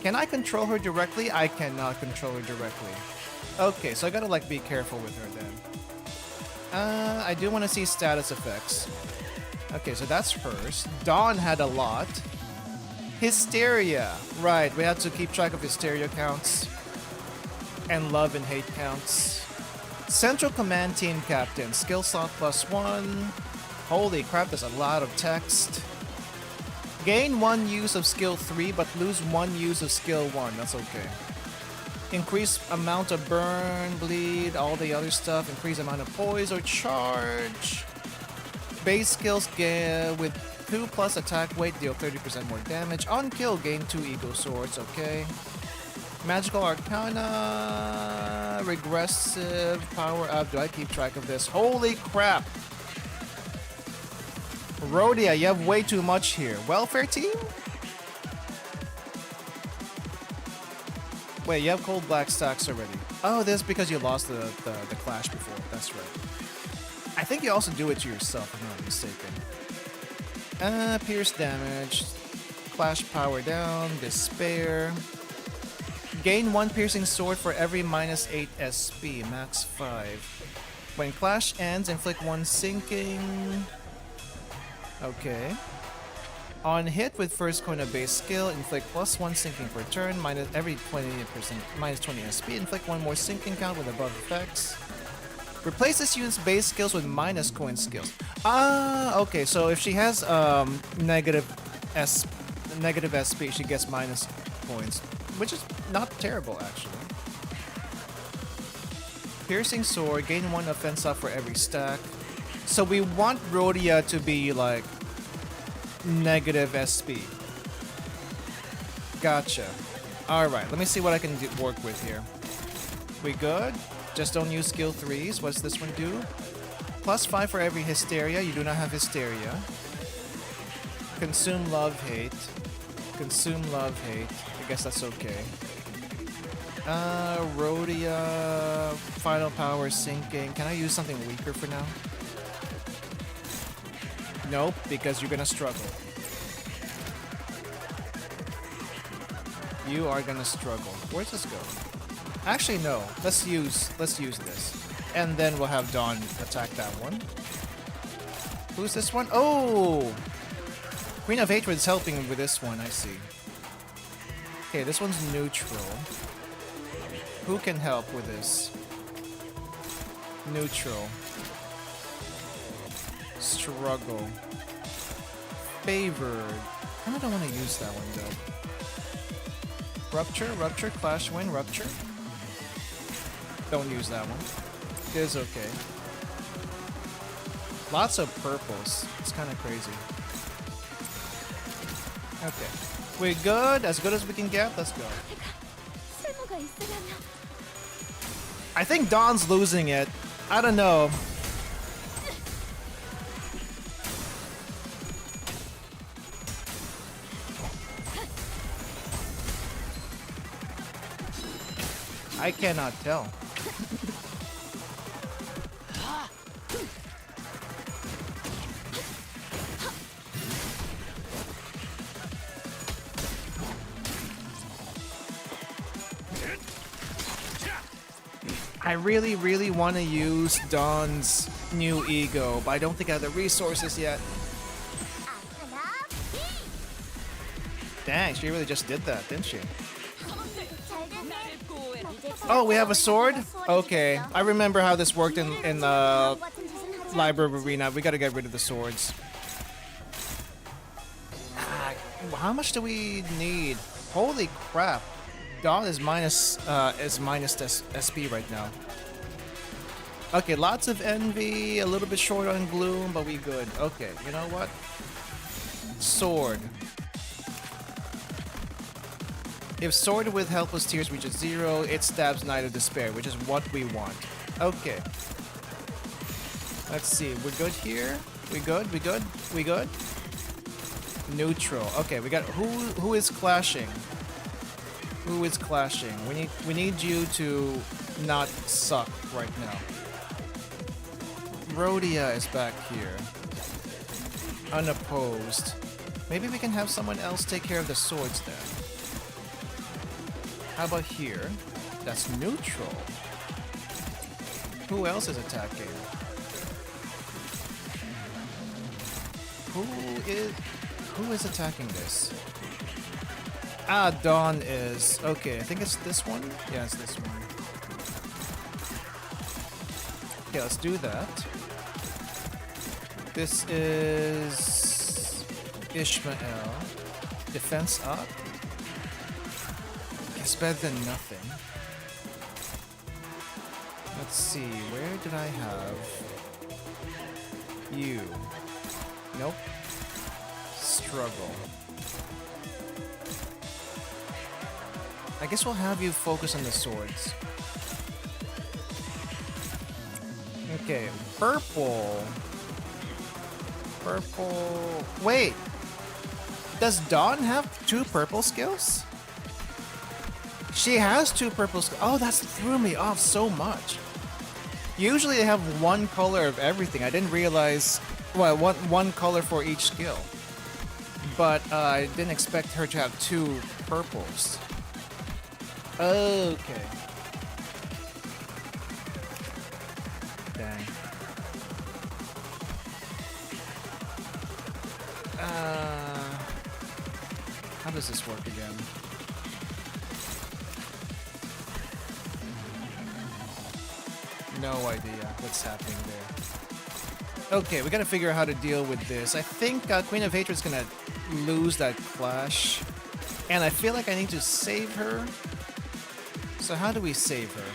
Can I control her directly? I cannot control her directly. Okay, so I gotta like be careful with her then. I do want to see status effects. Okay, so that's hers. Dawn had a lot. Hysteria. Right, we have to keep track of Hysteria counts. And love and hate counts. Central Command Team Captain. Skill slot +1. Holy crap, there's a lot of text. Gain 1 use of skill 3, but lose 1 use of skill 1. That's okay. Increase amount of burn, bleed, all the other stuff. Increase amount of poise or charge. Base skills with 2 plus attack weight, deal 30% more damage. On kill, gain 2 ego swords, okay. Magical Arcana, regressive, power up. Do I keep track of this? Holy crap! Rhodia, you have way too much here. Welfare team? Wait, you have cold black stacks already. Oh, this is because you lost the clash before. That's right. I think you also do it to yourself, if I'm not mistaken. Pierce damage. Clash power down. Despair. Gain 1 piercing sword for every -8 SP. Max 5. When clash ends, inflict 1 sinking. Okay. On hit with first coin of base skill, inflict +1 sinking per turn, minus every 20%, -20 SP, inflict 1 more sinking count with above effects. Replace this unit's base skills with minus coin skills. Ah, okay, so if she has negative SP, she gets minus coins, which is not terrible actually. Piercing sword, gain 1 offense up for every stack. So we want Rhodia to be like negative SP. Gotcha. Alright, let me see what I can work with here. We good? Just don't use skill 3s. What's this one do? +5 for every Hysteria. You do not have Hysteria. Consume love hate. Consume love hate. I guess that's okay. Rhodia. Final power sinking. Can I use something weaker for now? Nope, because you're gonna struggle. You are gonna struggle. Where's this go? Actually, no. Let's use this, and then we'll have Dawn attack that one. Who's this one? Oh, Queen of Hatred is helping with this one. I see. Okay, this one's neutral. Who can help with this? Neutral. Struggle. Favored. I don't want to use that one though. Rupture, clash win, rupture. Don't use that one. It is okay. Lots of purples. It's kind of crazy. Okay. We're good as we can get. Let's go. I think Dawn's losing it. I don't know. I cannot tell. I really want to use Dawn's new ego, but I don't think I have the resources yet. Dang, she really just did that, didn't she? 잘 됐네. 이제 Oh, we have a sword? 수월해졌어. Okay, I remember how this worked in 바보 같은 짓은 하지 Library Arena. We gotta get rid of the swords. How much do we need? Holy crap. Dawn is minus SP right now. Okay, lots of envy, a little bit short on gloom, but we good. Okay, you know what? Sword. If sword with helpless tears reaches 0, it stabs Knight of Despair, which is what we want. Okay. Let's see. We're good here. We good? We good? We good? Neutral. Okay, we got who is clashing? Who is clashing? We need you to not suck right now. Rhodia is back here. Unopposed. Maybe we can have someone else take care of the swords then. How about here? That's neutral. Who else is attacking? Who is attacking this? Ah, Dawn is. Okay, I think it's this one? Yeah, it's this one. Okay, let's do that. This is Ishmael. Defense up. It's better than nothing. Let's see, where did I have you? Nope. Struggle. I guess we'll have you focus on the swords. Okay, purple. Purple. Wait! Does Dawn have 2 purple skills? She has 2 purple skills. Oh, that's threw me off so much. Usually they have 1 color of everything. I didn't realize. Well, one color for each skill. But I didn't expect her to have 2 purples. Okay. Dang. How does this work again? No idea what's happening there. Okay, we gotta figure out how to deal with this. I think Queen of Hatred's gonna lose that clash. And I feel like I need to save her. So how do we save her?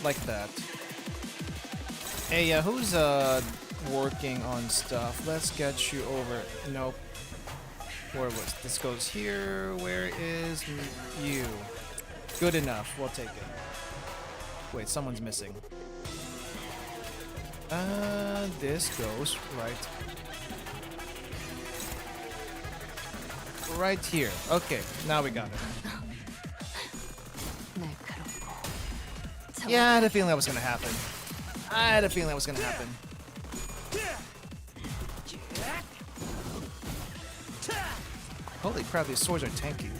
Like that. Hey, who's working on stuff? Let's get you over. Nope. Where was this? Goes here. Where is you? Good enough. We'll take it. Wait, someone's missing. This goes right here. Okay, now we got it. Yeah, I had a feeling that was gonna happen. I had a feeling that was gonna happen. Holy crap, these swords are tanky.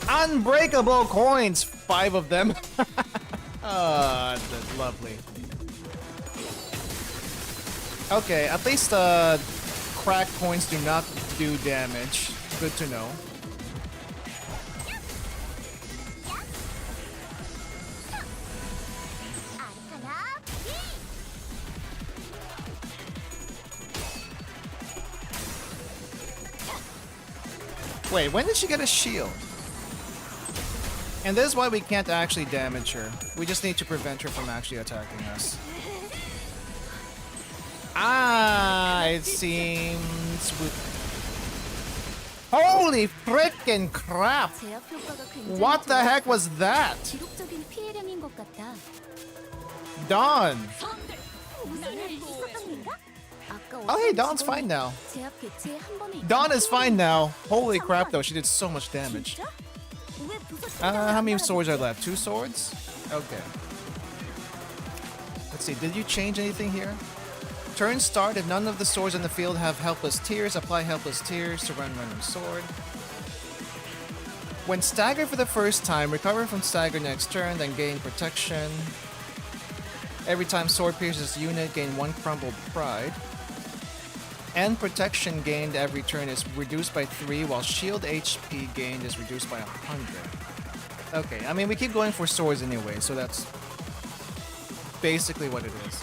Unbreakable coins! 5 of them. Ah, that's lovely. Okay, at least crack coins do not do damage. Good to know. Wait, when did she get a shield? And this is why we can't actually damage her. We just need to prevent her from actually attacking us. Ah, it seems... Holy frickin' crap! What the heck was that? 기록적인 피해량인 것 같다. Dawn! 무슨 일이 있었던 건가? 아까 Oh hey, 어떤 Dawn's 직원이 fine now. 제압 개체에 한 번에 Dawn is fine now. Holy 상관. crap though, she did so much damage. 진짜? 왜 부서 How many swords are left? 2 swords? Okay. Let's see, did you change anything here? Turn start if none of the swords in the field have helpless tears. Apply helpless tears to run random sword. When staggered for the first time, recover from stagger next turn, then gain protection. Every time sword pierces unit, gain 1 crumbled pride. And protection gained every turn is reduced by 3, while shield HP gained is reduced by 100. Okay, I mean, we keep going for swords anyway, so that's basically what it is.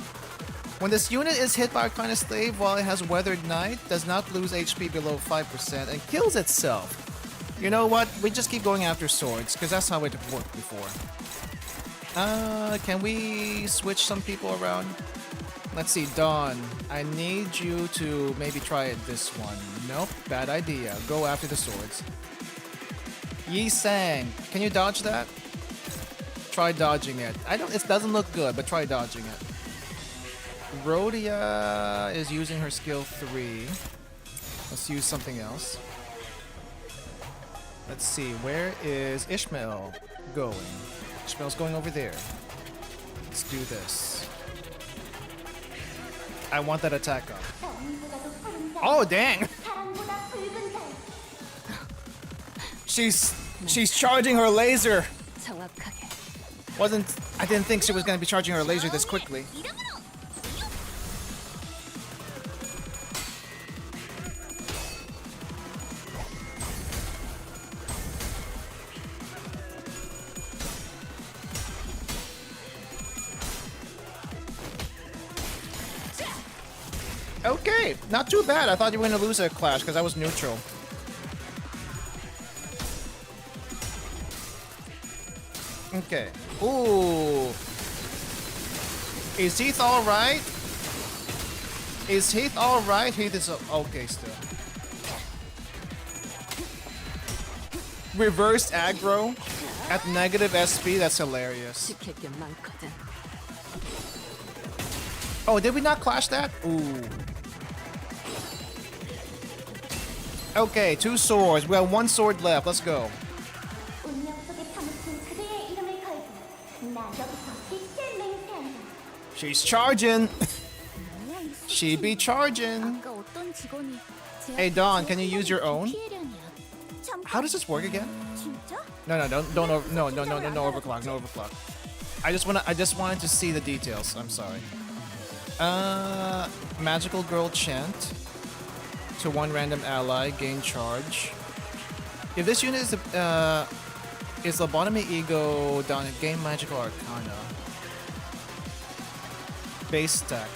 When this unit is hit by a kind of slave while it has Weathered Knight, does not lose HP below 5% and kills itself. You know what? We just keep going after swords, because that's how it worked before. Can we switch some people around? Let's see, Dawn. I need you to maybe try it this one. Nope, bad idea. Go after the swords. Yi Sang, can you dodge that? Try dodging it. It doesn't look good, but try dodging it. Rhodia is using her skill 3. Let's use something else. Let's see, where is Ishmael going? Ishmael's going over there. Let's do this. I want that attack up. Oh, dang! She's charging her laser. 정확하게. I didn't think she was gonna be charging her laser this quickly. Okay, not too bad. I thought you were gonna lose a clash because I was neutral. Okay. Ooh. Is Heath alright? Is Heath alright? Heath is okay still. Reversed aggro at negative SP? That's hilarious. 지킬 게 많거든. Oh, did we not clash that? Ooh. Okay, 2 swords. We have 1 sword left. Let's go. She's charging. She be charging. Hey Dawn, can you use your own? How does this work again? No, don't overclock, no overclock. I just wanted to see the details. I'm sorry. Magical Girl chant to 1 random ally, gain charge. If this unit is lobotomy ego down, gain magical arcana. Base stack.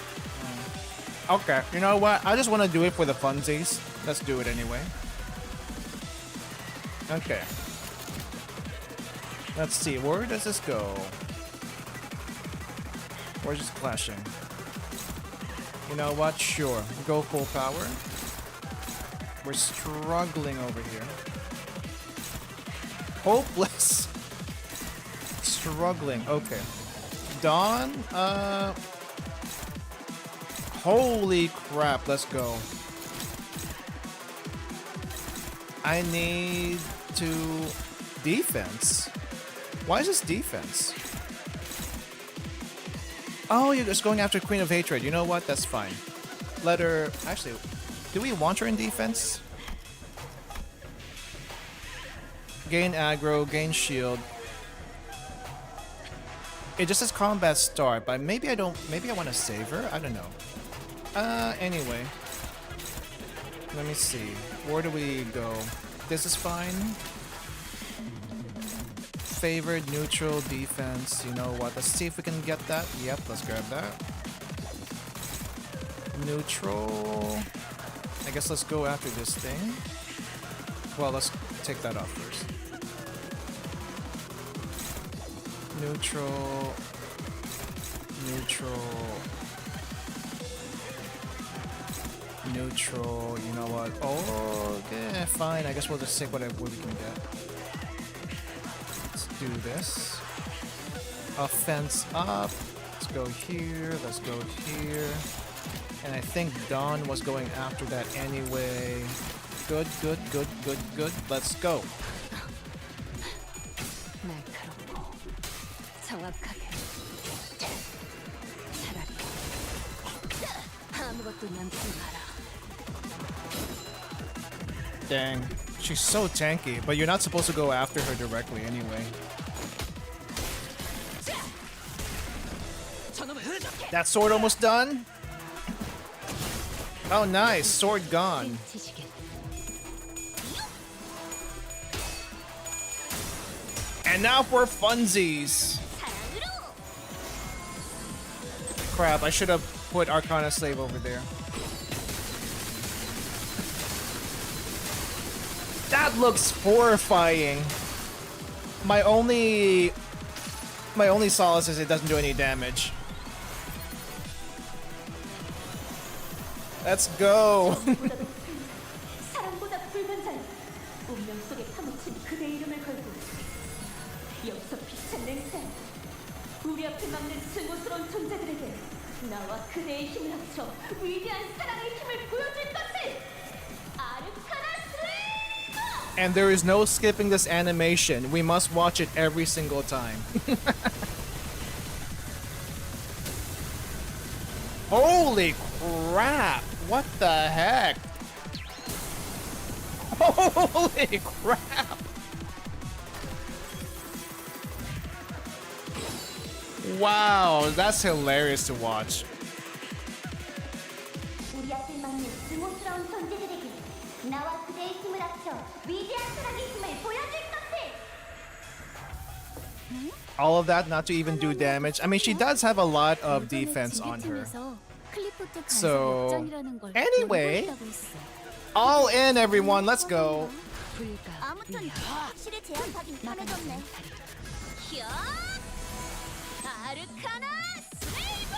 Okay, you know what? I just want to do it for the funsies. Let's do it anyway. Okay. Let's see, where does this go? We're just clashing. You know what? Sure. Go full power. We're struggling over here. Hopeless. Struggling. Okay. Dawn, holy crap, let's go. I need to... Defense? Why is this defense? Oh, you're just going after Queen of Hatred. You know what? That's fine. Let her... Actually, do we want her in defense? Gain aggro, gain shield. It just says combat start, but maybe I don't... Maybe I want to save her? I don't know. Anyway. Let me see. Where do we go? This is fine. Favored, neutral, defense. You know what? Let's see if we can get that. Yep, let's grab that. Neutral. I guess let's go after this thing. Well, let's take that off first. Neutral. Neutral. Neutral. You know what? Oh, okay, fine. I guess we'll just take whatever we can get. Let's do this. Offense up. Let's go here. Let's go here. And I think Dawn was going after that anyway. Good, good, good, good, good. Let's go. 날카롭고 정확하게 차라리 아무것도 남지 마라. Dang. She's so tanky, but you're not supposed to go after her directly anyway. 저놈을 That sword almost done? Oh, nice. Sword gone. 치시게. And now for funsies. Crap, I should have put Arcana Slave over there. That looks horrifying. My only solace is it doesn't do any damage. Let's go. 사랑보다 불변자는 운명 속에 파묻힌 그대 이름을 걸고 여기서 빛의 맹세 우리 앞을 막는 증오스러운 존재들에게 나와 그대의 힘을 합쳐 위대한 사랑의 힘을 보여줄 것을 아르카나 슬레이버! And there is no skipping this animation. We must watch it every single time. Holy crap! What the heck? Holy crap! Wow, that's hilarious to watch. 우리 앞을 막는 증오스러운 존재들에게 나와 그대의 힘을 합쳐 위대한 사랑의 힘을 보여줄 것을. All of that not to even do damage. I mean, she does have a lot of defense on her. So, anyway, all in everyone, let's go. 아무튼 확실히 제압하긴 편해졌네. 아르카나 슬레이버!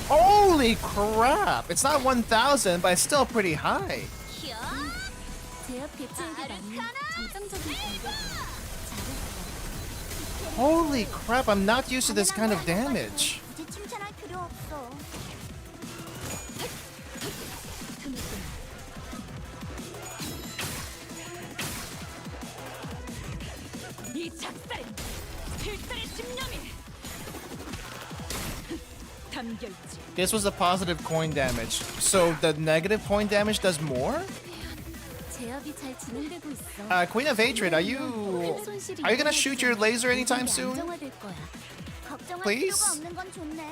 Holy crap! It's not 1,000, but it's still pretty high. 제압 개체에게 맞는 정상적인 공격. Holy crap, I'm not used to this kind of damage. 굳이 칭찬할 필요 없어. 이 작살엔 필살의 집념이 담겨있지. This was a positive coin damage. So the negative coin damage does more? 제압이 잘 진행되고 있어. Queen of Hatred, are you gonna shoot your laser anytime soon? 안정화될 거야. 걱정할 Please? 필요가 없는 건 좋네.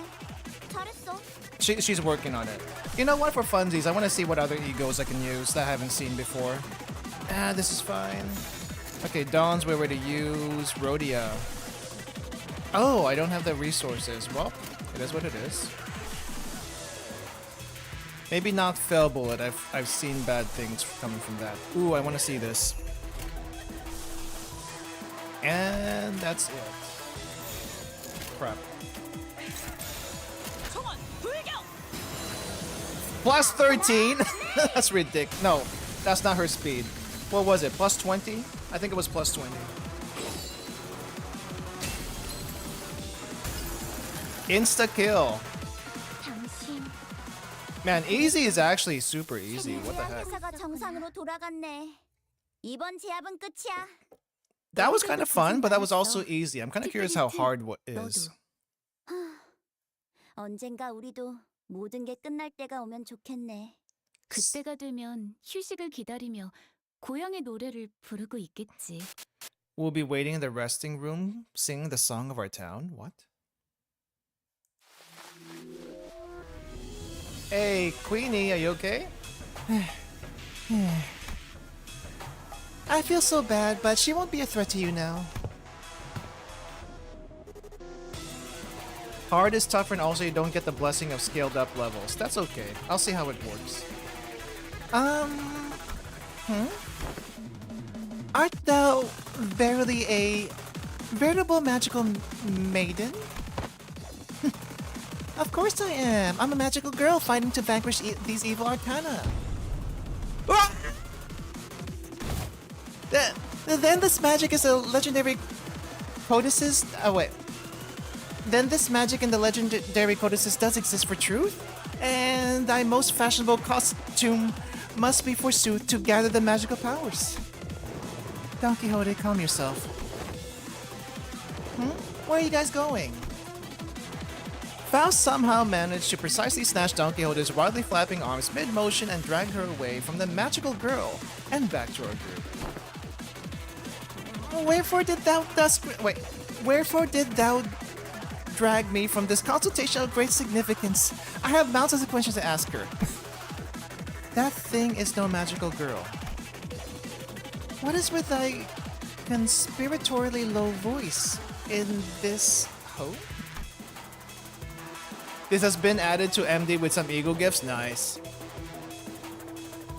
잘했어. She's working on it. You know what, for funsies, I want to see what other egos I can use that I haven't seen before. This is fine. Okay, Dawn's we're ready to use. Rhodia. Oh, I don't have the resources. Well, it is what it is. Maybe not Fell Bullet. I've seen bad things coming from that. Ooh, I want to see this. And that's it. Crap. Plus 13? That's ridiculous. No, that's not her speed. What was it? Plus 20? I think it was plus 20. Insta kill. Man, easy is actually super easy. What the heck? 회사가 정상으로 돌아갔네. 이번 제압은 끝이야. That was kind of fun, but that was also easy. I'm kind of curious how hard what is. 언젠가 우리도 모든 게 끝날 때가 오면 좋겠네. 그때가 되면 휴식을 기다리며 고향의 노래를 부르고 있겠지. We'll be waiting in the resting room, singing the song of our town. What? Hey, Queenie, are you okay? I feel so bad, but she won't be a threat to you now. Hard is tougher, and also you don't get the blessing of scaled up levels. That's okay. I'll see how it works. Art thou verily a veritable magical maiden? Of course I am. I'm a magical girl fighting to vanquish these evil arcana. Ah! Then this magic is a legendary codices. Oh wait. Then this magic in the legendary codices does exist for truth, and thy most fashionable costume must be forsooth to gather the magical powers. Don Quixote, calm yourself. Where are you guys going? Faust somehow managed to precisely snatch Don Quixote's wildly flapping arms mid-motion and drag her away from the magical girl and back to our group. Wherefore did thou drag me from this consultation of great significance. I have mountains of questions to ask her. That thing is no magical girl. What is with thy conspiratorially low voice in this hope? This has been added to MD with some ego gifts. Nice.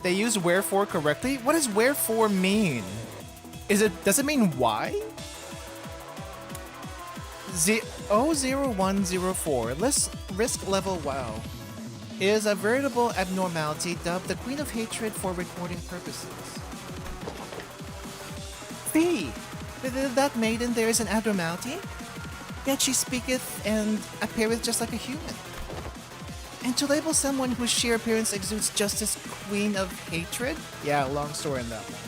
They use wherefore correctly? What does wherefore mean? Does it mean why? 00104, risk level WoW, is a veritable abnormality dubbed the Queen of Hatred for recording purposes. Fee! That maiden there is an abnormality? Yet she speaketh and appeareth just like a human. And to label someone whose sheer appearance exudes justice Queen of Hatred? Yeah, long story in that one.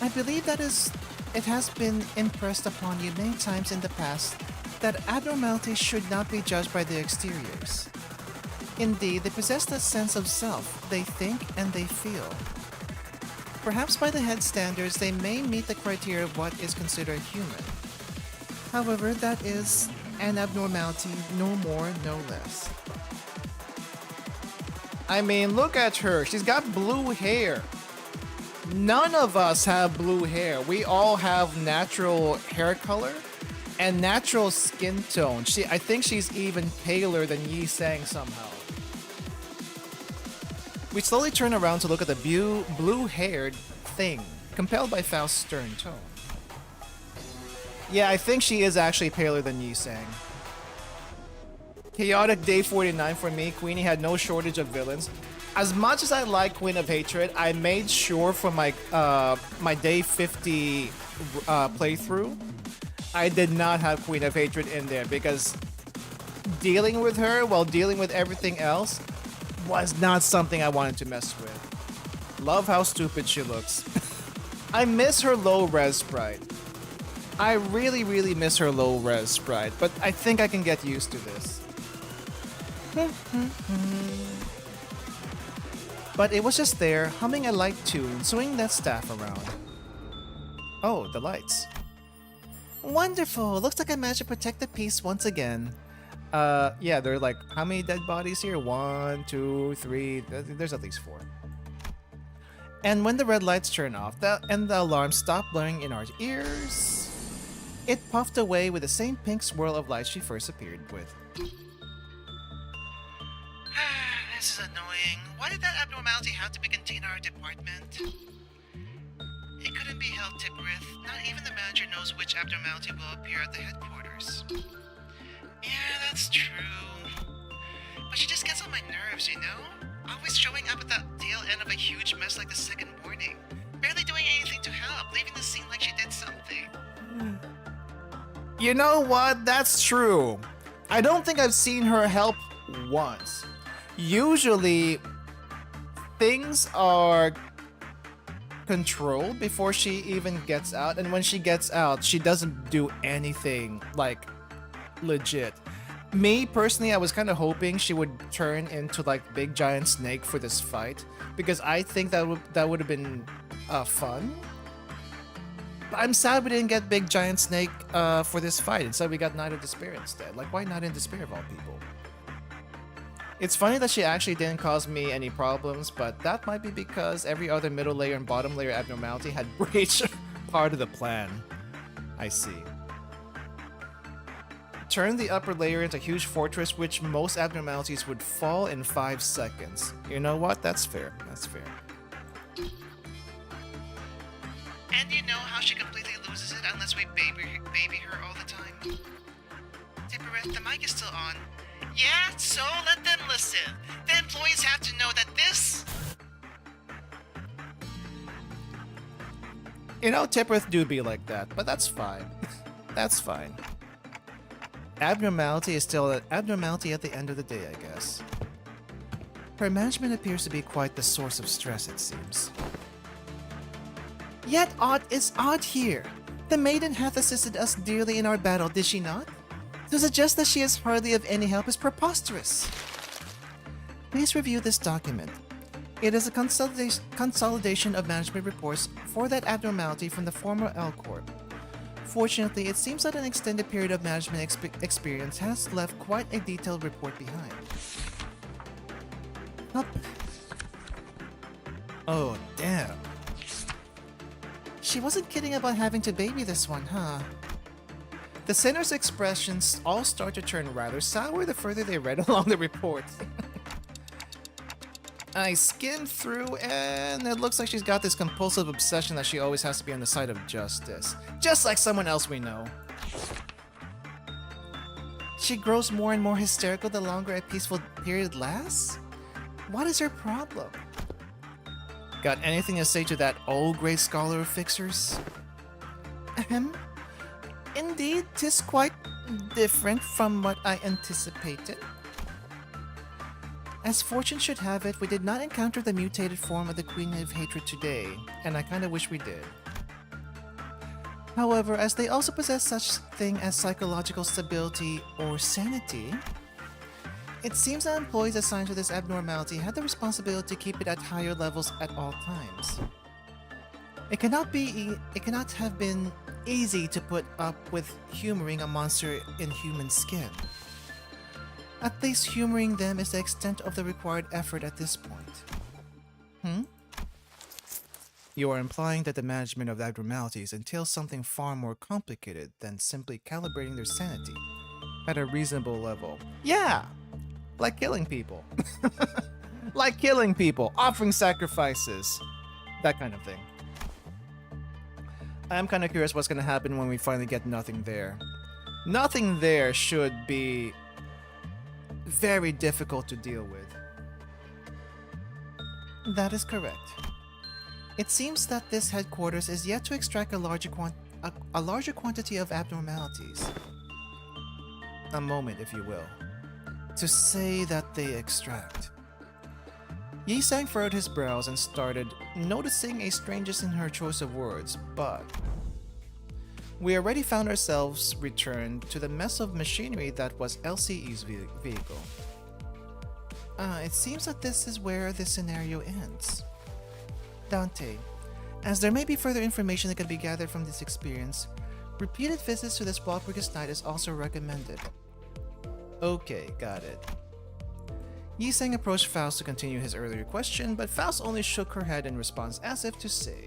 I believe it has been impressed upon you many times in the past that abnormalities should not be judged by their exteriors. Indeed, they possess a sense of self, they think and they feel. Perhaps by the head standards, they may meet the criteria of what is considered human. However, that is an abnormality, no more, no less. I mean, look at her. She's got blue hair. None of us have blue hair. We all have natural hair color and natural skin tone. I think she's even paler than Yi Sang somehow. We slowly turn around to look at the blue-haired thing, compelled by Faust's stern tone. Yeah, I think she is actually paler than Yi Sang. Chaotic day 49 for me. Queenie had no shortage of villains. As much as I like Queen of Hatred, I made sure for my my day 50 playthrough, I did not have Queen of Hatred in there because dealing with her while dealing with everything else was not something I wanted to mess with. Love how stupid she looks. I miss her low-res sprite. I really, really miss her low-res sprite, but I think I can get used to this. But it was just there, humming a light tune, swinging that staff around. Oh, the lights. Wonderful! Looks like I managed to protect the peace once again. Yeah, there are like, how many dead bodies here? 1, 2, 3, there's at least 4. And when the red lights turn off, and the alarm stopped blaring in our ears, it puffed away with the same pink swirl of light she first appeared with. This is annoying. Why did that abnormality have to be contained in our department? It couldn't be helped, Tipperith. Not even the manager knows which abnormality will appear at the headquarters. Yeah, that's true. But she just gets on my nerves, you know? Always showing up at the tail end of a huge mess like the second morning. Barely doing anything to help, leaving the scene like she did something. You know what? That's true. I don't think I've seen her help once. Usually, things are controlled before she even gets out, and when she gets out, she doesn't do anything, like, legit. Me, personally, I was kind of hoping she would turn into, like, Big Giant Snake for this fight, because I think that would have been fun. But I'm sad we didn't get Big Giant Snake for this fight. Instead, we got Knight of Despair instead. Like, why Knight in Despair of all people? It's funny that she actually didn't cause me any problems, but that might be because every other middle layer and bottom layer abnormality had breached part of the plan. I see. Turn the upper layer into a huge fortress, which most abnormalities would fall in 5 seconds. You know what? That's fair. That's fair. And you know how she completely loses it unless we baby her all the time? Tippereth, the mic is still on. Yeah, so let them listen. The employees have to know that this... You know, Tippereth do be like that, but that's fine. That's fine. Abnormality is still an abnormality at the end of the day, I guess. Her management appears to be quite the source of stress, it seems. Yet aught is odd here. The maiden hath assisted us dearly in our battle, did she not? To suggest that she is hardly of any help is preposterous. Please review this document. It is a consolidation of management reports for that abnormality from the former L Corp. Unfortunately, it seems that an extended period of management experience has left quite a detailed report behind. Up. Oh, damn. She wasn't kidding about having to baby this one, huh? The sinner's expressions all start to turn rather sour the further they read along the report. I skimmed through and it looks like she's got this compulsive obsession that she always has to be on the side of justice. Just like someone else we know. She grows more and more hysterical the longer a peaceful period lasts? What is her problem? Got anything to say to that old great scholar of fixers? Ahem. Indeed, 'tis quite different from what I anticipated. As fortune should have it, we did not encounter the mutated form of the Queen of Hatred today, and I kinda wish we did. However, as they also possess such thing as psychological stability or sanity, it seems that employees assigned to this abnormality had the responsibility to keep it at higher levels at all times. It cannot have been easy to put up with humoring a monster in human skin. At least humoring them is the extent of the required effort at this point. You are implying that the management of abnormalities entails something far more complicated than simply calibrating their sanity at a reasonable level. Yeah! Like killing people. Like killing people, offering sacrifices, that kind of thing. I am kind of curious what's going to happen when we finally get nothing there. Nothing there should be very difficult to deal with. That is correct. It seems that this headquarters is yet to extract a larger quantity of abnormalities. A moment, if you will. To say that they extract. Yi Sang furrowed his brows and started noticing a strangeness in her choice of words, but we already found ourselves returned to the mess of machinery that was LCE's vehicle. It seems that this is where this scenario ends. Dante, as there may be further information that can be gathered from this experience, repeated visits to this Walpurgis night is also recommended. Okay, got it. Yi Sang approached Faust to continue his earlier question, but Faust only shook her head in response as if to say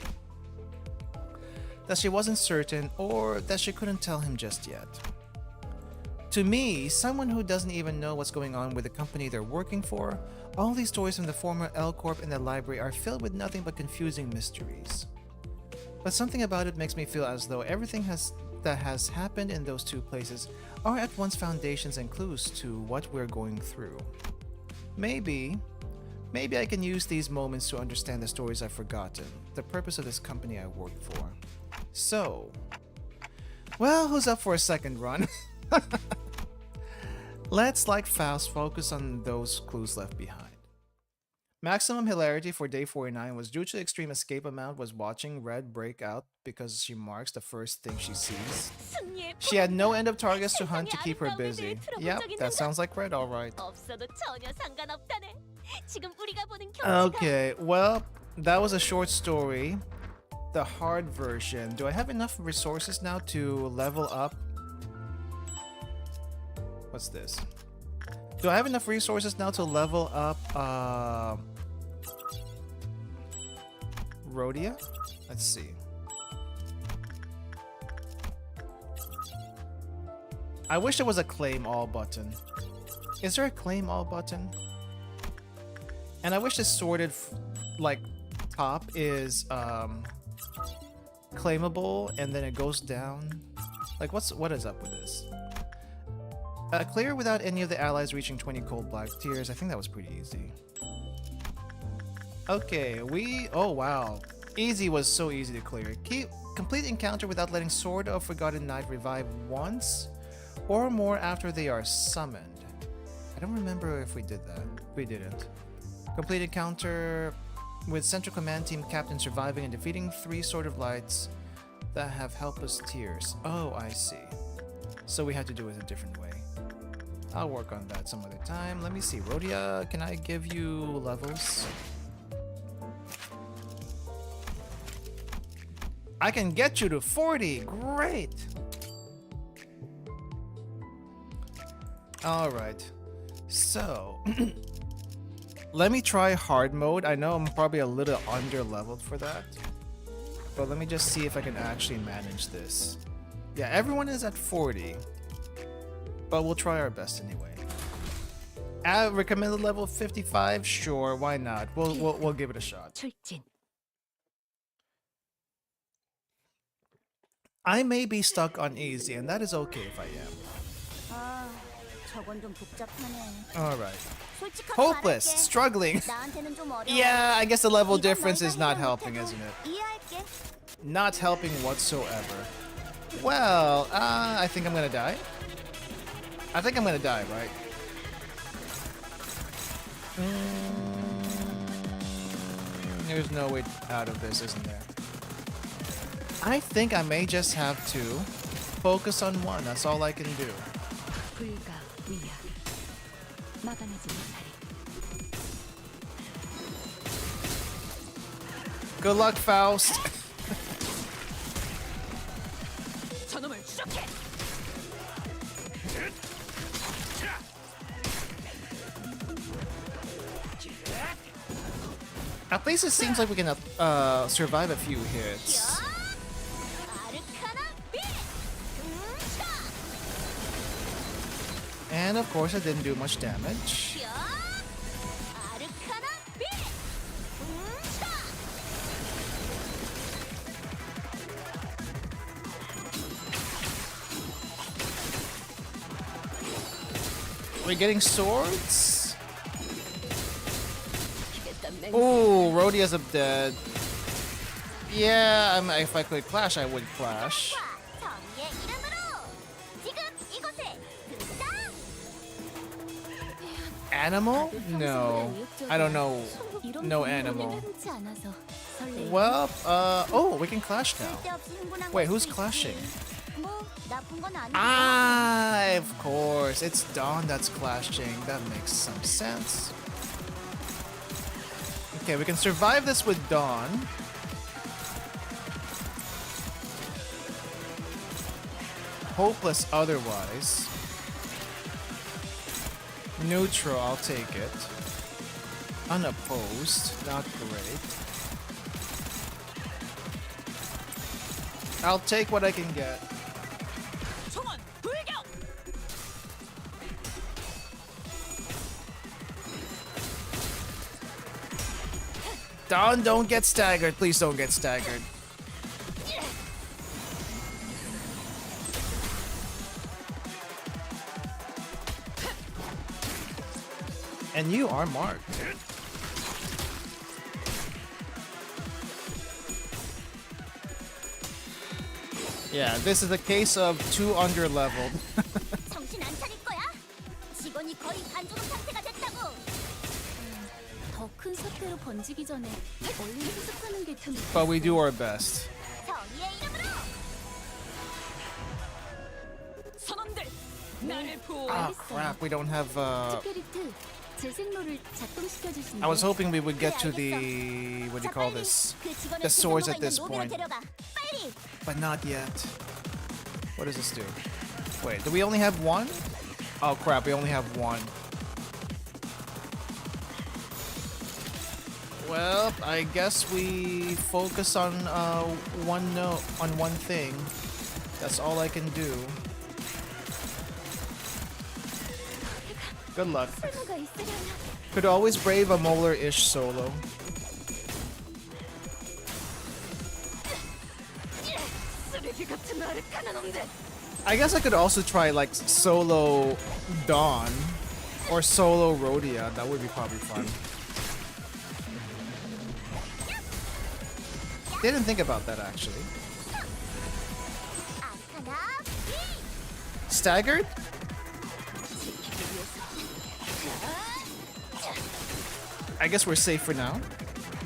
that she wasn't certain or that she couldn't tell him just yet. To me, someone who doesn't even know what's going on with the company they're working for, all these stories from the former L Corp and the library are filled with nothing but confusing mysteries. But something about it makes me feel as though everything that has happened in those two places are at once foundations and clues to what we're going through. Maybe I can use these moments to understand the stories I've forgotten, the purpose of this company I work for. So, well, who's up for a second run? Let's, like Faust, focus on those clues left behind. Maximum hilarity for day 49 was due to extreme escape amount was watching Red break out because she marks the first thing she sees. She had no end of targets to hunt to keep her busy. Yep, that sounds like Red alright. Okay, well, that was a short story. The hard version. Do I have enough resources now to level up? What's this? Do I have enough resources now to level up Rhodia? Let's see. I wish there was a claim all button. Is there a claim all button? And I wish this sorted like top is claimable and then it goes down. Like what is up with this? Clear without any of the allies reaching 20 cold black tears. I think that was pretty easy. Okay, oh wow. Easy was so easy to clear. Complete encounter without letting Sword of Forgotten Night revive once or more after they are summoned. I don't remember if we did that. We didn't. Complete encounter with Central Command Team Captain surviving and defeating 3 Sword of Lights that have helpless tears. Oh, I see. So we had to do it a different way. I'll work on that some other time. Let me see. Rhodia, can I give you levels? I can get you to 40! Great! All right. So, let me try hard mode. I know I'm probably a little under leveled for that. But let me just see if I can actually manage this. Yeah, everyone is at 40. But we'll try our best anyway. Recommended level 55? Sure, why not? We'll give it a shot. 출진. I may be stuck on easy, and that is okay if I am. 아, 저건 좀 복잡하네. Alright. 솔직하게 Hopeless, 말할게. struggling. 나한테는 좀 어려워. Yeah, I guess the level 이건 difference 너희가 is not 해결 helping, 못해도 isn't it? 이해할게. Not helping whatsoever. Well, I think I'm gonna die. I think I'm gonna die, right? There's no way out of this, isn't there? I think I may just have to focus on one. That's all I can do. 불가 위야. 막아내지 못하리. Good luck, Faust. 저놈을 추적해. At least it seems like we can survive a few hits. 아르카나 빛! And of course, I didn't do much damage. 아르카나 빛! We're getting swords? Oh, Rhodia's up dead. Yeah, if I could clash, I would clash. 정의의 이름으로 지금 이곳에 등장! Animal? No. I don't know. No animal. Well, oh, we can clash now. 쓸데없이 흥분한 Wait, 걸 who's 수도 clashing? 있지. 뭐 나쁜 건 아니고. Ah, of course. It's Dawn that's clashing. That makes some sense. Okay, we can survive this with Dawn. Hopeless otherwise. Neutral, I'll take it. Unopposed, not great. I'll take what I can get. 총원 불격. Dawn, don't get staggered. Please don't get staggered. And you are marked. Yeah, this is a case of two underleveled. 정신 안 차릴 거야? 직원이 거의 반죽은 상태가 됐다고. 더 큰 사태로 번지기 전에 얼른 수습하는 게 참. But we do our best. 정의의 이름으로 선원들 나를 보호. Ah, crap, we don't have 스피리트 재생로를 작동시켜 주신다. I was hoping we would get to the what do you call this? 그 직원을 The swords at 있는 this 로비로 point. 데려가. 빨리. But not yet. What does this do? Wait, do we only have one? Oh crap, we only have one. Well, I guess we focus on one thing. That's all I can do. Good luck. 쓸모가 있으려나. Could always brave a Molar-ish solo. 쓰레기 같은 아르카나 놈들. I guess I could also try like solo Dawn or solo Rhodia. That would be probably fun. Didn't think about that actually. 아르카나 Staggered? I guess we're safe for now.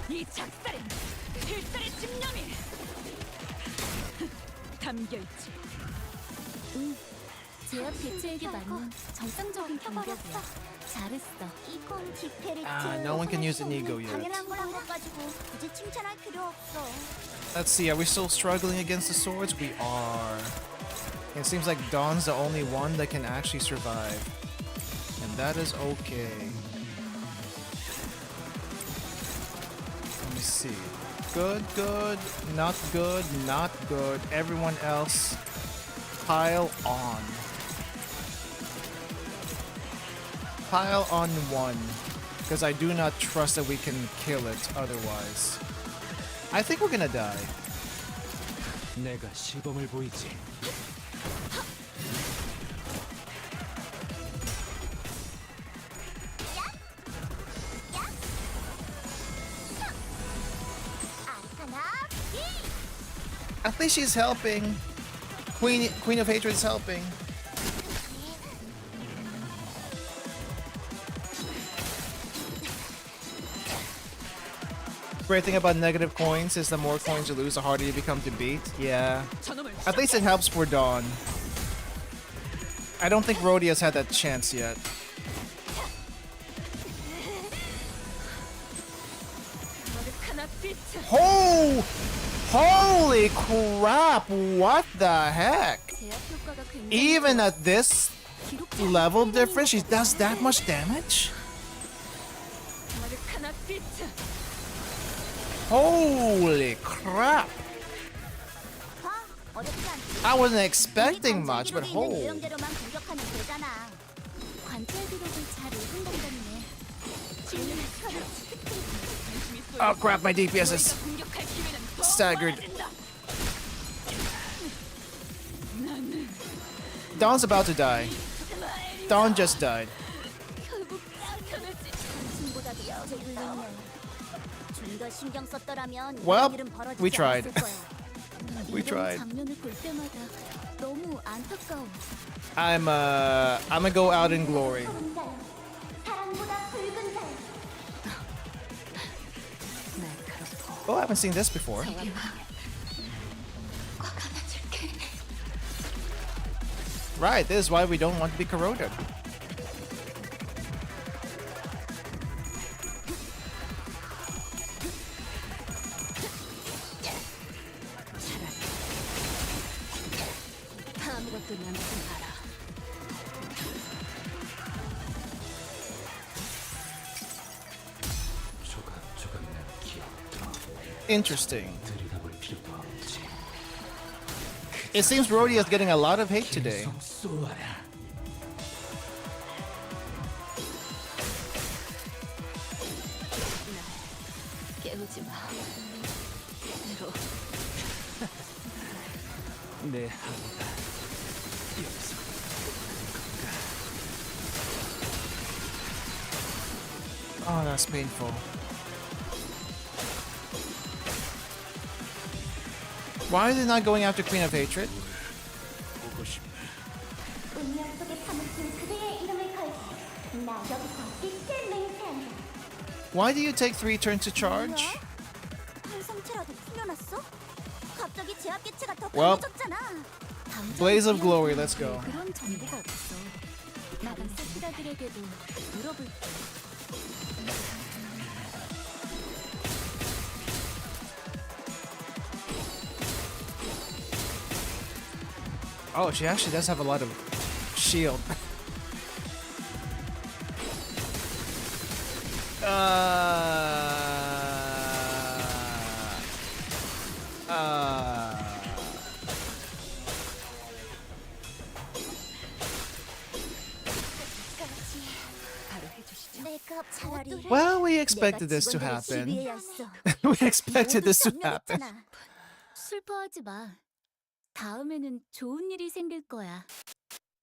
이 작살엔 필살의 집념이 담겨 있지. 제압 대체에게 맞는 정상적인 공격이야. 잘했어. 이건 디페리트. No one can use an ego yet. 당연한 거란 것 가지고 굳이 칭찬할 필요 없어. Let's see, are we still struggling against the swords? We are. It seems like Dawn's the only one that can actually survive. That is okay. Let me see. Good, good, not good, not good. Everyone else, pile on. Pile on one. Because I do not trust that we can kill it otherwise. I think we're gonna die. 내가 시범을 보이지. At least she's helping. Queen of Hatred is helping. Great thing about negative coins is the more coins you lose, the harder you become to beat. Yeah. At least it helps for Dawn. I don't think Rhodia's had that chance yet. Oh! Holy crap! What the heck? Even at this level difference, she does that much damage? Holy crap! I wasn't expecting much, but holy. Oh crap, my DPS is staggered. Dawn's about to die. Dawn just died. Well, we tried. We tried. I'm gonna go out in glory. Oh, I haven't seen this before. Right, this is why we don't want to be corroded. Interesting. It seems Rhodia is getting a lot of hate today. 내 하루가 여기서 Oh, that's painful. Why is it not going after Queen of Hatred? 보고 싶네. Why do you take 3 turns to charge? Well, Blaze of Glory, let's go. 그런 정보가 없어. 나간 사키라들에게도 물어볼 Oh, she actually does have a lot of shield. Well, we expected this to happen. We expected this to happen. 슬퍼하지 마. 다음에는 좋은 일이 생길 거야.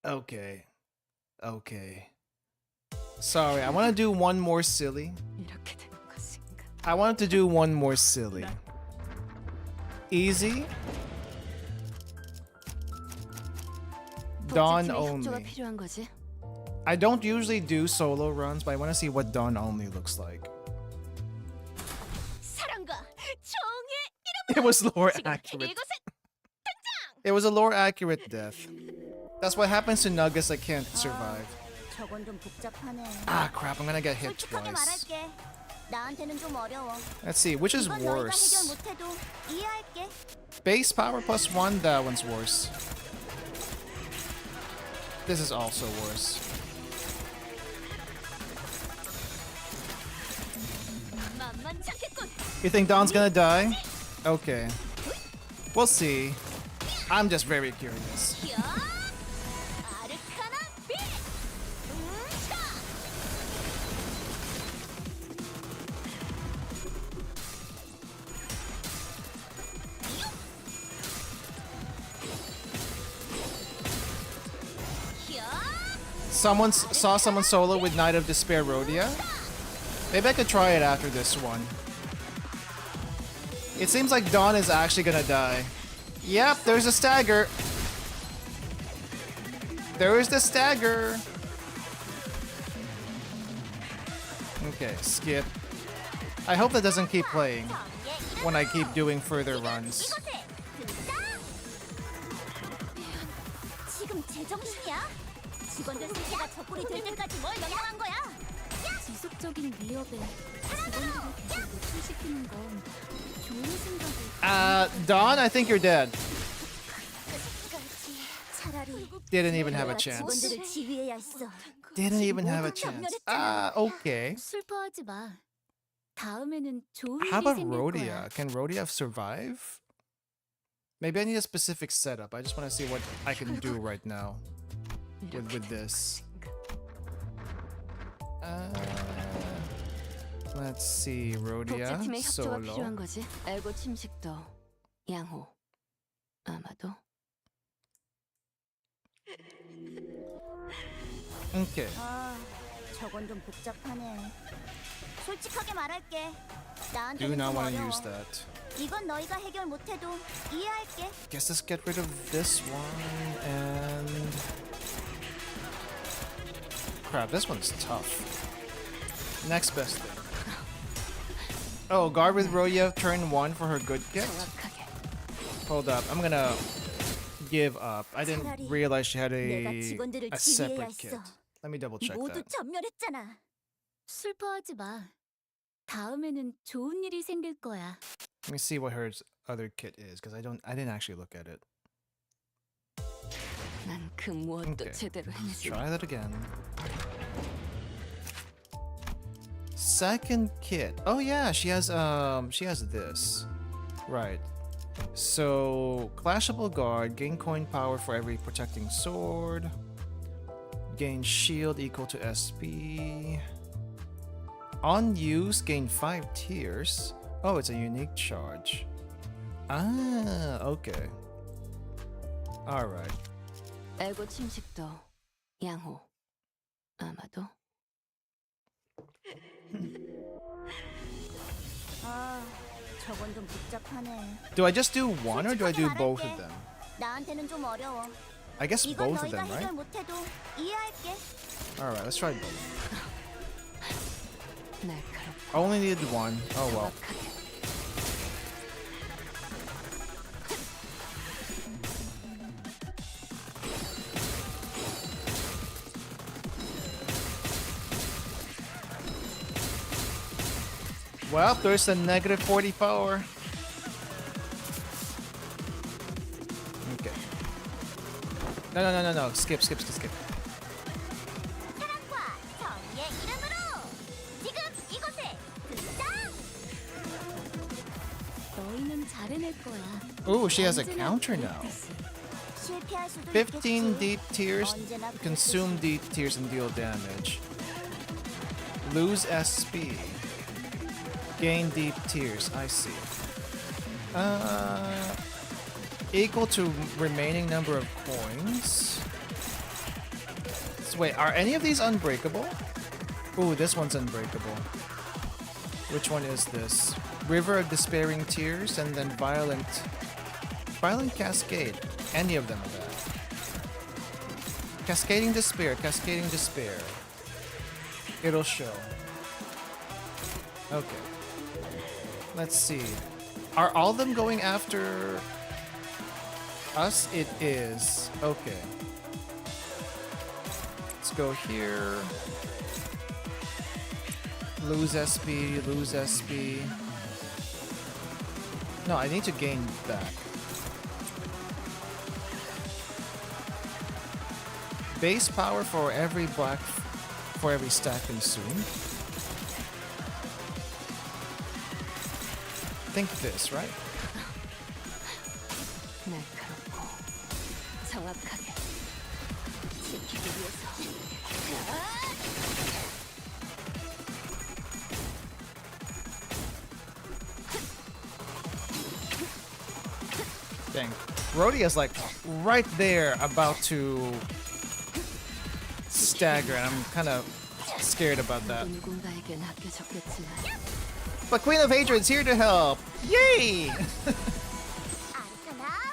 Okay. Okay. Sorry, I want to do one more silly. I wanted to do one more silly. Easy. Dawn only. I don't usually do solo runs, but I want to see what Dawn only looks like. It was lore accurate. It was a lore accurate death. That's what happens to nuggets that can't survive. Ah crap, I'm gonna get hit twice. Let's see, which is worse? Base power plus 1, that one's worse. This is also worse. You think Don's gonna die? Okay. We'll see. I'm just very curious. 아르카나 빛! Saw someone solo with Knight of Despair Rhodia. Maybe I could try it after this one. It seems like Dawn is actually gonna die. Yep, there's a stagger. There is the stagger. Okay, skip. I hope that doesn't keep playing when I keep doing further runs. 이곳에 등장! 지금 제정신이야? 직원들 상태가 저꼴이 될 때까지 뭘 명령한 거야? 지속적인 위협에 직원들을 계속 노출시키는 건 좋은 생각이 Dawn, I think you're dead. 차라리 Didn't even have a 내가 chance. 직원들을 지휘해야 했어. Didn't even have a chance. Okay. 슬퍼하지 마. 다음에는 좋은 How 일이 about 생길 Rhodia? 거야. Can Rhodia survive? Maybe I need a specific setup. I just want to see what I can do right now with this. Let's see, Rhodia 독재팀의 협조가 필요한 solo. 거지. 알고 침식도 양호. 아마도. Okay. 저건 좀 복잡하네. 솔직하게 말할게. Do 나한테는 not 좀 want to 어려워. use that. 이건 너희가 해결 못해도 이해할게. Guess let's get rid of this one and crap. This one's tough. Next best thing. Oh, guard with Rhodia turn 1 for her good gift. 정확하게. Hold up, I'm gonna give up. I didn't 차라리 realize she had 내가 직원들을 a 지휘해야 separate kit. 했어. Let me double check 모두 that. 전멸했잖아. 슬퍼하지 마. 다음에는 좋은 일이 생길 거야. Let me see what her other kit is, because I didn't actually look at it. 난 그 무엇도 Okay. 제대로 해내지. Try that again. Second kit. Oh yeah, she has this. Right. So clashable guard, gain coin power for every protecting sword. Gain shield equal to SP. On use, gain 5 tiers. Oh, it's a unique charge. Ah, okay. Alright. 알고 침식도 양호. 아마도. 저건 좀 복잡하네. Do I just do one or do I do 솔직하게 both 말할게. of them? 나한테는 좀 어려워. I guess 이건 both of 너희가 them, right? 해결 못해도 이해할게. Alright, let's try both. 날카롭고 I only needed one. Oh well. 정확하게. Well, there's the negative 40 power. Okay. No. Skip. 사랑과 정의의 이름으로 지금 이곳에 등장! 너희는 잘해낼 거야. Oh, she has a 언제나 counter now. 그랬듯이. 실패할 수도 15 있겠지. deep tears, 언제나 consume deep tears and deal damage. Lose SP. Gain deep tears, I see. Equal to remaining number of coins. So wait, are any of these unbreakable? Ooh, this one's unbreakable. Which one is this? River of Despairing Tears and then Violent Cascade. Any of them are that. Cascading Despair. It'll show. Okay. Let's see. Are all of them going after us? It is. Okay. Let's go here. Lose SP. No, I need to gain back. Base power for every stack consumed. think this, right? 날카롭고 정확하게 지키기 위해서. Dang. Rhodia's like right there about to stagger, and I'm kind of scared about that. 누군가에겐 아껴졌겠지만 But Queen of Hatred's here to help! Yay! 아르카나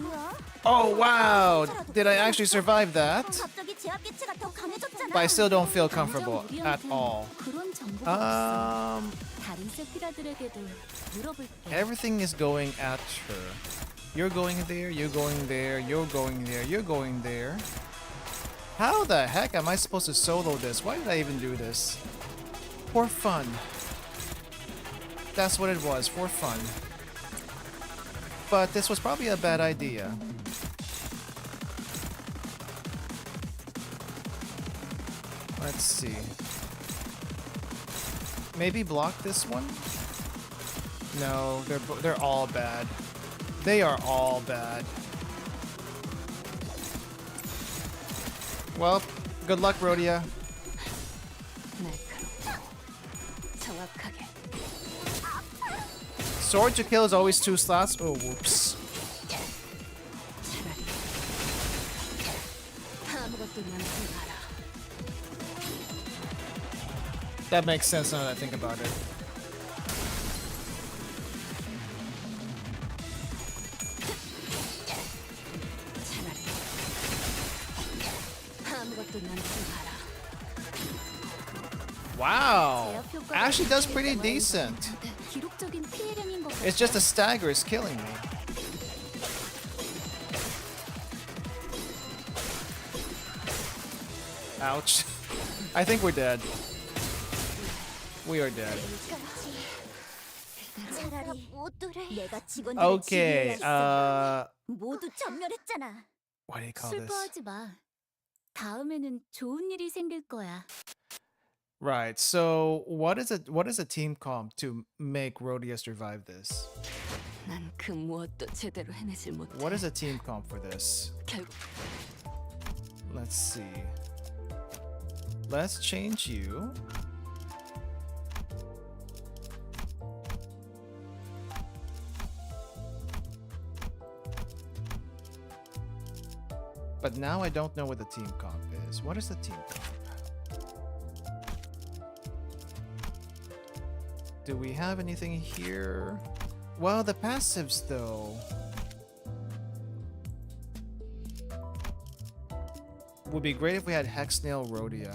뭐야? Oh wow! Did I actually survive that? 갑자기 제압 기체가 더 강해졌잖아. But I still don't feel comfortable at all. 그런 정보가 없어. Um, 다른 세피라들에게도 물어볼게. everything is going at her. You're going there, you're going there, you're going there, you're going there. How the heck am I supposed to solo this? Why did I even do this? For fun. That's what it was, for fun. But this was probably a bad idea. Let's see. Maybe block this one? No, they're all bad. They are all bad. Well, good luck, Rhodia. 날카롭고 정확하게 Sword to kill is always 2 slots. Oh, whoops. 차라리 아무것도 남지 마라. That makes sense now that I think about it. 차라리 아무것도 남지 마라. Wow. Ashley does pretty decent. 기록적인 피해량인 것 같아. It's just the stagger is killing me. Ouch. I think we're dead. We are dead. 차라리 내가 직원들을 Okay, 모두 전멸했잖아. what do you call this? 슬퍼하지 마. 다음에는 좋은 일이 생길 거야. Right, so what is a team comp to make Rhodia survive this? 난 그 무엇도 제대로 해내질 못해. What is a team comp for this? 결국 Let's see. Let's change you. But now I don't know what the team comp is. What is the team comp? Do we have anything here? Well, the passives though. Would be great if we had Hexnail Rhodia.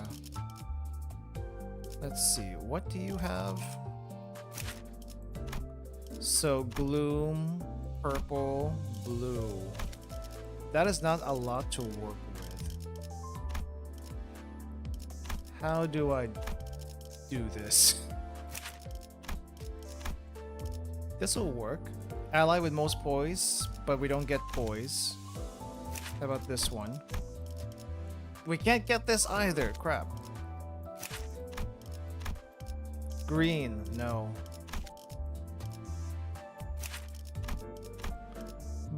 Let's see, what do you have? So gloom, purple, blue. That is not a lot to work with. How do I do this? This will work. Ally with most poise, but we don't get poise. How about this one? We can't get this either. Crap. Green, no.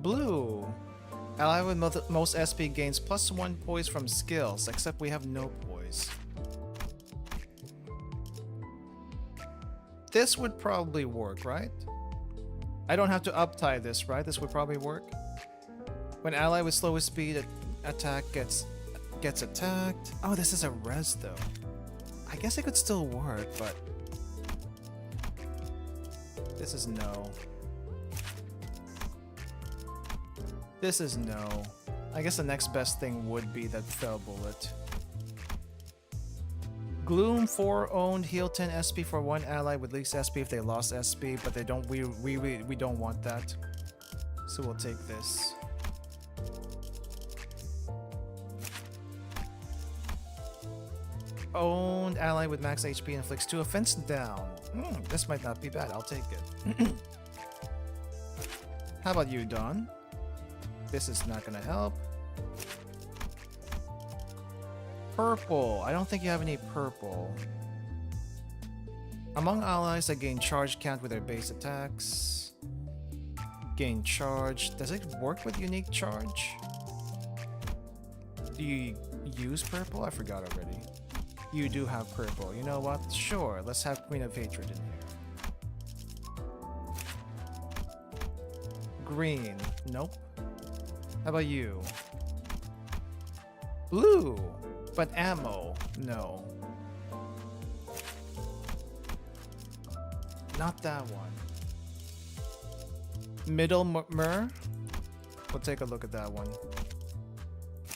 Blue. Ally with most SP gains +1 poise from skills, except we have no poise. This would probably work, right? I don't have to uptie this, right? This would probably work. When ally with slowest speed attack gets attacked. Oh, this is a res though. I guess it could still work, but this is no. This is no. I guess the next best thing would be that fell bullet. Gloom 4 owned, heal 10 SP for one ally with least SP if they lost SP, but they don't. We don't want that, so we'll take this. Owned ally with max HP inflicts 2 offense down. This might not be bad. I'll take it. How about you, Dawn? This is not gonna help. Purple. I don't think you have any purple. Among allies that gain charge count with their base attacks. Gain charge. Does it work with unique charge? Do you use purple? I forgot already. You do have purple. You know what? Sure, let's have Queen of Hatred in here. Green. Nope. How about you? Blue. But ammo. No. Not that one. Middle Mer? We'll take a look at that one.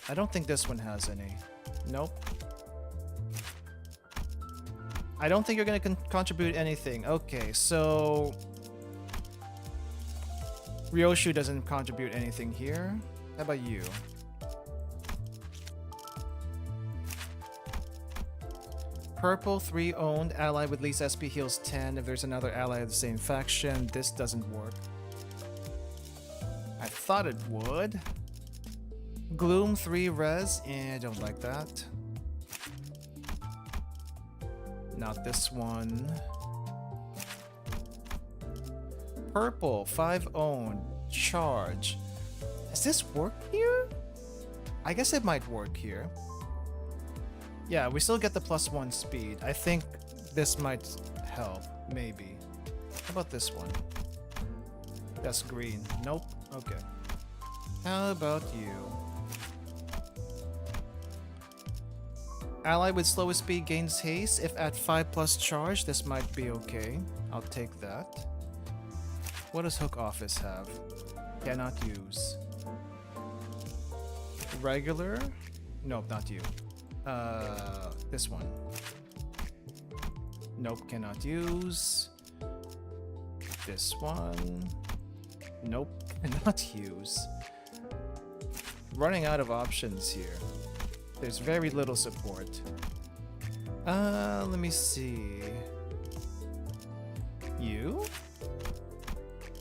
I don't think this one has any. Nope. I don't think you're going to contribute anything. Okay, so... Ryoshu doesn't contribute anything here. How about you? Purple, 3 owned, ally with least SP heals 10 if there's another ally of the same faction. This doesn't work. I thought it would. Gloom, 3 res. I don't like that. Not this one. Purple, 5 owned, charge. Does this work here? I guess it might work here. Yeah, we still get the +1 speed. I think this might help, maybe. How about this one? That's green. Nope. Okay. How about you? Ally with slowest speed gains haste. If at 5+ charge, this might be okay. I'll take that. What does Hook Office have? Cannot use. Regular? Nope, not you. This one. Nope, cannot use. This one. Nope, cannot use. Running out of options here. There's very little support. Let me see. You?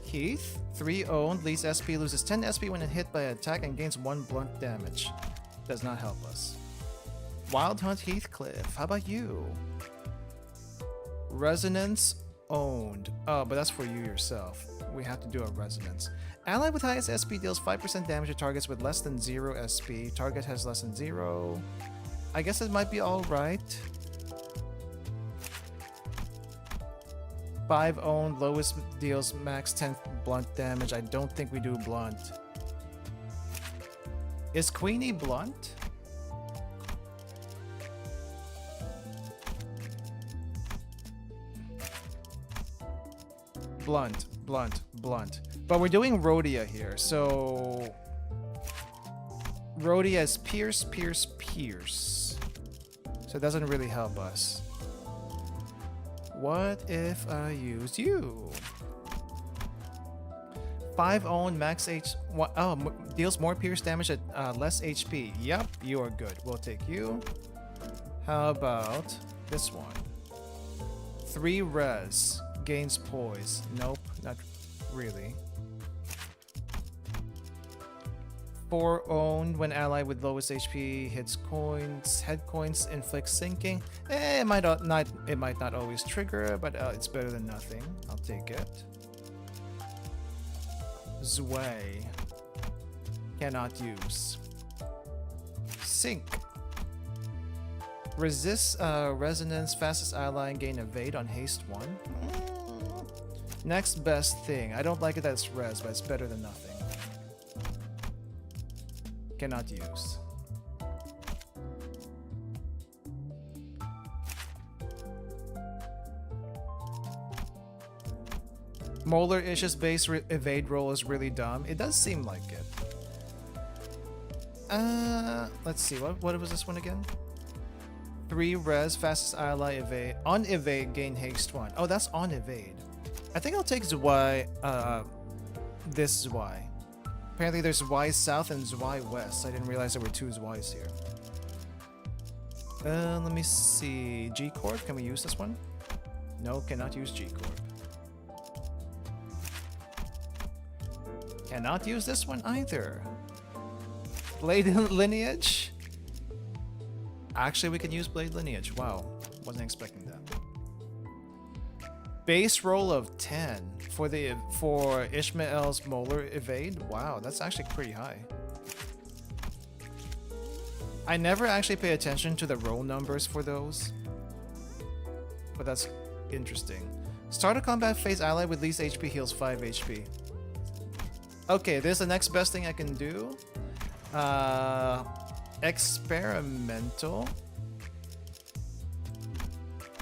Keith, 3 owned, least SP, loses 10 SP when hit by an attack and gains 1 blunt damage. Does not help us. Wild Hunt Heathcliff, how about you? Resonance, owned. Oh, but that's for you yourself. We have to do a resonance. Ally with highest SP deals 5% damage to targets with less than 0 SP. Target has less than 0. I guess it might be alright. 5 owned, lowest deals max 10 blunt damage. I don't think we do blunt. Is Queenie blunt? Blunt, blunt, blunt. But we're doing Rhodia here, so... Rhodia is Pierce, Pierce, Pierce. So it doesn't really help us. What if I used you? 5 owned, max H... Oh, deals more Pierce damage at less HP. Yep, you are good. We'll take you. How about this one? 3 res. Gains poise. Nope, not really. 4 owned, when allied with lowest HP hits coins, head coins inflict sinking. It might not always trigger, but it's better than nothing. I'll take it. Zwei. Cannot use. Sink. Resist resonance, fastest ally, and gain evade on haste 1. Next best thing. I don't like it that it's res, but it's better than nothing. Cannot use. Molar Ish's base evade roll is really dumb. It does seem like it. Let's see. What was this one again? 3 res, fastest ally, evade. On evade, gain haste 1. Oh, that's on evade. I think I'll take Zwei, this Zwei. Apparently there's Zwei South and Zwei West. I didn't realize there were 2 Zweis here. Let me see. G-Corp, can we use this one? No, cannot use G-Corp. Cannot use this one either. Blade Lineage? Actually, we can use Blade Lineage. Wow, wasn't expecting that. Base roll of 10 for Ishmael's molar evade. Wow, that's actually pretty high. I never actually pay attention to the roll numbers for those, but that's interesting. Start a combat phase ally with least HP heals 5 HP. Okay, this is the next best thing I can do. Experimental.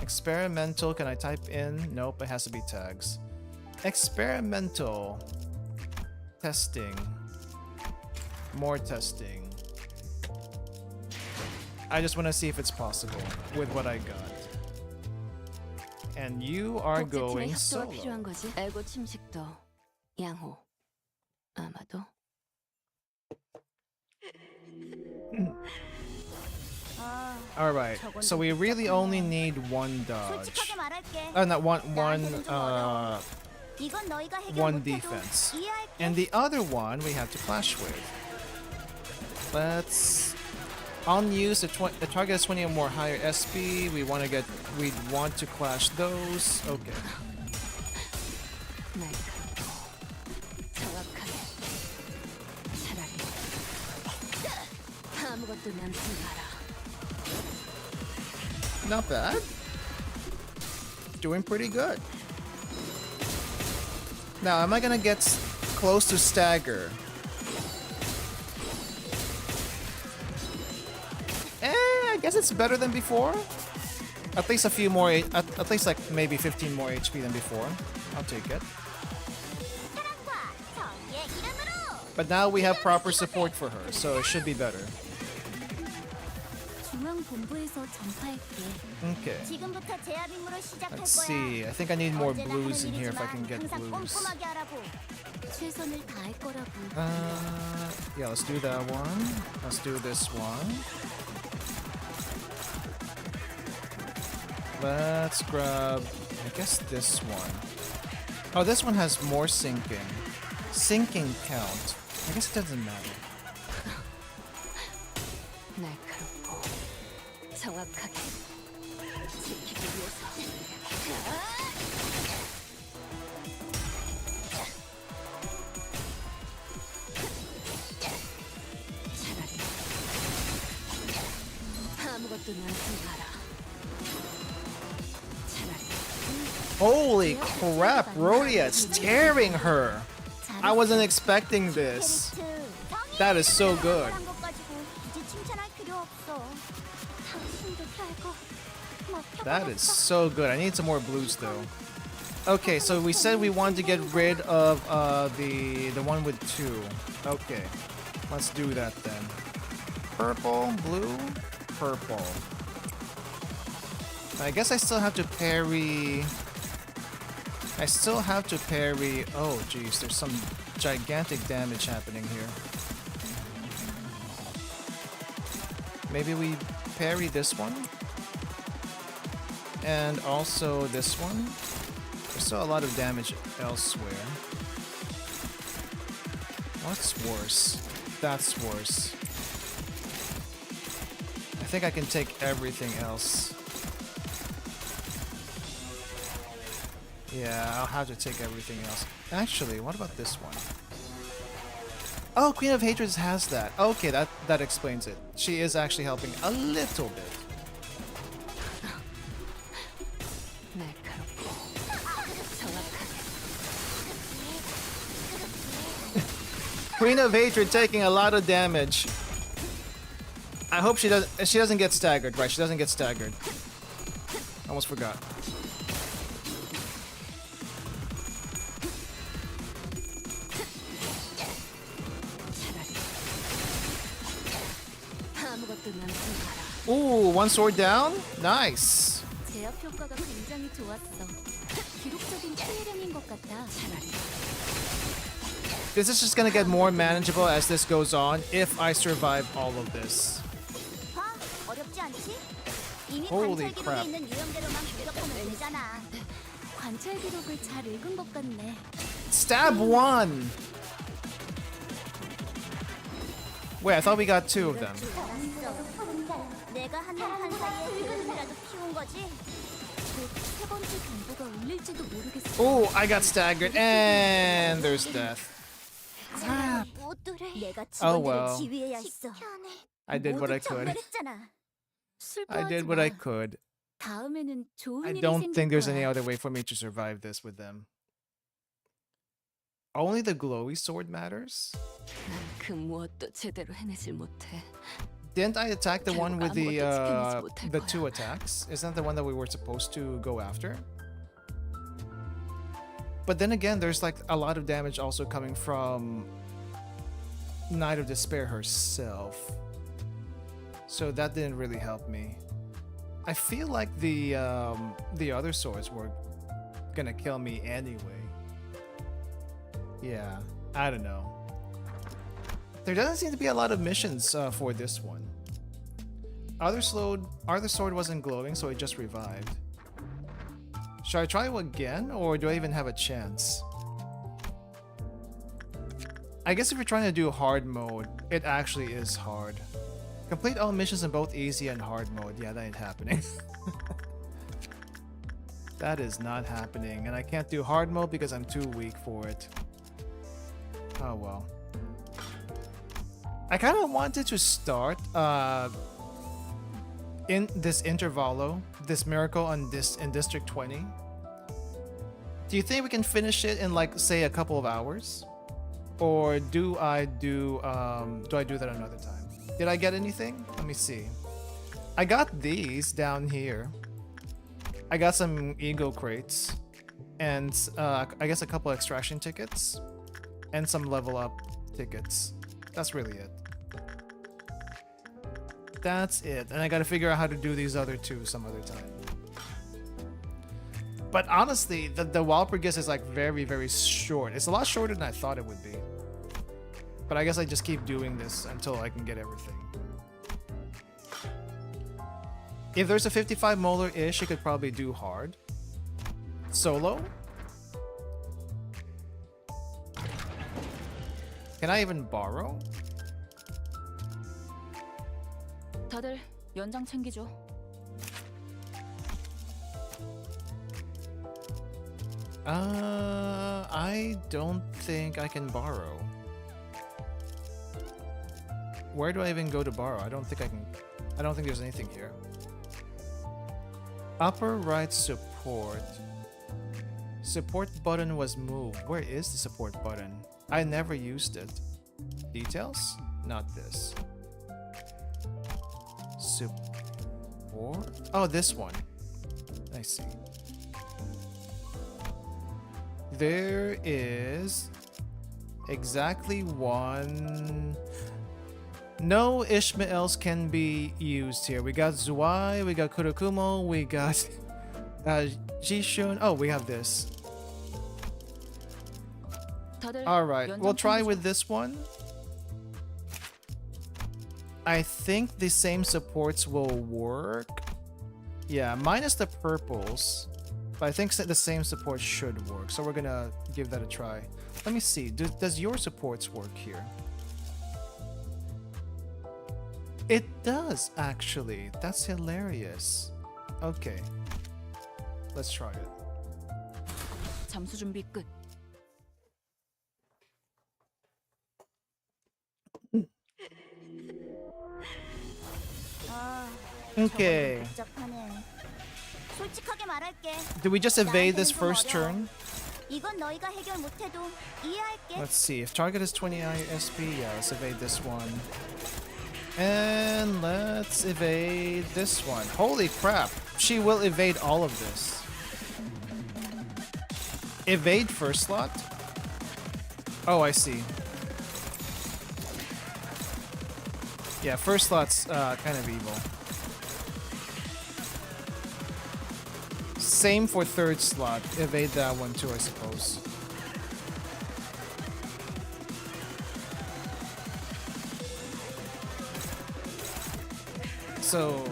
Experimental, can I type in? Nope, it has to be tags. Experimental. Testing. More testing. I just want to see if it's possible with what I got. And you are 복제팀의 going 협조가 solo. 필요한 거지. 에고 침식도 양호. 아마도. Alright, so we really only need one dodge. 솔직하게 말할게. Not one 나한테는 좀 어려워. 이건 너희가 해결 one 못해도 defense. 이해할게. And the other one we have to clash with. Let's unuse the target has 20 or more higher SP. We want to clash those. Okay. 날카롭고 정확하게. 차라리 아무것도 남지 마라. Not bad. Doing pretty good. Now, am I gonna get close to stagger? I guess it's better than before. At least a few more, at least like maybe 15 more HP than before. I'll take it. 사랑과 정의의 이름으로. But now we have proper support for her, so it should be better. 중앙 본부에서 전파할게. Okay. 지금부터 제압 임무를 시작할 Let's 거야. see. I think I need more 언제나 blues 하는 in here if I can 일이지만 get 항상 blues. 꼼꼼하게 하라고. 최선을 다할 거라고. Yeah, let's do that one. Let's do this one. Let's grab, I guess this one. Oh, this one has more sinking. Sinking count. I guess it doesn't matter. 날카롭고 정확하게 지키기 위해서. 차라리 아무것도 남지 마라. 차라리 Holy crap, Rodia's tearing her! I wasn't expecting this. 캐릭터, That is so good. 한 것 가지고 굳이 칭찬할 필요 없어. 당신도 결국 That is so good. I need some more blues though. Okay, so we said we wanted to get rid of the one with 2. Okay, let's do that then. Purple, blue, purple. I guess I still have to parry. I still have to parry. Oh, geez, there's some gigantic damage happening here. Maybe we parry this one, and also this one. There's still a lot of damage elsewhere. What's worse? That's worse. I think I can take everything else. Yeah, I'll have to take everything else. Actually, what about this one? Oh, Queen of Hatreds has that. Okay, that explains it. She is actually helping a little bit. 날카롭고 정확하게. Queen of Hatred taking a lot of damage. I hope she doesn't get staggered, right? She doesn't get staggered. Almost forgot. 아무것도 남지 마라. Ooh, one sword down? Nice. 제압 효과가 굉장히 좋았어. 기록적인 피해량인 것 같아. 차라리 This is just gonna get more manageable as this goes on if I survive all of this. 봐, 어렵지 않지? 이미 Holy 관찰 기록에 crap. 있는 유형대로만 공격하면 되잖아. 관찰 기록을 잘 읽은 것 같네. Stab 1! Wait, I thought we got 2 of them. 내가 한눈판 사이에 그림이라도 피운 거지? 곧 세 번째 경보가 울려 밀릴지도 모르겠어. Oh, I got staggered and there's death. 내가 Oh, 직원들을 well. 지휘해야 했어. I did what I 모두 could. 전멸했잖아. I 슬퍼하지 did what I 마. could. 다음에는 좋은 I 일이 don't 생길 think there's any 거야. other way for me to survive this with them. Only the glowy sword matters? 난 그 무엇도 제대로 해내질 못해. Didn't I attack the one with the 아무것도 지켜내지 못할 the 거야. 2 attacks? Isn't that the one that we were supposed to go after? But then again, there's like a lot of damage also coming from Knight of Despair herself. So that didn't really help me. I feel like the other swords were gonna kill me anyway. Yeah, I don't know. There doesn't seem to be a lot of missions for this one. Other sword wasn't glowing, so it just revived. Should I try again, or do I even have a chance? I guess if you're trying to do hard mode, it actually is hard. Complete all missions in both easy and hard mode. Yeah, that ain't happening. That is not happening, and I can't do hard mode because I'm too weak for it. Oh well. I kind of wanted to start in this intervalo, this miracle in District 20. Do you think we can finish it in like say a couple of hours, or do I do that another time? Did I get anything? Let me see. I got these down here. I got some ego crates, and I guess a couple extraction tickets, and some level up tickets. That's really it. That's it. And I gotta figure out how to do these other two some other time. But honestly, the Walpurgis is like very, very short. It's a lot shorter than I thought it would be. But I guess I just keep doing this until I can get everything. If there's a 55 molar-ish, you could probably do hard. Solo? Can I even borrow? 다들 연장 챙기죠. I don't think I can borrow. Where do I even go to borrow? I don't think I can. I don't think there's anything here. Upper right support. Support button was moved. Where is the support button? I never used it. Details? Not this. Support? Oh, this one. I see. There is exactly one. No Ishmaels can be used here. We got Zuai, we got Kurokumo, we got Jishun. Oh, we have this. 다들 Alright, 연장 we'll try 챙기죠. with this one. I think the same supports will work. Yeah, minus the purples. But I think the same support should work. So we're gonna give that a try. Let me see. Does your supports work here? It does, actually. That's hilarious. Okay. Let's try it. 잠수 준비 끝. Okay. 복잡하네. 솔직하게 말할게. Do we just evade this 나한테는 좀 first 어려워. turn? 이건 너희가 해결 못해도 이해할게. Let's see. If target is 20 ISP, yeah, let's evade this one. And let's evade this one. Holy crap. She will evade all of this. Evade first slot? Oh, I see. Yeah, first slot's kind of evil. Same for third slot. Evade that one too, I suppose. So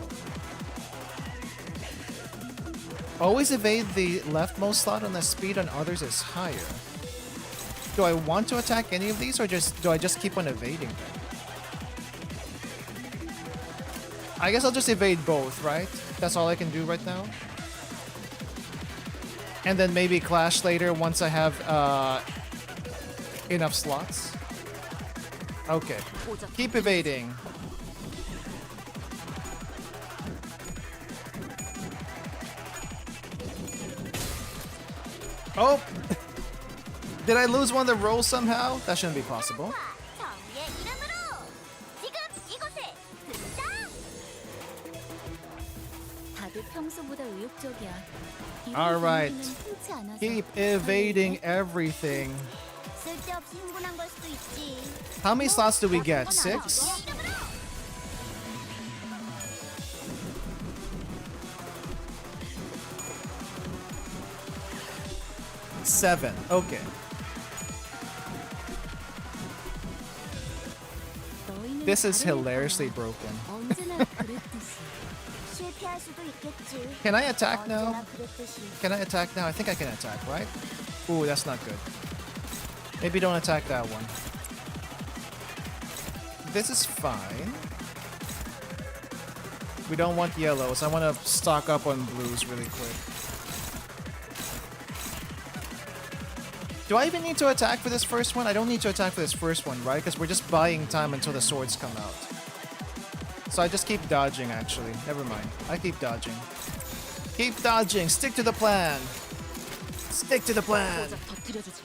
always evade the leftmost slot and the speed on others is higher. Do I want to attack any of these, or do I just keep on evading them? I guess I'll just evade both, right? That's all I can do right now. And then maybe clash later once I have enough slots. Okay. Keep evading. Oh! Did I lose one of the rolls somehow? That shouldn't be possible. 정의의 이름으로 지금 이곳에 등장! 다들 평소보다 의욕적이야. 이런 Alright. 분위기는 흔치 않아서 Keep evading everything. 쓸데없이 흥분한 걸 수도 있지. How many slots do we get? 6? 정의의 이름으로! 7. Okay. 너희는 This is 다른 hilariously 거야. broken. 언제나 그랬듯이. 실패할 수도 있겠지. Can I attack now? 언제나 그랬듯이. Can I attack now? I think I can attack, right? Ooh, that's not good. Maybe don't attack that one. This is fine. We don't want yellows. I want to stock up on blues really quick. Do I even need to attack for this first one? I don't need to attack for this first one, right? Because we're just buying time until the swords come out. So I just keep dodging, actually. Never mind. I keep dodging. Keep dodging. Stick to the plan. Stick to the plan. 고작 터뜨려주지.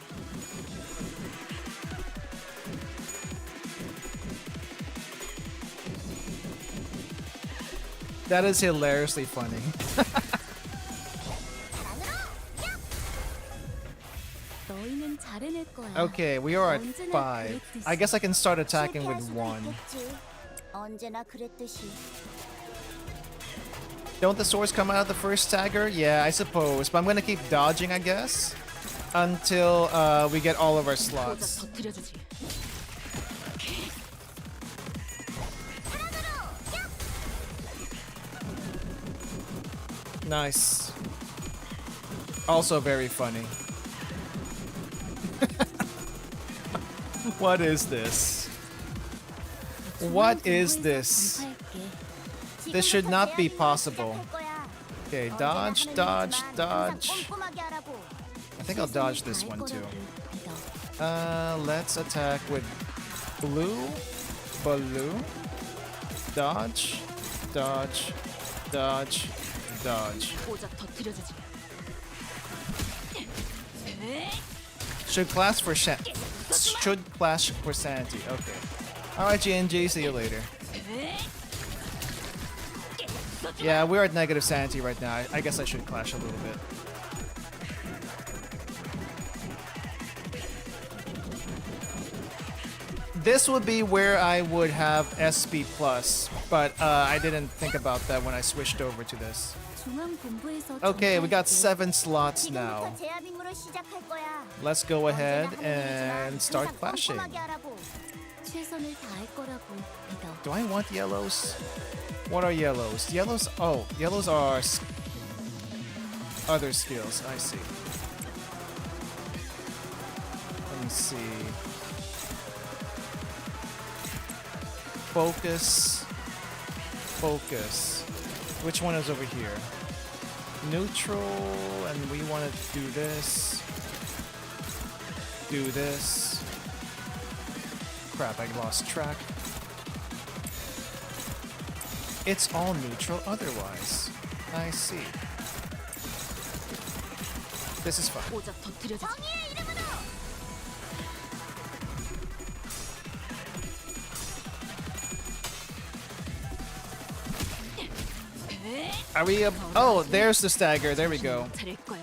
That is hilariously funny. 너희는 잘해낼 거야. Okay, we are at 5. I guess I can start attacking with 실패할 수도 1. 있겠지. 언제나 그랬듯이. Don't the swords come out of the first stagger? Yeah, I suppose. But I'm gonna keep dodging, I guess. Until we get all of our 고작 slots. 터뜨려주지. Nice. Also very funny. What is this? What is this? This should not be possible. Okay, dodge, dodge, dodge. I think I'll dodge this one too. Let's attack with blue, blue, dodge, dodge, dodge, dodge. 고작 터뜨려주지. Should clash for sanity. Okay. All right, GNG. See you later. Yeah, we're at negative sanity right now. I guess I should clash a little bit. This would be where I would have SP plus, but I didn't think about that when I switched over to this. Okay, we got 7 slots now. 지금부터 제압 임무를 시작할 거야. Let's go ahead and start clashing. 최선을 다할 거라고 믿어. Do I want yellows? What are yellows? Yellows? Oh, yellows are other skills. I see. Let me see. Focus. Focus. Which one is over here? Neutral, and we want to do this. Do this. Crap, I lost track. It's all neutral otherwise. I see. This is fine. 고작 터뜨려주지. 정의의 이름으로. Are we up? Oh, there's the stagger. There we go. 차릴 거야.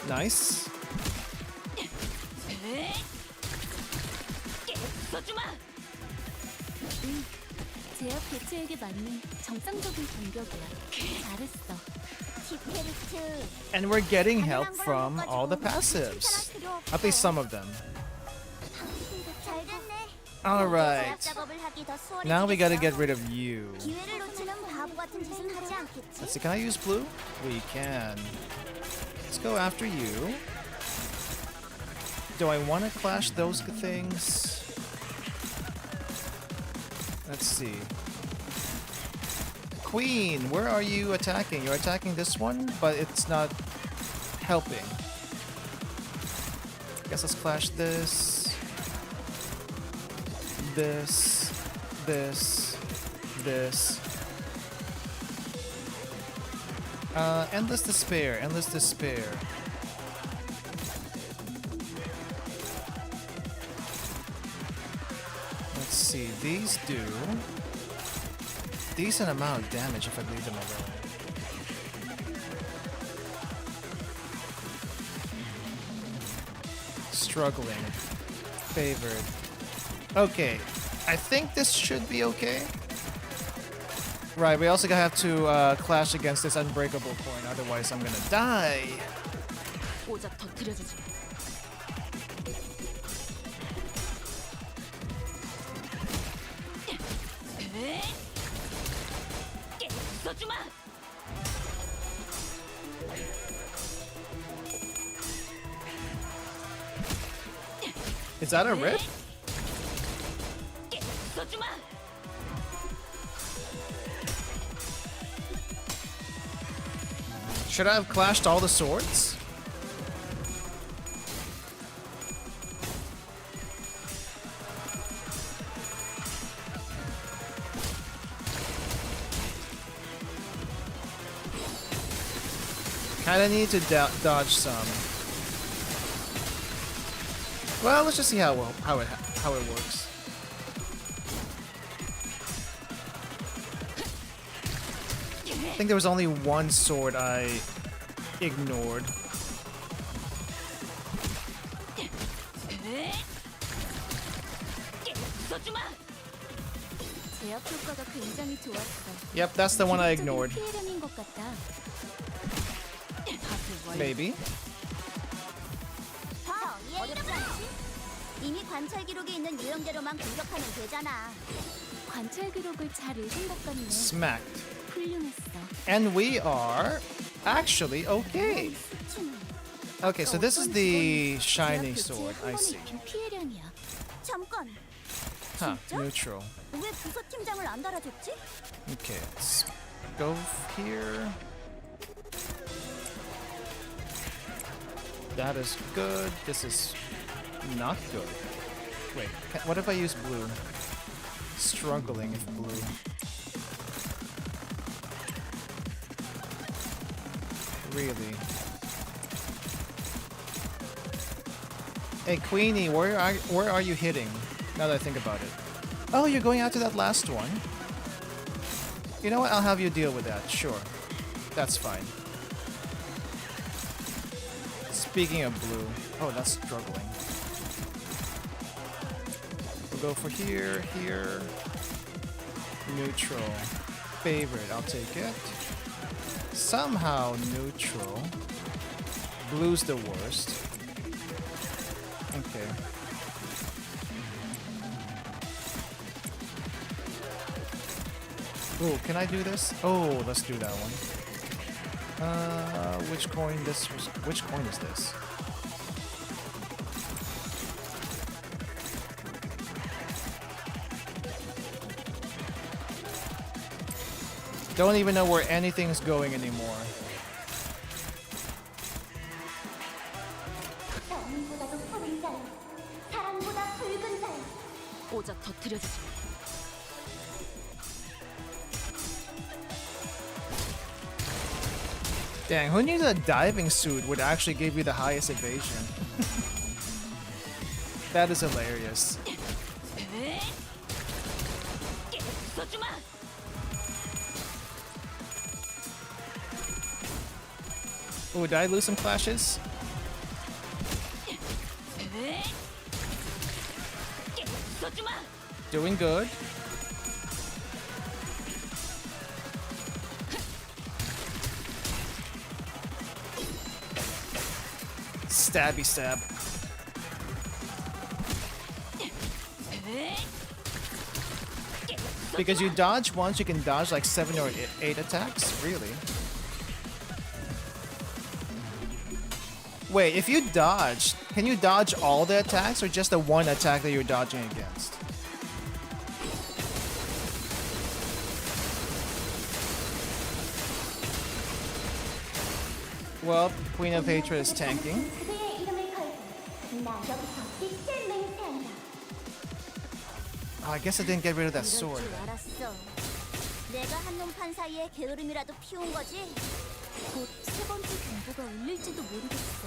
Nice. 제압 개체에게 맞는 정상적인 공격이야. 잘했어. 티페리트. And we're getting help from all the passives. At least some of them. 잘 됐네. Alright. 제압 작업을 하기 더 수월해지겠어. Now we gotta get rid of you. 기회를 놓치면 바보 같은 짓은 하지 않겠지? Let's see, can I use blue? We can. Let's go after you. Do I want to clash those things? Let's see. Queen, where are you attacking? You're attacking this one, but it's not helping. Guess let's clash this. This. Endless despair, endless despair. Let's see, these do decent amount of damage if I leave them alone. Struggling. Favored. Okay, I think this should be okay. Right, we also have to clash against this unbreakable coin, otherwise I'm gonna die. 오자 터뜨려주지. 써주마. Is that a rip? 써주마. Should I have clashed all the swords? Kinda need to dodge some. Well, let's just see how it works. I think there was only one sword I ignored. 제압 효과가 굉장히 좋았어. Yep, that's the one I ignored. 피해량인 것 같다. Maybe. 어렵지 않지? 이미 관찰 기록에 있는 유형대로만 공격하면 되잖아. 관찰 기록을 잘 읽은 것 같네. Smacked. 훌륭했어. And we are actually okay. Okay, so this is the shining sword. I see. 피해량이야. 잠깐, Huh, neutral. 왜 부서 팀장을 안 달아줬지? Okay, let's go here. That is good. This is not good. Wait, what if I use blue? Struggling with blue. Really? Hey, Queenie, where are you hitting? Now that I think about it. Oh, you're going after that last one? You know what? I'll have you deal with that. Sure. That's fine. Speaking of blue. Oh, that's struggling. We'll go for here, here. Neutral. Favorite, I'll take it. Somehow neutral. Blue's the worst. Okay. Oh, can I do this? Oh, let's do that one. Which coin this was? Which coin is this? Don't even know where anything's going anymore. 사랑보다도 푸른 자야. 사랑보다 붉은 자야. 오자 터뜨려주지. Dang, who knew that diving suit would actually give you the highest evasion? That is hilarious. 써주마. Oh, did I lose some clashes? 써주마. Doing good. Stabby stab. Because you dodge once, you can dodge like 7 or 8 attacks? Really? Wait, if you dodge, can you dodge all the attacks or just the one attack that you're dodging against? Well, Queen of Hatred is tanking. 그대의 이름을 걸고 나 여기서 빛을 맹세한다. Oh, I guess I didn't get rid of that 이럴 sword. 줄 알았어. 내가 한눈 판 사이에 게으름이라도 피운 거지. 곧 세 번째 경보가 울릴지도 모르겠어.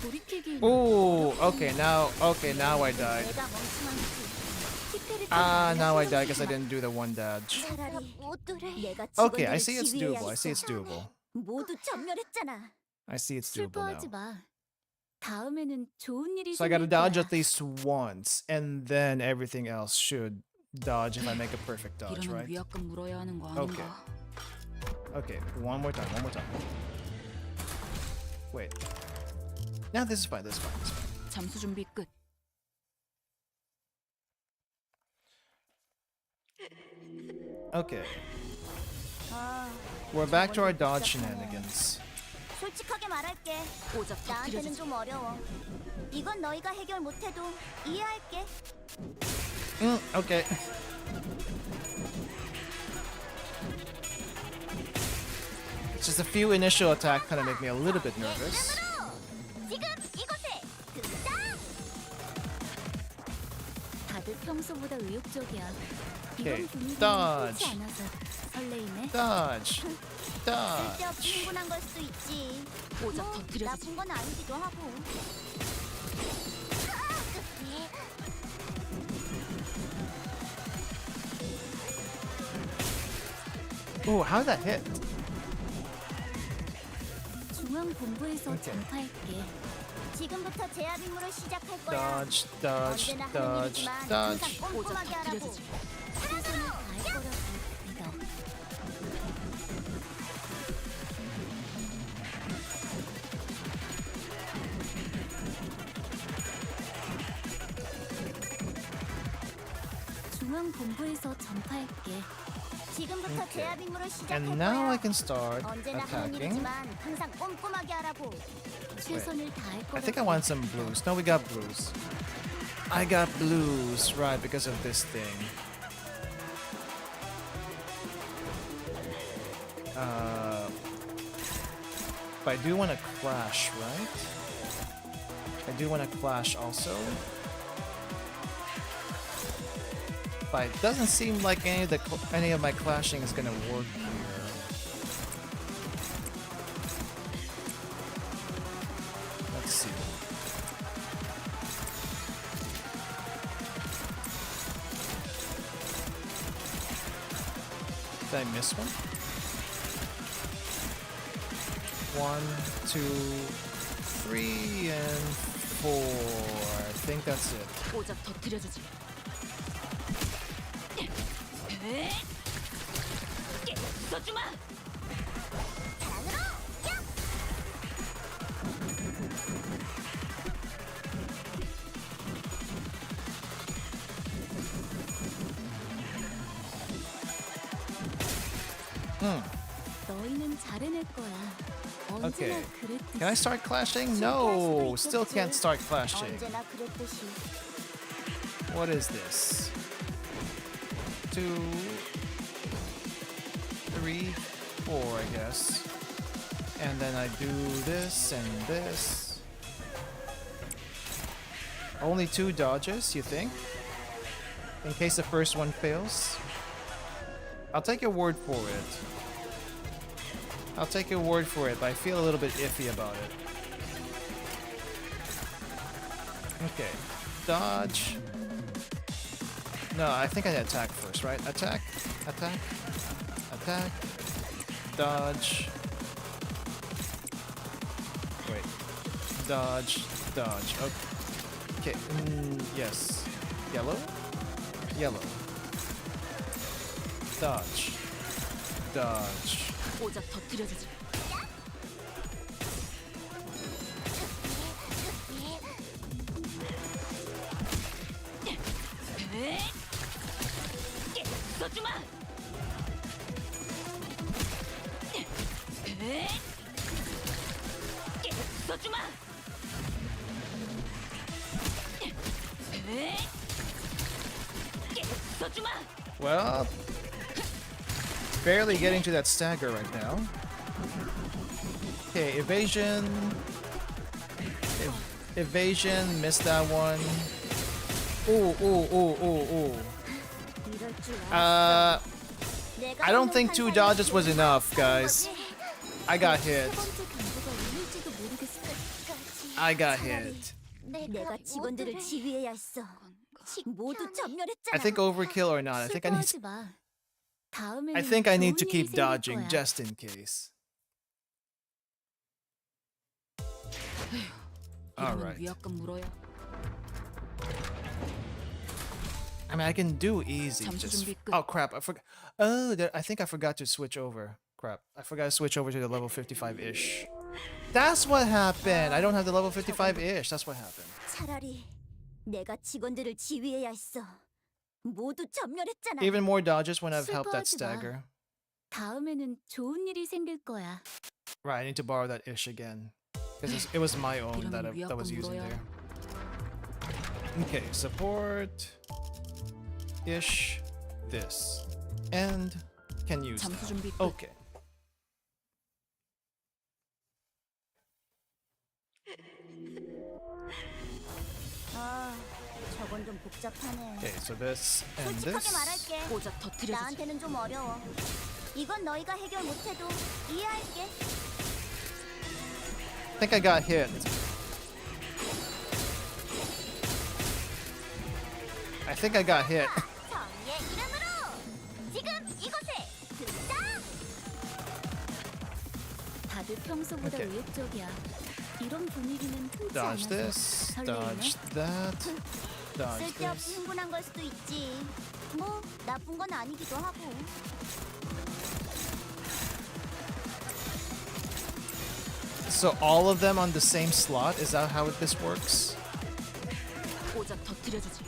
돌이키기. Oh, okay, now I died. 내가 멍청한지. Ah, now I died because I didn't do the one dodge. 차라리 내가 Okay, I 직원들을 see it's 지휘해야 doable. I see it's 했어. doable. 모두 전멸했잖아. I see it's doable now. 슬퍼하지 마. 다음에는 좋은 일이 So I gotta 생길 dodge 거야. at least once, and then everything else should dodge if I make a perfect dodge, 이러면 right? 위약금 물어야 하는 거 Okay. 아닌가? Okay, one more time. Wait. Now this is fine. This is fine. 잠수 준비 끝. Okay, 아, we're back to our dodge shenanigans. 솔직하게 말할게. 오작 나한테는 터뜨려주지. 좀 어려워. 이건 너희가 해결 못해도 이해할게. Okay. Just a few initial attacks kind of make me a little bit nervous. 지금 이곳에 등장. 다들 평소보다 의욕적이야. 오케이, 이번 분위기는 dodge. 흔치 않아서 설레이네. Dodge. Dodge. 쓸데없이 흥분한 걸 수도 있지. 오작 뭐 터뜨려주지. 나쁜 건 아니기도 하고. Oh, how'd that hit? 중앙 본부에서 오케이. 전파할게. 지금부터 제압 임무를 시작할 거야. Dodge, dodge, 언제나 하는 dodge, 일이지만 dodge. 항상 꼼꼼하게 하라고. 터뜨려주지. 최선을 다할 거라고 믿어. 중앙 본부에서 전파할게. 지금부터 오케이. 제압 임무를 시작할 And now 거야. I can start 언제나 하는 attacking. 일이지만 항상 꼼꼼하게 하라고. 최선을 다할 거라고. I think I want some blues. No, we got blues. I got blues, right, because of this thing. But I do want to clash, right? I do want to clash also. But it doesn't seem like any of my clashing is gonna work here. Let's see. Did I miss one? 1, 2, 3, and 4. I think that's it. 오작 터뜨려주지. 써주마. 너희는 잘해낼 거야. 언제나 Okay. 그랬듯이. Can I start clashing? No, still can't start clashing. 언제나 그랬듯이. What is this? 2, 3, 4, I guess. And then I do this and this. Only 2 dodges, you think? In case the first one fails? I'll take your word for it. I'll take your word for it, but I feel a little bit iffy about it. Okay. Dodge. No, I think I attack first, right? Attack, attack, attack, dodge. Wait. Dodge, dodge. Okay. Yes. Yellow? Yellow. Dodge. Dodge. 오작 터뜨려주지. 써주마. 써주마. 써주마. Well, barely getting to that stagger right now. Okay, evasion. Evasion, missed that one. Ooh. 이럴 줄 알았어. I don't think 2 dodges was enough, guys. I got hit. I got hit. 내가 직원들을 지휘해야 했어. 모두 전멸했잖아. I think overkill or not. 슬퍼하지 마. 다음에는 I think I need to 좋은 일이 keep 생길 dodging 거야. just in case. All 이러면 right. 위압감 물어야. I mean, I can do easy. 잠수 Just 준비 끝. oh crap! I forgot. Oh, I think I forgot to switch over. Crap! I forgot to switch over to the level 55-ish. That's what happened. I don't have the level 55-ish. That's what happened. 차라리 내가 직원들을 지휘해야 했어. 모두 전멸했잖아. Even more dodges when I've helped that 슬퍼하지 마. stagger. 다음에는 좋은 일이 생길 거야. Right, I need to borrow that ish again because it was my own that was using there. Okay, support ish this and can use 잠수 that. 준비 끝. Okay. 아, 저건 좀 복잡하네. Okay, so this and 솔직하게 this. 말할게. 꼬작 터뜨려주지. 나한테는 좀 어려워. 이건 너희가 해결 못해도 이해할게. I think I got hit. I think I got hit. 정의의 이름으로 지금 이곳에 등장. 다들 평소보다 오케이. 의욕적이야. 이런 분위기는 흔치 Dodge 않아서 this, 설레이네. dodge that, dodge 쓸데없이 this. 흥분한 걸 수도 있지. 뭐 나쁜 건 아니기도 하고. So all of them on the same slot? Is that how this works? 꼬작 터뜨려주지.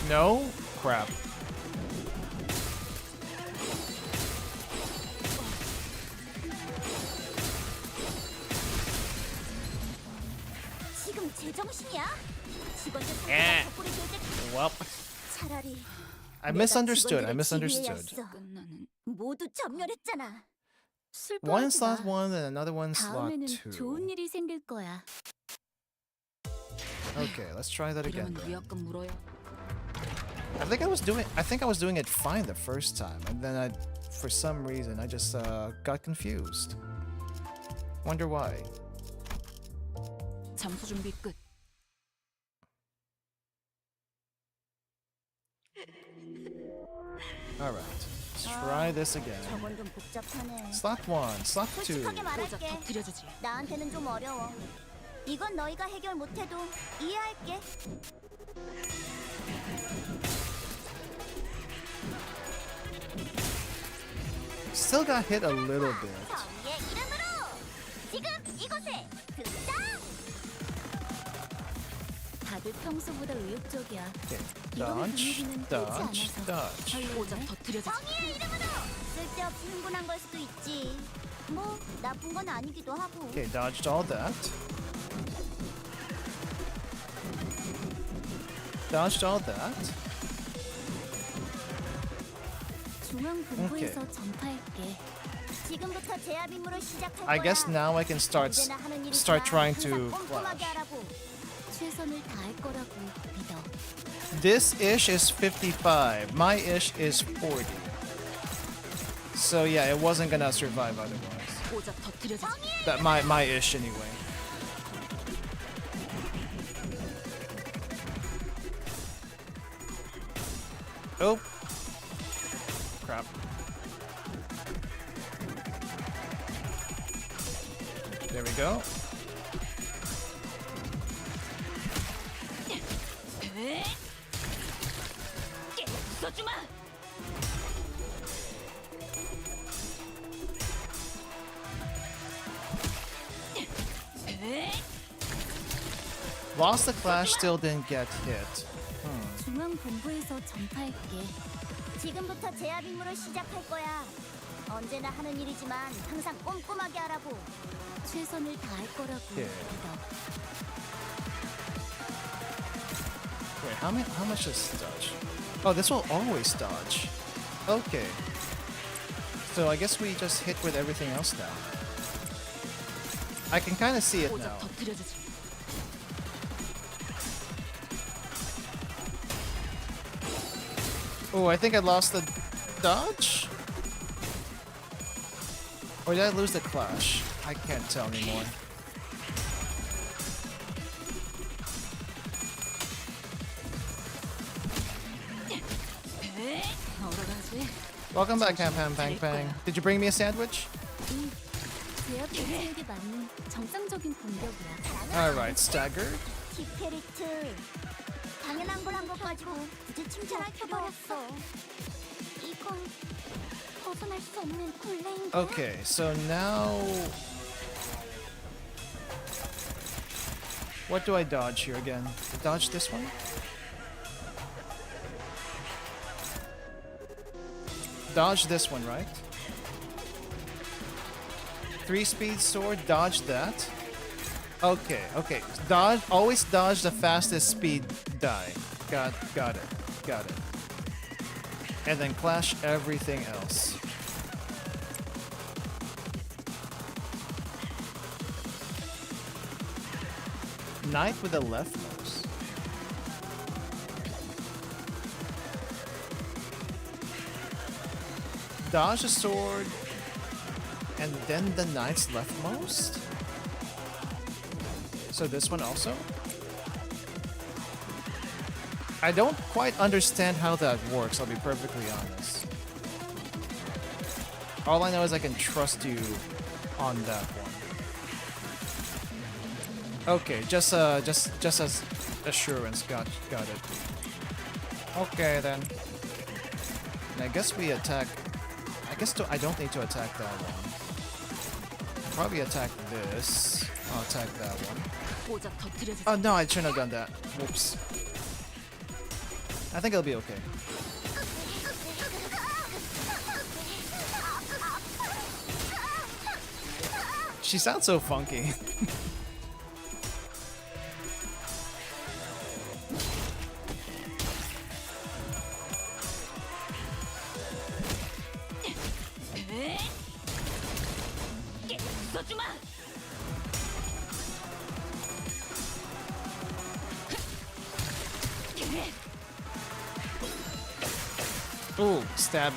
No? Crap. 지금 제정신이야? 직원들 예. 상태가 덕분에 될때 Well, 차라리 I 내가 misunderstood. I 직원들을 지휘해야 misunderstood. 했어. 끝나는. 모두 전멸했잖아. One 슬퍼하지 slot 마. 1 and another one slot 다음에는 2. 좋은 일이 생길 거야. Okay, let's try that again. 이러면 then. 위압감 물어야. I think I was doing it fine the first time, and then for some reason I just got confused. Wonder why. 잠수 준비 끝. All right, let's try this again. 저건 좀 복잡하네. Slot 1, slot 2. 솔직하게 꼬작 말할게. 터뜨려주지. 나한테는 좀 어려워. 이건 너희가 해결 못해도 이해할게. Still got hit a little bit. 정의의 이름으로 지금 이곳에 등장. 다들 평소보다 의욕적이야. Okay, 이런 dodge, 분위기는 흔치 dodge, 않아서 dodge. 꼬작 터뜨려주지. 정의의 이름으로 쓸데없이 흥분한 걸 수도 있지. 뭐 나쁜 건 아니기도 하고. Okay, dodged all that. Dodged all that. 중앙 본부에서 전파할게. 지금부터 제압 임무를 시작할 I 거야. guess now I can start 언제나 하는 일이지만 start trying 항상 to 꼼꼼하게 flash. 하라고. 최선을 다할 거라고 믿어. This ish is 55. My ish is 40. So yeah, it wasn't gonna survive otherwise. 꼬작 터뜨려주지. That my ish anyway. Oh. Crap. There we go. 써주마. Lost the clash, still didn't get hit. 중앙 본부에서 전파할게. 지금부터 제압 임무를 시작할 거야. 언제나 하는 일이지만 항상 꼼꼼하게 하라고. 최선을 다할 거라고 예. 믿어. Wait, how much does dodge? Oh, this will always dodge. Okay. So I guess we just hit with everything else now. I can kind of see it now. 오작 터뜨려주지. Oh, I think I lost the dodge? Or did I lose the clash? I can't tell anymore. 어라가지. Welcome back, Pam Pam Pang Pang. Did you bring me a sandwich? 제압 대체에게 맞는 정상적인 공격이야. Alright, staggered. 디페리트. 당연한 걸 한 거 가지고 굳이 칭찬할 필요 없어. 이건 벗어날 수 없는 굴레인 거야. Okay, so now... What do I dodge here again? Dodge this one? Dodge this one, right? 3-speed sword, dodge that. Okay, okay. Dodge, always dodge the fastest speed die. Got it. Got it. And then clash everything else. Knife with the leftmost. Dodge the sword, and then the knight's leftmost? So this one also? I don't quite understand how that works, I'll be perfectly honest. All I know is I can trust you on that one. Okay, just as assurance, got it. Okay then. And I guess we attack. I don't need to attack that one. Probably attack this. I'll attack that one. 오작 터뜨려주지. Oh no, I shouldn't have done that. Whoops. I think it'll be okay. She sounds so funky. 써주마. Ooh, stab.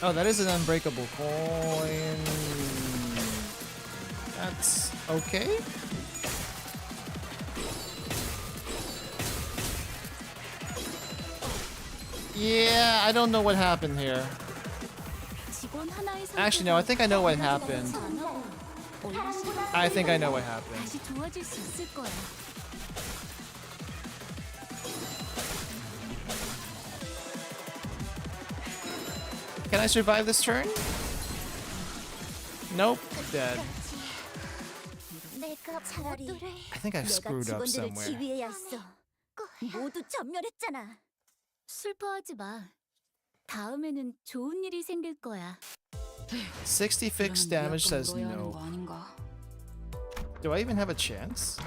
Oh, that is an unbreakable coin. That's okay. Yeah, I don't know what happened here. 직원 하나의 Actually, no, I think I know what happened. 선택을 안 하고 I think I know what happened. 다시 도와줄 수 있을 거야. Can I survive this turn? Nope, dead. 내가 차라리 I think I 내가 screwed up 직원들을 somewhere. 지휘해야 했어. 모두 전멸했잖아. 슬퍼하지 마. 다음에는 좋은 일이 생길 거야. 60 fixed damage says no. Do I even have a chance?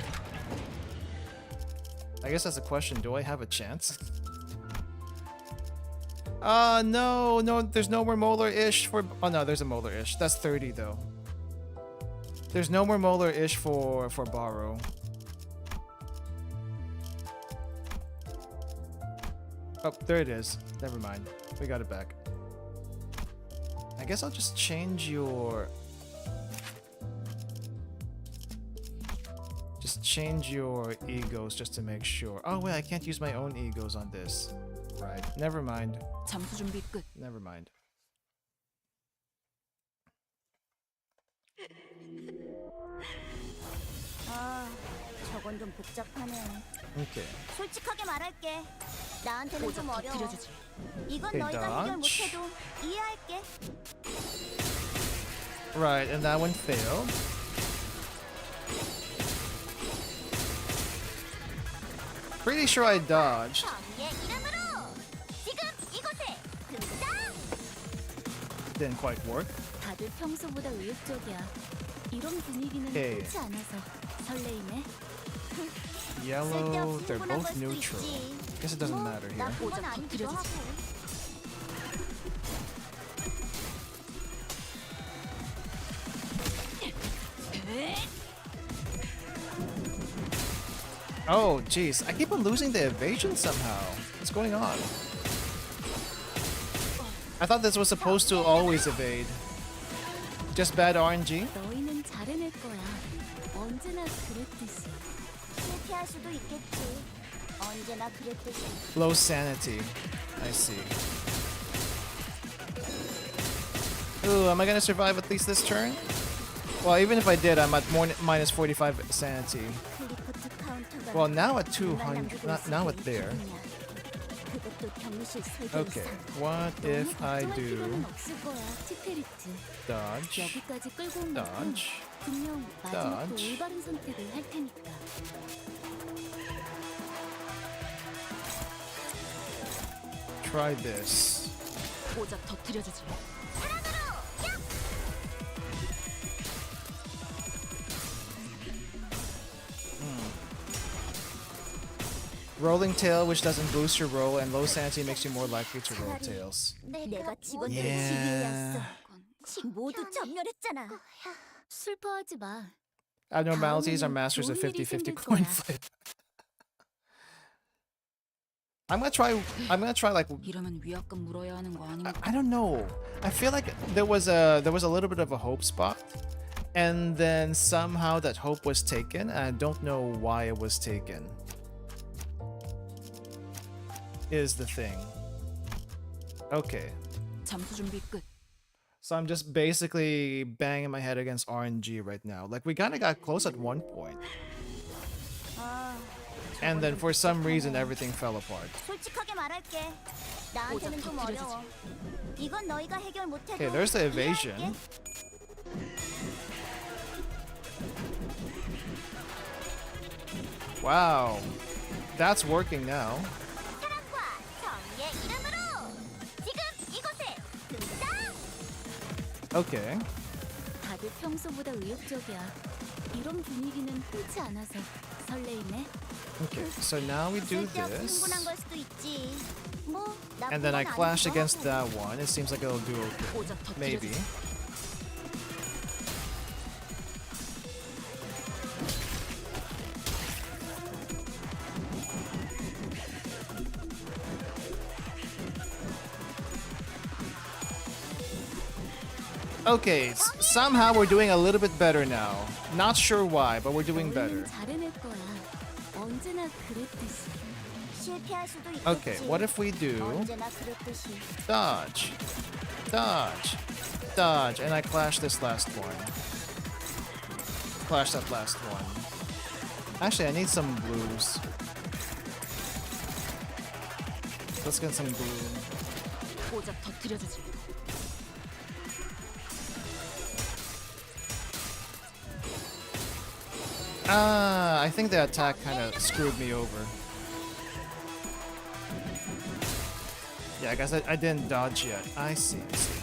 I guess that's a question. Do I have a chance? No, there's no more molar-ish for... Oh, no, there's a molar-ish. That's 30, though. There's no more molar-ish for borrow. Oh, there it is. Never mind. We got it back. I guess I'll just change your... Just change your egos just to make sure. Oh, wait, I can't use my own egos on this. Right. Never mind. 잠수 준비 끝. Never mind. 아, 저건 좀 복잡하네. Okay. 솔직하게 말할게. 나한테는 오작 좀 어려워. 터뜨려주지. 이건 Okay, 너희가 해결 dodge. 못해도 이해할게. Right, and that one failed. Pretty sure I dodged. 정의의 이름으로 지금 이곳에 등장! Didn't quite work. 다들 평소보다 의욕적이야. 이런 분위기는 오케이. 흔치 않아서 설레이네. Yellow, they're both neutral. Guess it doesn't matter here. 나쁜 건 아니기도 하고. Oh, jeez. I keep on losing the evasion somehow. What's going on? I thought this was supposed to always evade. Just bad RNG? 너희는 잘 해낼 거야. 언제나 그랬듯이. 실패할 수도 있겠지. 언제나 그랬듯이. Low sanity. I see. Ooh, am I gonna survive at least this turn? Well, even if I did, I'm at minus 45 sanity. 클리포트 카운터가 Well, now at 200. Now at there. 그것도 격리실 설계 Okay. 이상. What if I 걱정할 do 필요는 없을 거야, 티페리트. dodge? 여기까지 끌고 온 만큼 Dodge. 분명 마지막도 Dodge. 올바른 선택을 할 테니까. Try this. 고작 터뜨려주지. Rolling tail, which doesn't boost your roll, and low sanity makes you more likely to roll tails. 내가 직원들을 Yeah. 지휘해왔어. 모두 전멸했잖아. 슬퍼하지 마. Abnormalities are 다음에는 masters of 좋은 일이 50-50 생길 거야. flip. I'm gonna try like 이러면 위압감 물어야 하는 거 아닌가? I don't know. I feel like there was a little bit of a hope spot, and then somehow that hope was taken. And I don't know why it was taken. Is the thing. Okay. 잠수 준비 끝. So I'm just basically banging my head against RNG right now. Like we kind of got close at one point, and then for some reason everything fell apart. 솔직하게 말할게. 나한테는 좀 어려워. 이건 너희가 해결 못해도 Okay, there's the evasion. 이해할게. Wow, that's working now. 사랑과 정의의 이름으로 지금 이곳에 등장. Okay. 다들 평소보다 의욕적이야. 이런 분위기는 흔치 않아서 설레이네. Okay, so now we do 쓸데없이 this. 흥분한 걸 수도 있지. 뭐 나쁜 And then I 건 clash 아니기도 against 하고. that one. It seems like it'll do okay. 고작 터뜨려주지. Maybe. Okay, somehow we're doing a little bit better now. Not sure why, but we're doing better. 너희는 잘 해낼 거야. 언제나 그랬듯이. 실패할 수도 있겠지. Okay, what if we do 언제나 그랬듯이. dodge, dodge, dodge, and I clash this last one. Clash that last one. Actually, I need some blues. Let's get some blue. 고작 터뜨려주지. Ah, I think the attack kind of screwed me over. Yeah, I guess I didn't dodge yet. I see, I see.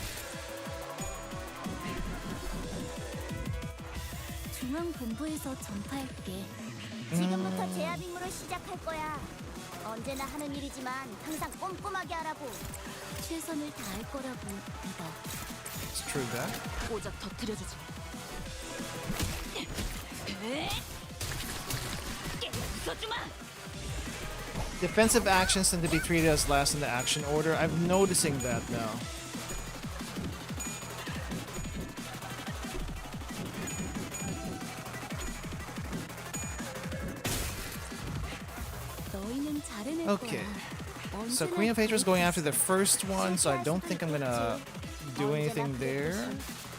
중앙 본부에서 전파할게. 지금부터 제압 임무를 시작할 거야. 언제나 하는 일이지만 항상 꼼꼼하게 하라고. 최선을 다할 거라고 믿어. It's true that. 고작 터뜨려주지. Defensive actions tend to be treated as last in the action order. I'm noticing that now. 너희는 잘 해낼 Okay. 거야. So 언제나 Queen of Hatred is going after the 그랬듯이. first one, so I don't think I'm gonna do 언제나 anything there. 그랬듯이.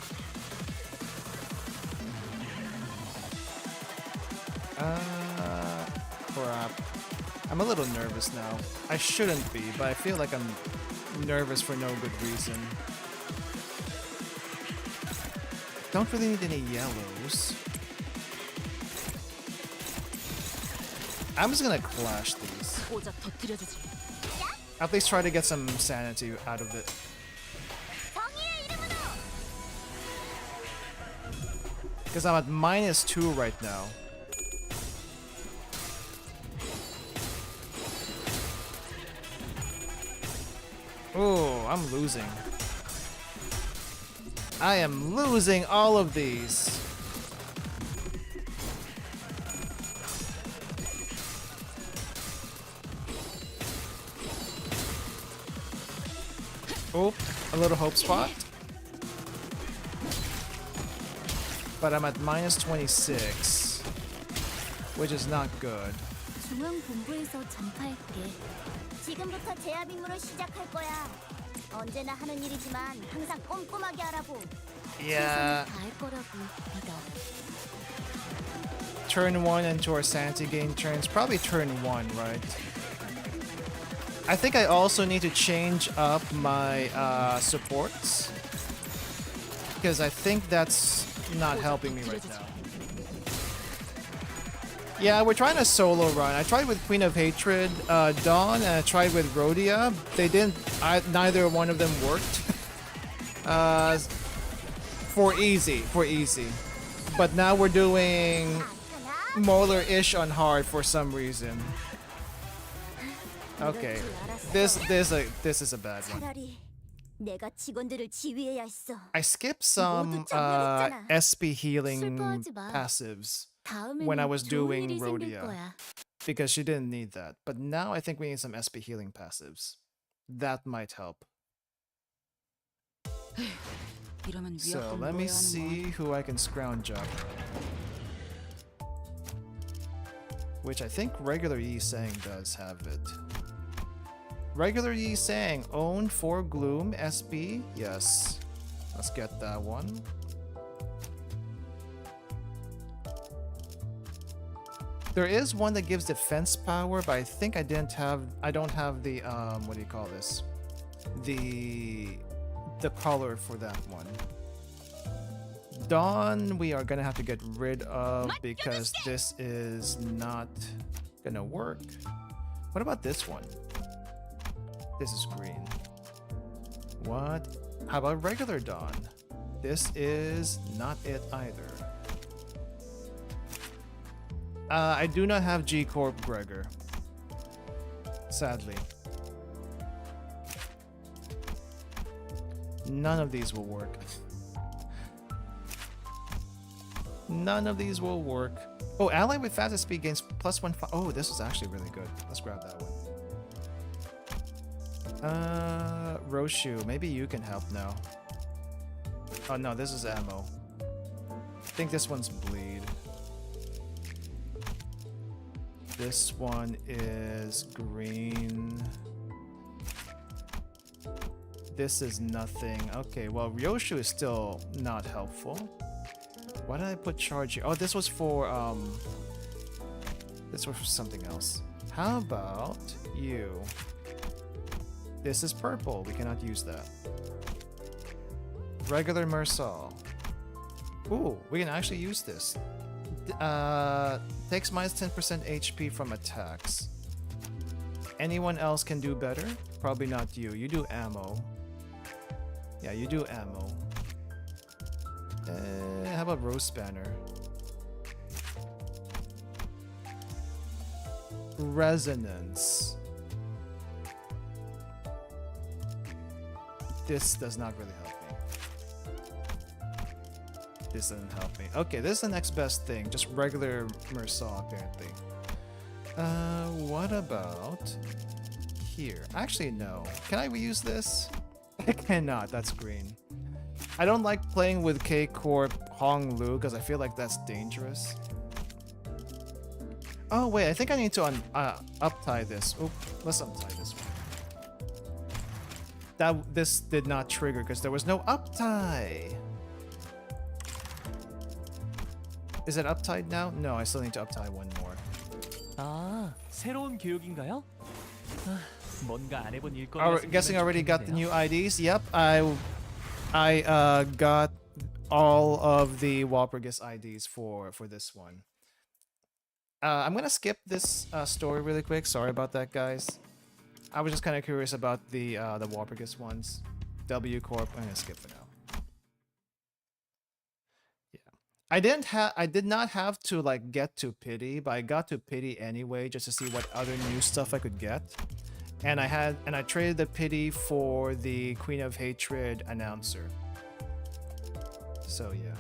Crap. I'm a little nervous now. I shouldn't be, but I feel like I'm nervous for no good reason. Don't really need any yellows. I'm just gonna clash these. 고작 터뜨려주지. At least try to get some sanity out of it. 정의의 이름으로. Because I'm at -2 right now. Oh, I'm losing. I am losing all of these. Oh, a little hope spot. But I'm at minus 26, which is not good. 중앙 본부에서 전파할게. 지금부터 제압 임무를 시작할 거야. 언제나 하는 일이지만 항상 꼼꼼하게 하라고. Yeah. 다할 거라고 믿어. Turn 1 into our sanity gain turns. Probably turn 1, right? I think I also need to change up my supports. Because I think that's not helping me right now. Yeah, we're trying a solo run. I tried with Queen of Hatred, Dawn, and I tried with Rhodia. They didn't. Neither one of them worked. For easy. But now we're doing Molar-ish on hard for some reason. Okay, this is a bad one. 차라리 내가 직원들을 지휘해야 했어. I skipped some SP healing 슬퍼하지 마. passives 다음에는 when I was 좋은 doing 일이 생길 Rhodia 거야. because she didn't need that. But now I think we need some SP healing passives. That might help. 이러면 So 위협감 let me 노예하는 거. see who I can scrounge up. Which I think regular Yi Sang does have it. Regular Yi Sang, own 4 Gloom SP. Yes. Let's get that one. There is one that gives defense power, but I think I don't have the what do you call this? The color for that one. Dawn we are gonna have to get rid of because this is not gonna work. What about this one? This is green. What? How about regular Dawn? This is not it either. I do not have G Corp Gregor. Sadly. None of these will work. None of these will work. Oh, ally with fastest speed gains +1. Oh, this is actually really good. Let's grab that one. Roshu, maybe you can help now. Oh no, this is ammo. I think this one's bleed. This one is green. This is nothing. Okay, well, Ryoshu is still not helpful. Why did I put charge here? Oh, this was for something else. How about you? This is purple. We cannot use that. Regular Mersal. Ooh, we can actually use this. Takes minus 10% HP from attacks. Anyone else can do better? Probably not you. You do ammo. Yeah, you do ammo. How about Rose Spanner? Resonance. This does not really help me. This doesn't help me. Okay, this is the next best thing. Just regular Mersal, apparently. What about here? Actually, no. Can I reuse this? I cannot. That's green. I don't like playing with K-Corp Hong Lu because I feel like that's dangerous. Oh, wait. I think I need to up-tie this. Oop, let's untie this one. This did not trigger because there was no up-tie. Is it up-tied now? No, I still need to up-tie one more. 아, 새로운 교육인가요? 아, 뭔가 안 해본 일거리가 Guessing I already got the 생기는데요. new IDs. Yep, I got all of the Walpurgis IDs for this one. I'm gonna skip this story really quick. Sorry about that, guys. I was just kind of curious about the Walpurgis ones. W Corp. I'm gonna skip for now. Yeah, I did not have to like get to pity, but I got to pity anyway just to see what other new stuff I could get. And I traded the pity for the Queen of Hatred announcer. So yeah.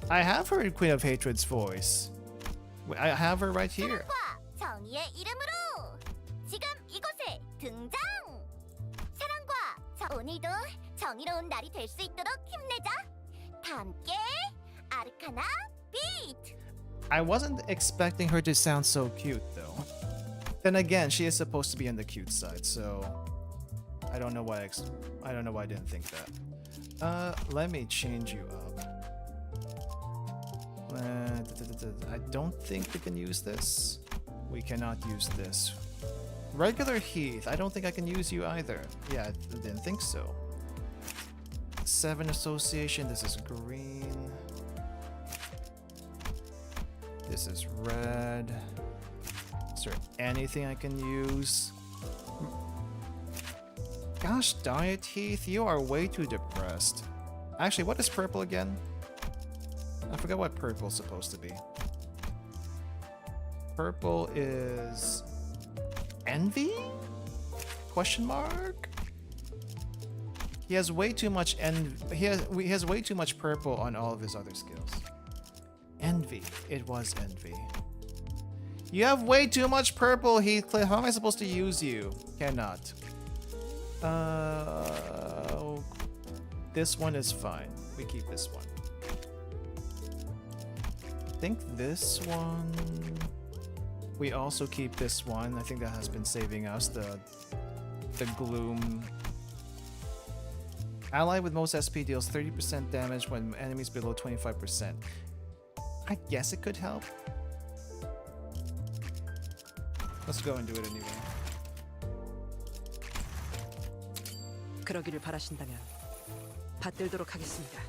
I have heard Queen of Hatred's voice. I have her right here. 사랑과 정의의 이름으로 지금 이곳에 등장. 사랑과 오늘도 정의로운 날이 될 수 있도록 힘내자. 다 함께 아르카나 비트. I wasn't expecting her to sound so cute though. Then again, she is supposed to be on the cute side, so I don't know why I didn't think that. Let me change you up. I don't think we can use this. We cannot use this. Regular Heath, I don't think I can use you either. Yeah, I didn't think so. 7 Association, this is green. This is red. Is there anything I can use? Gosh darn it, Heath, you are way too depressed. Actually, what is purple again? I forgot what purple's supposed to be. Purple is envy? Question mark? He has way too much he has way too much purple on all of his other skills. Envy. It was envy. You have way too much purple, Heathcliff. How am I supposed to use you? Cannot. This one is fine. We keep this one. I think this one. We also keep this one. I think that has been saving us the gloom. Ally with most SP deals 30% damage when enemies below 25%. I guess it could help. Let's go and do it anyway. 그러기를 바라신다면 받들도록 하겠습니다.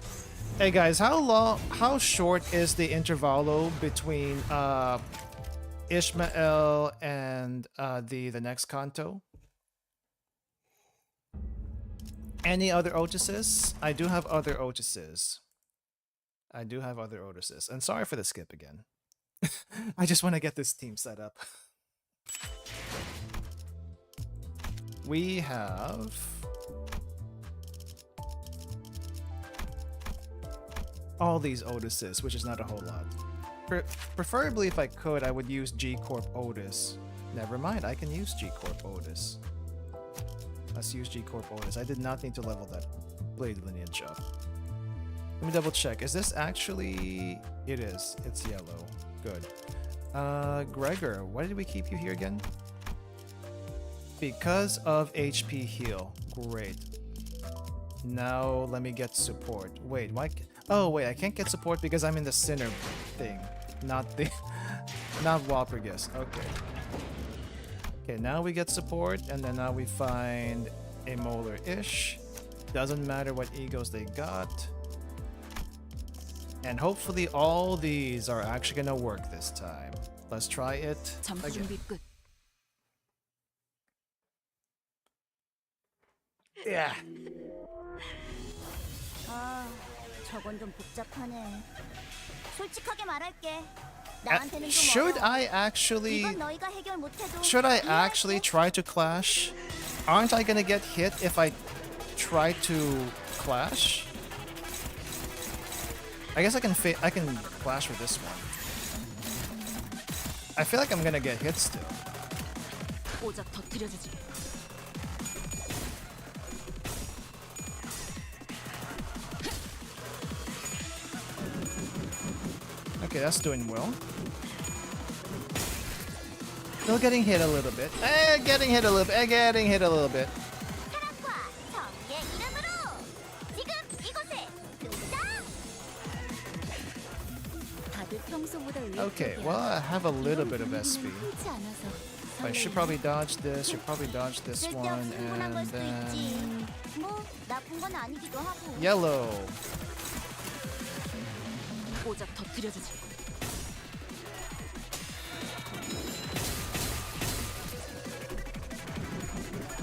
Hey guys, how short is the intervallo between Ishmael and the next Kanto? Any other Otises? I do have other Otises. And sorry for the skip again. I just want to get this team set up. We have all these Otises, which is not a whole lot. Preferably, if I could, I would use G Corp Otis. Never mind, I can use G Corp Otis. Let's use G Corp Otis. I did not need to level that blade lineage up. Let me double check. Is this actually... It is. It's yellow. Good. Gregor, why did we keep you here again? Because of HP heal. Great. Now let me get support. Wait, why... Oh wait, I can't get support because I'm in the Sinner thing. Not the... not Walpurgis. Okay. Okay, now we get support, and then now we find a Molar-ish. Doesn't matter what egos they got. And hopefully all these are actually gonna work this time. Let's try it again. Yeah. 아, 저건 좀 복잡하네. 솔직하게 말할게. 나한테는 좀 Should 어려워. I actually... 이건 너희가 해결 못해도 Should I 이해할게. actually try to clash? Aren't I gonna get hit if I try to clash? I guess I can clash with this one. I feel like I'm gonna get hit still. 오작 터뜨려주지. Okay, that's doing well. Still getting hit a little bit. Getting hit a little bit. Getting hit a little bit. 사랑과 정의의 이름으로 지금 이곳에 등장. 다들 평소보다 Okay, well, I have a little bit of SP. 흔치 않아서 I should probably dodge this. Should probably dodge this one, 쓸데없이 흥분한 걸 and 수도 있지. then 뭐 나쁜 건 아니기도 하고. yellow. 오작 터뜨려주지.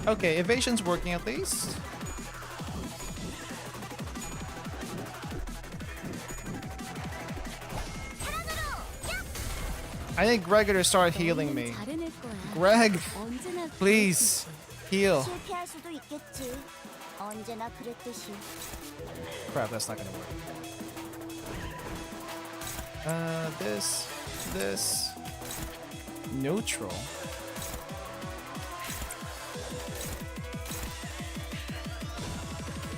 Okay, evasion's working at least. I need Gregor to start healing me. 잘해낼 거야. Greg, 언제나 please heal. 실패할 수도 있겠지. 언제나 그랬듯이. Crap, that's not gonna work. This. Neutral.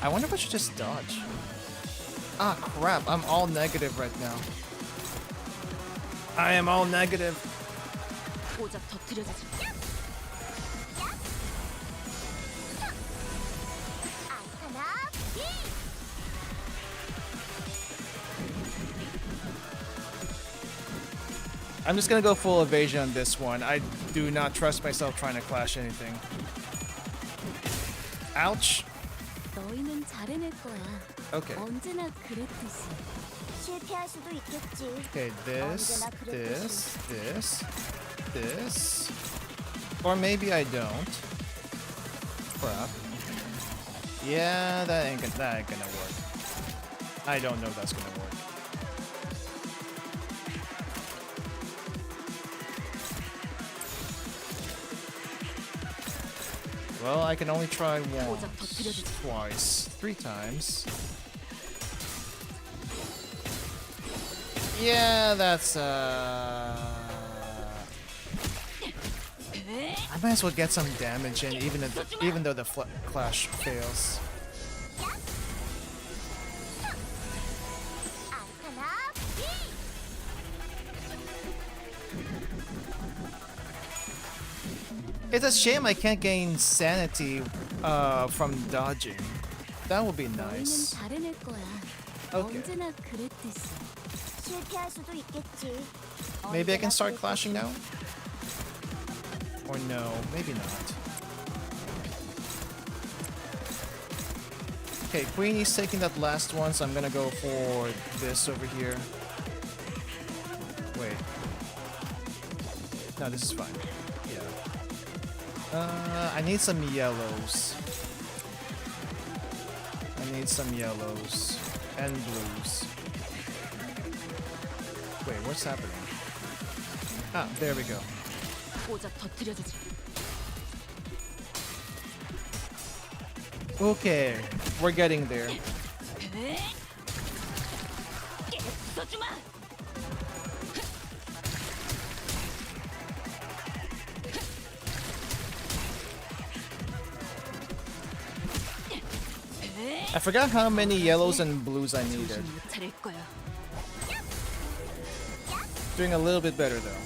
I wonder if I should just dodge. Ah, crap, I'm all negative right now. I am all negative. 오작 터뜨려주지. 하나, I'm just gonna go full evasion on this one. I do not trust myself trying to clash anything. Ouch. 너희는 잘해낼 거야. Okay. 언제나 그랬듯이. 실패할 수도 있겠지. Okay, this. Or maybe I don't. Crap. Yeah, that ain't gonna work. I don't know if that's gonna work. Well, I can only try once, twice, 3 times. Yeah, that's I might as well get some damage in, even though the clash fails. It's a shame I can't gain sanity from dodging. That would be 너희는 nice. 잘해낼 거야. Okay. 언제나 그랬듯이. 실패할 수도 있겠지. Maybe I can start clashing now? Or no, maybe not. Okay, Queenie's taking that last one, so I'm gonna go for this over here. Wait. No, this is fine. Yeah. I need some yellows. I need some yellows. And blues. Wait, what's happening? Ah, there we go. 오작 터뜨려주지. Okay, we're getting there. 써주마. I forgot how many yellows and blues I needed. 정신 못 차릴 거야. Doing a little bit better though.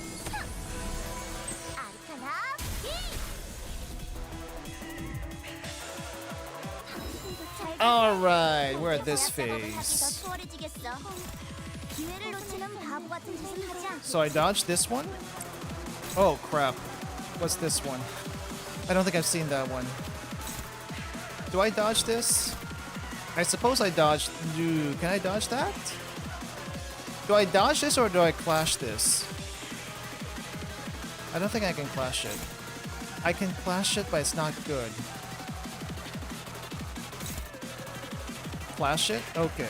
Alright, we're at this phase. So I dodged this one? Oh crap. What's this one? I don't think I've seen that one. Do I dodge this? I suppose I dodged. Can I dodge that? Do I dodge this or do I clash this? I don't think I can clash it. I can clash it, but it's not good. Clash it? Okay.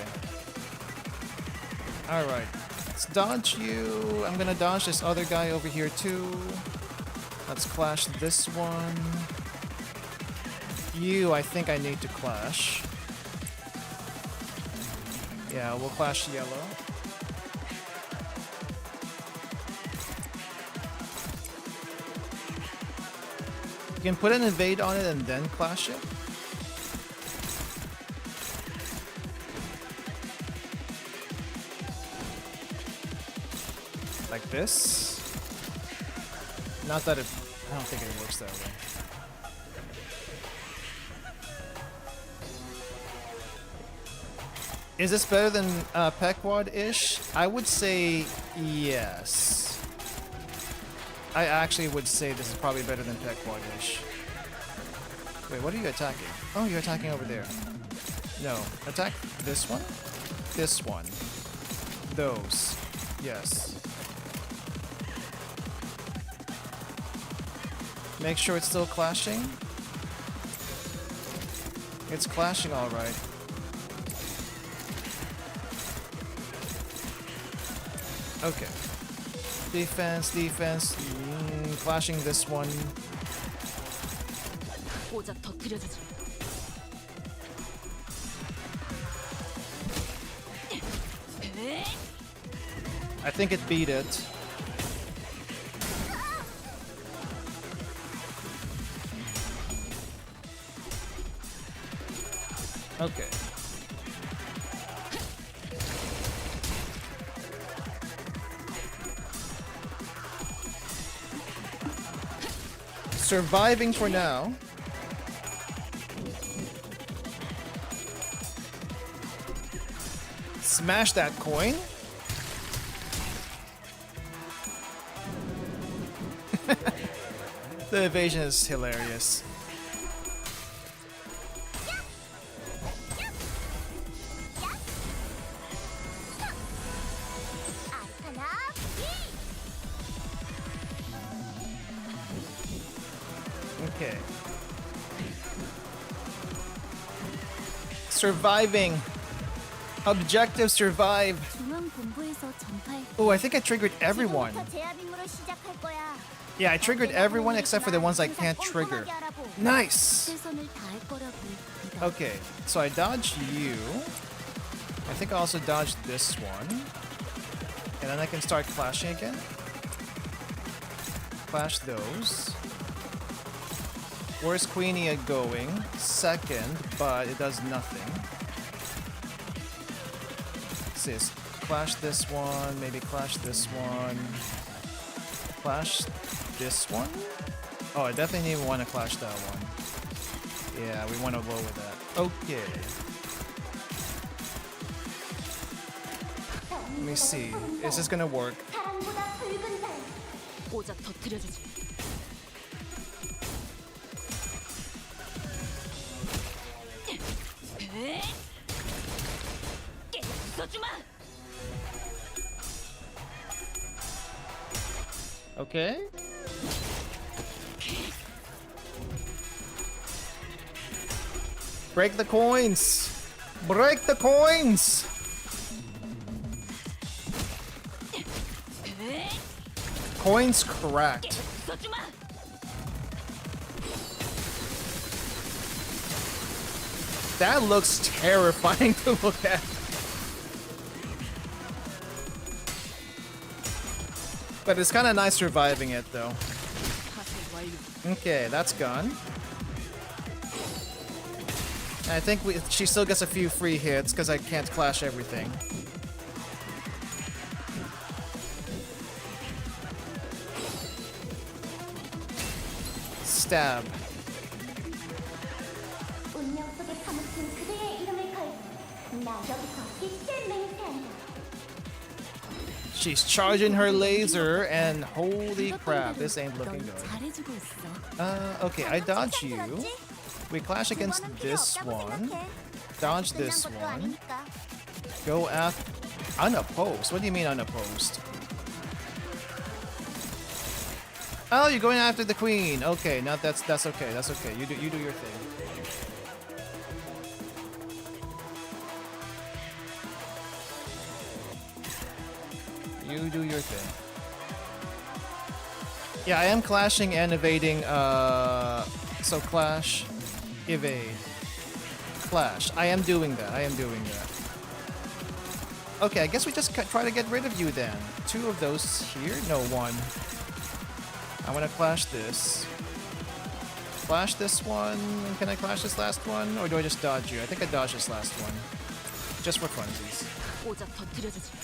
Alright. Let's dodge you. I'm gonna dodge this other guy over here too. Let's clash this one. You, I think I need to clash. Yeah, we'll clash yellow. You can put an evade on it and then clash it. Like this. Not that it... I don't think it works that way. Is this better than Pequod-ish? I would say yes. I actually would say this is probably better than Pequod-ish. Wait, what are you attacking? Oh, you're attacking over there. No. Attack this one? This one. Those. Yes. Make sure it's still clashing. It's clashing alright. Okay. Defense, defense. Flashing this one. 꽂아 터뜨려주지. I think it beat it. Okay. Surviving for now. Smash that coin. The evasion is hilarious. Okay. Surviving. Objective survive. 중앙본부에서 전파할 Oh, I think I triggered everyone. 지금부터 제압 임무를 시작할 거야. Yeah, I triggered everyone except for the ones I can't trigger. Nice! 최선을 다할 거라고 믿어. Okay, so I dodged you. I think I also dodged this one. And then I can start clashing again. Clash those. Where's Queenia going? Second, but it does nothing. Sis, clash this one, maybe clash this one. Clash this one? Oh, I definitely want to clash that one. Yeah, we want to lower that. Okay. Let me see. Is this gonna work? 사랑보다 붉은 달. 꽂아 터뜨려주지. 써주마. Okay. Break the coins! Break the coins! Coins cracked. 써주마. That looks terrifying to look at. But it's kind of nice surviving it though. Okay, that's gone. And I think she still gets a few free hits because I can't clash everything. Stab. 운명 속에 파묻힌 그대의 이름을 걸고 나 여기서 빛을 맹세한다. She's charging her laser and holy crap, this ain't looking 넌 good. 잘해주고 있어. Okay, I dodge you. We clash against this one. Dodge this one. Go after unopposed. What do you mean unopposed? Oh, you're going after the queen. Okay, now that's okay. That's okay. You do your thing. You do your thing. Yeah, I am clashing and evading. So clash, evade, clash. I am doing that. I am doing that. Okay, I guess we just try to get rid of you then. Two of those here? No, one. I want to clash this. Clash this one. Can I clash this last one? Or do I just dodge you? I think I dodge this last one. Just for funsies. 꽂아 터뜨려주지.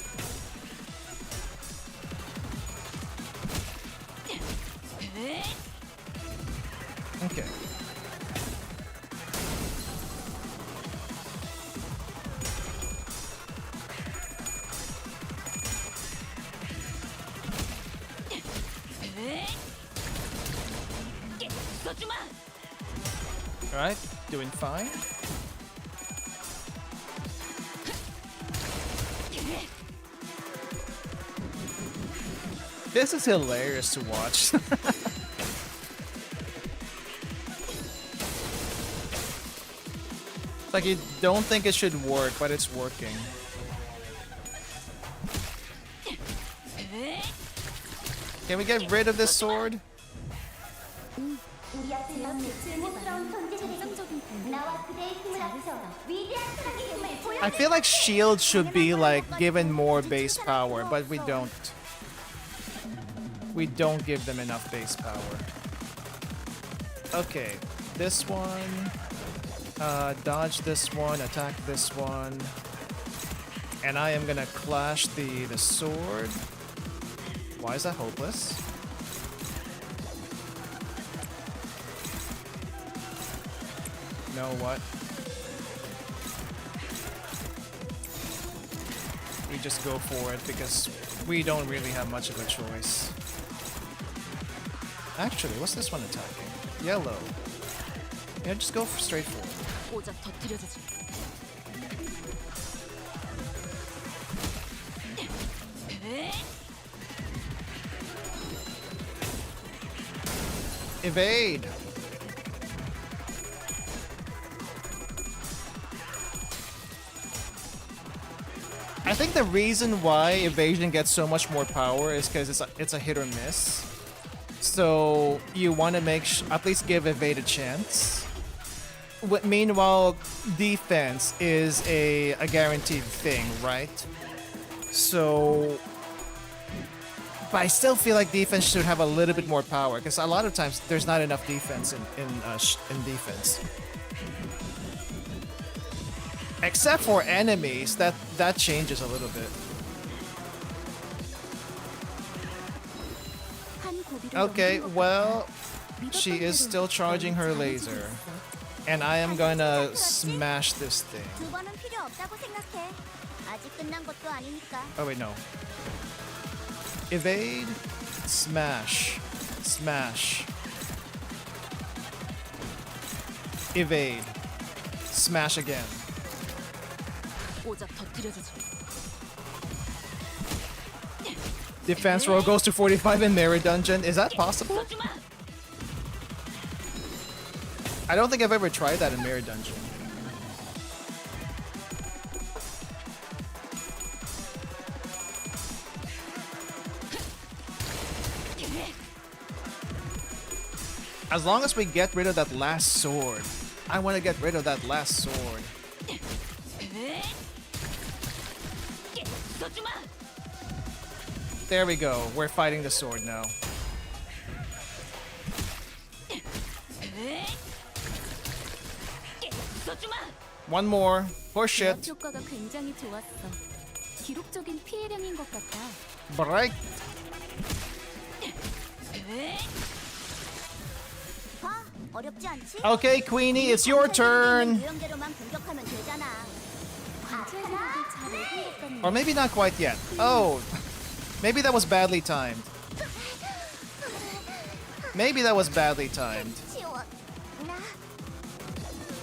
Okay. 써주마. Alright, doing fine. This is hilarious to watch. Like you don't think it should work, but it's working. Can we get rid of this sword? 우리 앞에 막는 증오스러운 존재들에게 나와 그대의 힘을 합쳐 위대한 사랑의 힘을 보여. I feel like shield should be like given more base power, but we don't. We don't give them enough base power. Okay, this one. Dodge this one, attack this one. And I am gonna clash the sword. Why is that hopeless? You know what? We just go for it because we don't really have much of a choice. Actually, what's this one attacking? Yellow. Yeah, just go straight for it. 오자 터뜨려주지. Evade! I think the reason why evasion gets so much more power is because it's a hit or miss. So you want to make at least give evade a chance. Meanwhile, defense is a guaranteed thing, right? So, but I still feel like defense should have a little bit more power because a lot of times there's not enough defense in defense. Except for enemies, that changes a little bit. Okay, well, she is still charging her laser. And I am gonna smash this thing. 두 번은 필요 없다고 생각해. 아직 끝난 것도 아니니까. Oh wait, no. Evade, smash, smash. Evade, smash again. 오자 터뜨려주지. Defense roll goes to 45 in Mirror Dungeon. Is that possible? I don't think I've ever tried that in Mirror Dungeon. As long as we get rid of that last sword. I want to get rid of that last sword. There we go. We're fighting the sword now. One more. Push it. 효과가 굉장히 좋았어. 기록적인 피해량인 것 같아. Break. 봐, 어렵지 않지? Okay, Queenie, it's your turn. 유형대로만 공격하면 되잖아. 관찰력이 잘 오른 것 같네. Or maybe not quite yet. Oh, maybe that was badly timed. Maybe that was badly timed. 치워. 나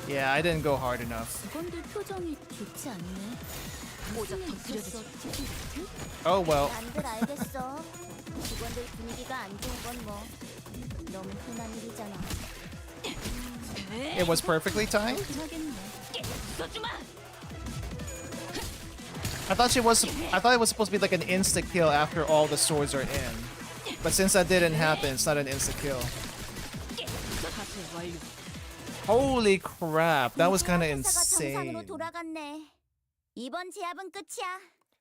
Yeah, I didn't go hard enough. 직원들 표정이 좋지 않네. 오자 무슨 일 터뜨려주지. 있었어, 티켓? Oh well. 남들 알겠어. 직원들 분위기가 안 좋은 건 뭐 너무 흔한 일이잖아. It was perfectly timed? 하겠네. I thought it was supposed to be like an insta kill after all the swords are in. But since that didn't happen, it's not an insta kill. Holy crap, that was kind of 정상으로 insane. 돌아갔네. 이번 제압은 끝이야.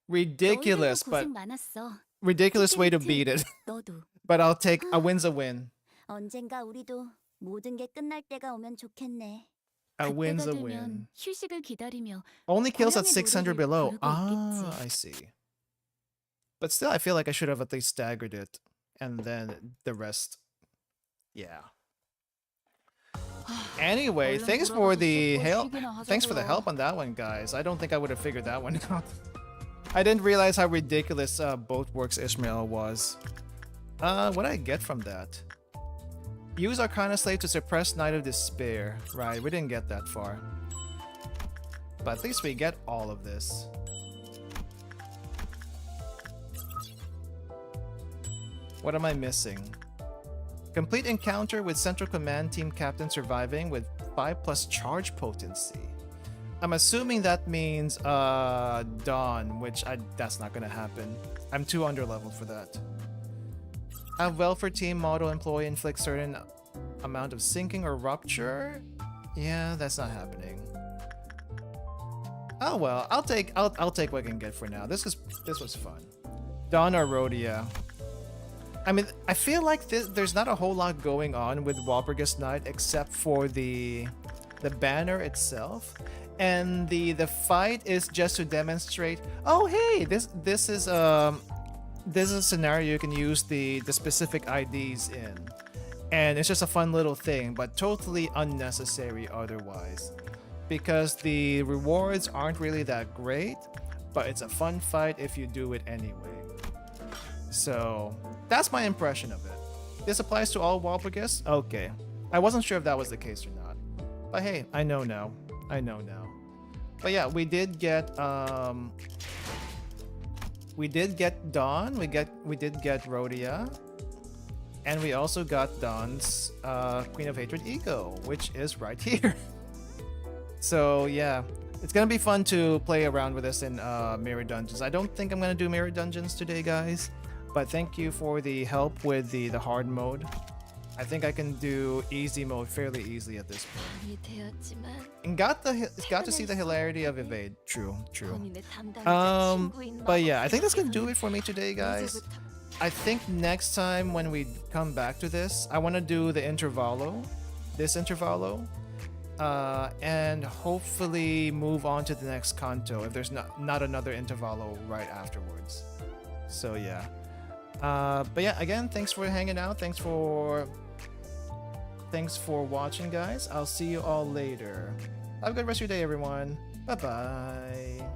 Ridiculous, 너희들도 but 고생 많았어. ridiculous way to beat it. 너도. But I'll take a win's a win. 언젠가 우리도 모든 게 끝날 때가 오면 좋겠네. A win's 그때가 a 되면 win. 휴식을 기다리며 Only kills at 고양이 600 노래를 below. 부르고 Ah, 있겠지. I see. But still, I feel like I should have at least staggered it. And then the rest. Yeah. Anyway, thanks for the help. Thanks for the help on that one, guys. I don't think I would have figured that one out. I didn't realize how ridiculous Both Works Ishmael was. What did I get from that? Use Arcana Slave to suppress Night of Despair. Right, we didn't get that far. But at least we get all of this. What am I missing? Complete encounter with Central Command Team Captain surviving with 5+ charge potency. I'm assuming that means Dawn, which that's not gonna happen. I'm too underleveled for that. A welfare team model employee inflicts certain amount of sinking or rupture. Yeah, that's not happening. Oh well, I'll take what I can get for now. This was fun. Dawn or Rhodia. I mean, I feel like there's not a whole lot going on with Walpurgis Night except for the banner itself, and the fight is just to demonstrate. Oh hey, this is a scenario you can use the specific IDs in, and it's just a fun little thing, but totally unnecessary otherwise, because the rewards aren't really that great, but it's a fun fight if you do it anyway. So that's my impression of it. This applies to all Walpurgis? Okay. I wasn't sure if that was the case or not. But hey, I know now. I know now. But yeah, we did get Dawn, we did get Rhodia, and we also got Dawn's Queen of Hatred Ego, which is right here. So yeah, it's gonna be fun to play around with this in Mirror Dungeons. I don't think I'm gonna do Mirror Dungeons today, guys. But thank you for the help with the hard mode. I think I can do easy mode fairly easily at this point. And got to see the hilarity of evade. True. But yeah, I think that's gonna do it for me today, guys. I think next time when we come back to this, I want to do the intervallo, and hopefully move on to the next canto if there's not another intervallo right afterwards. So yeah. But yeah, again, thanks for hanging out. Thanks for watching, guys. I'll see you all later. Have a good rest of your day, everyone. Bye bye.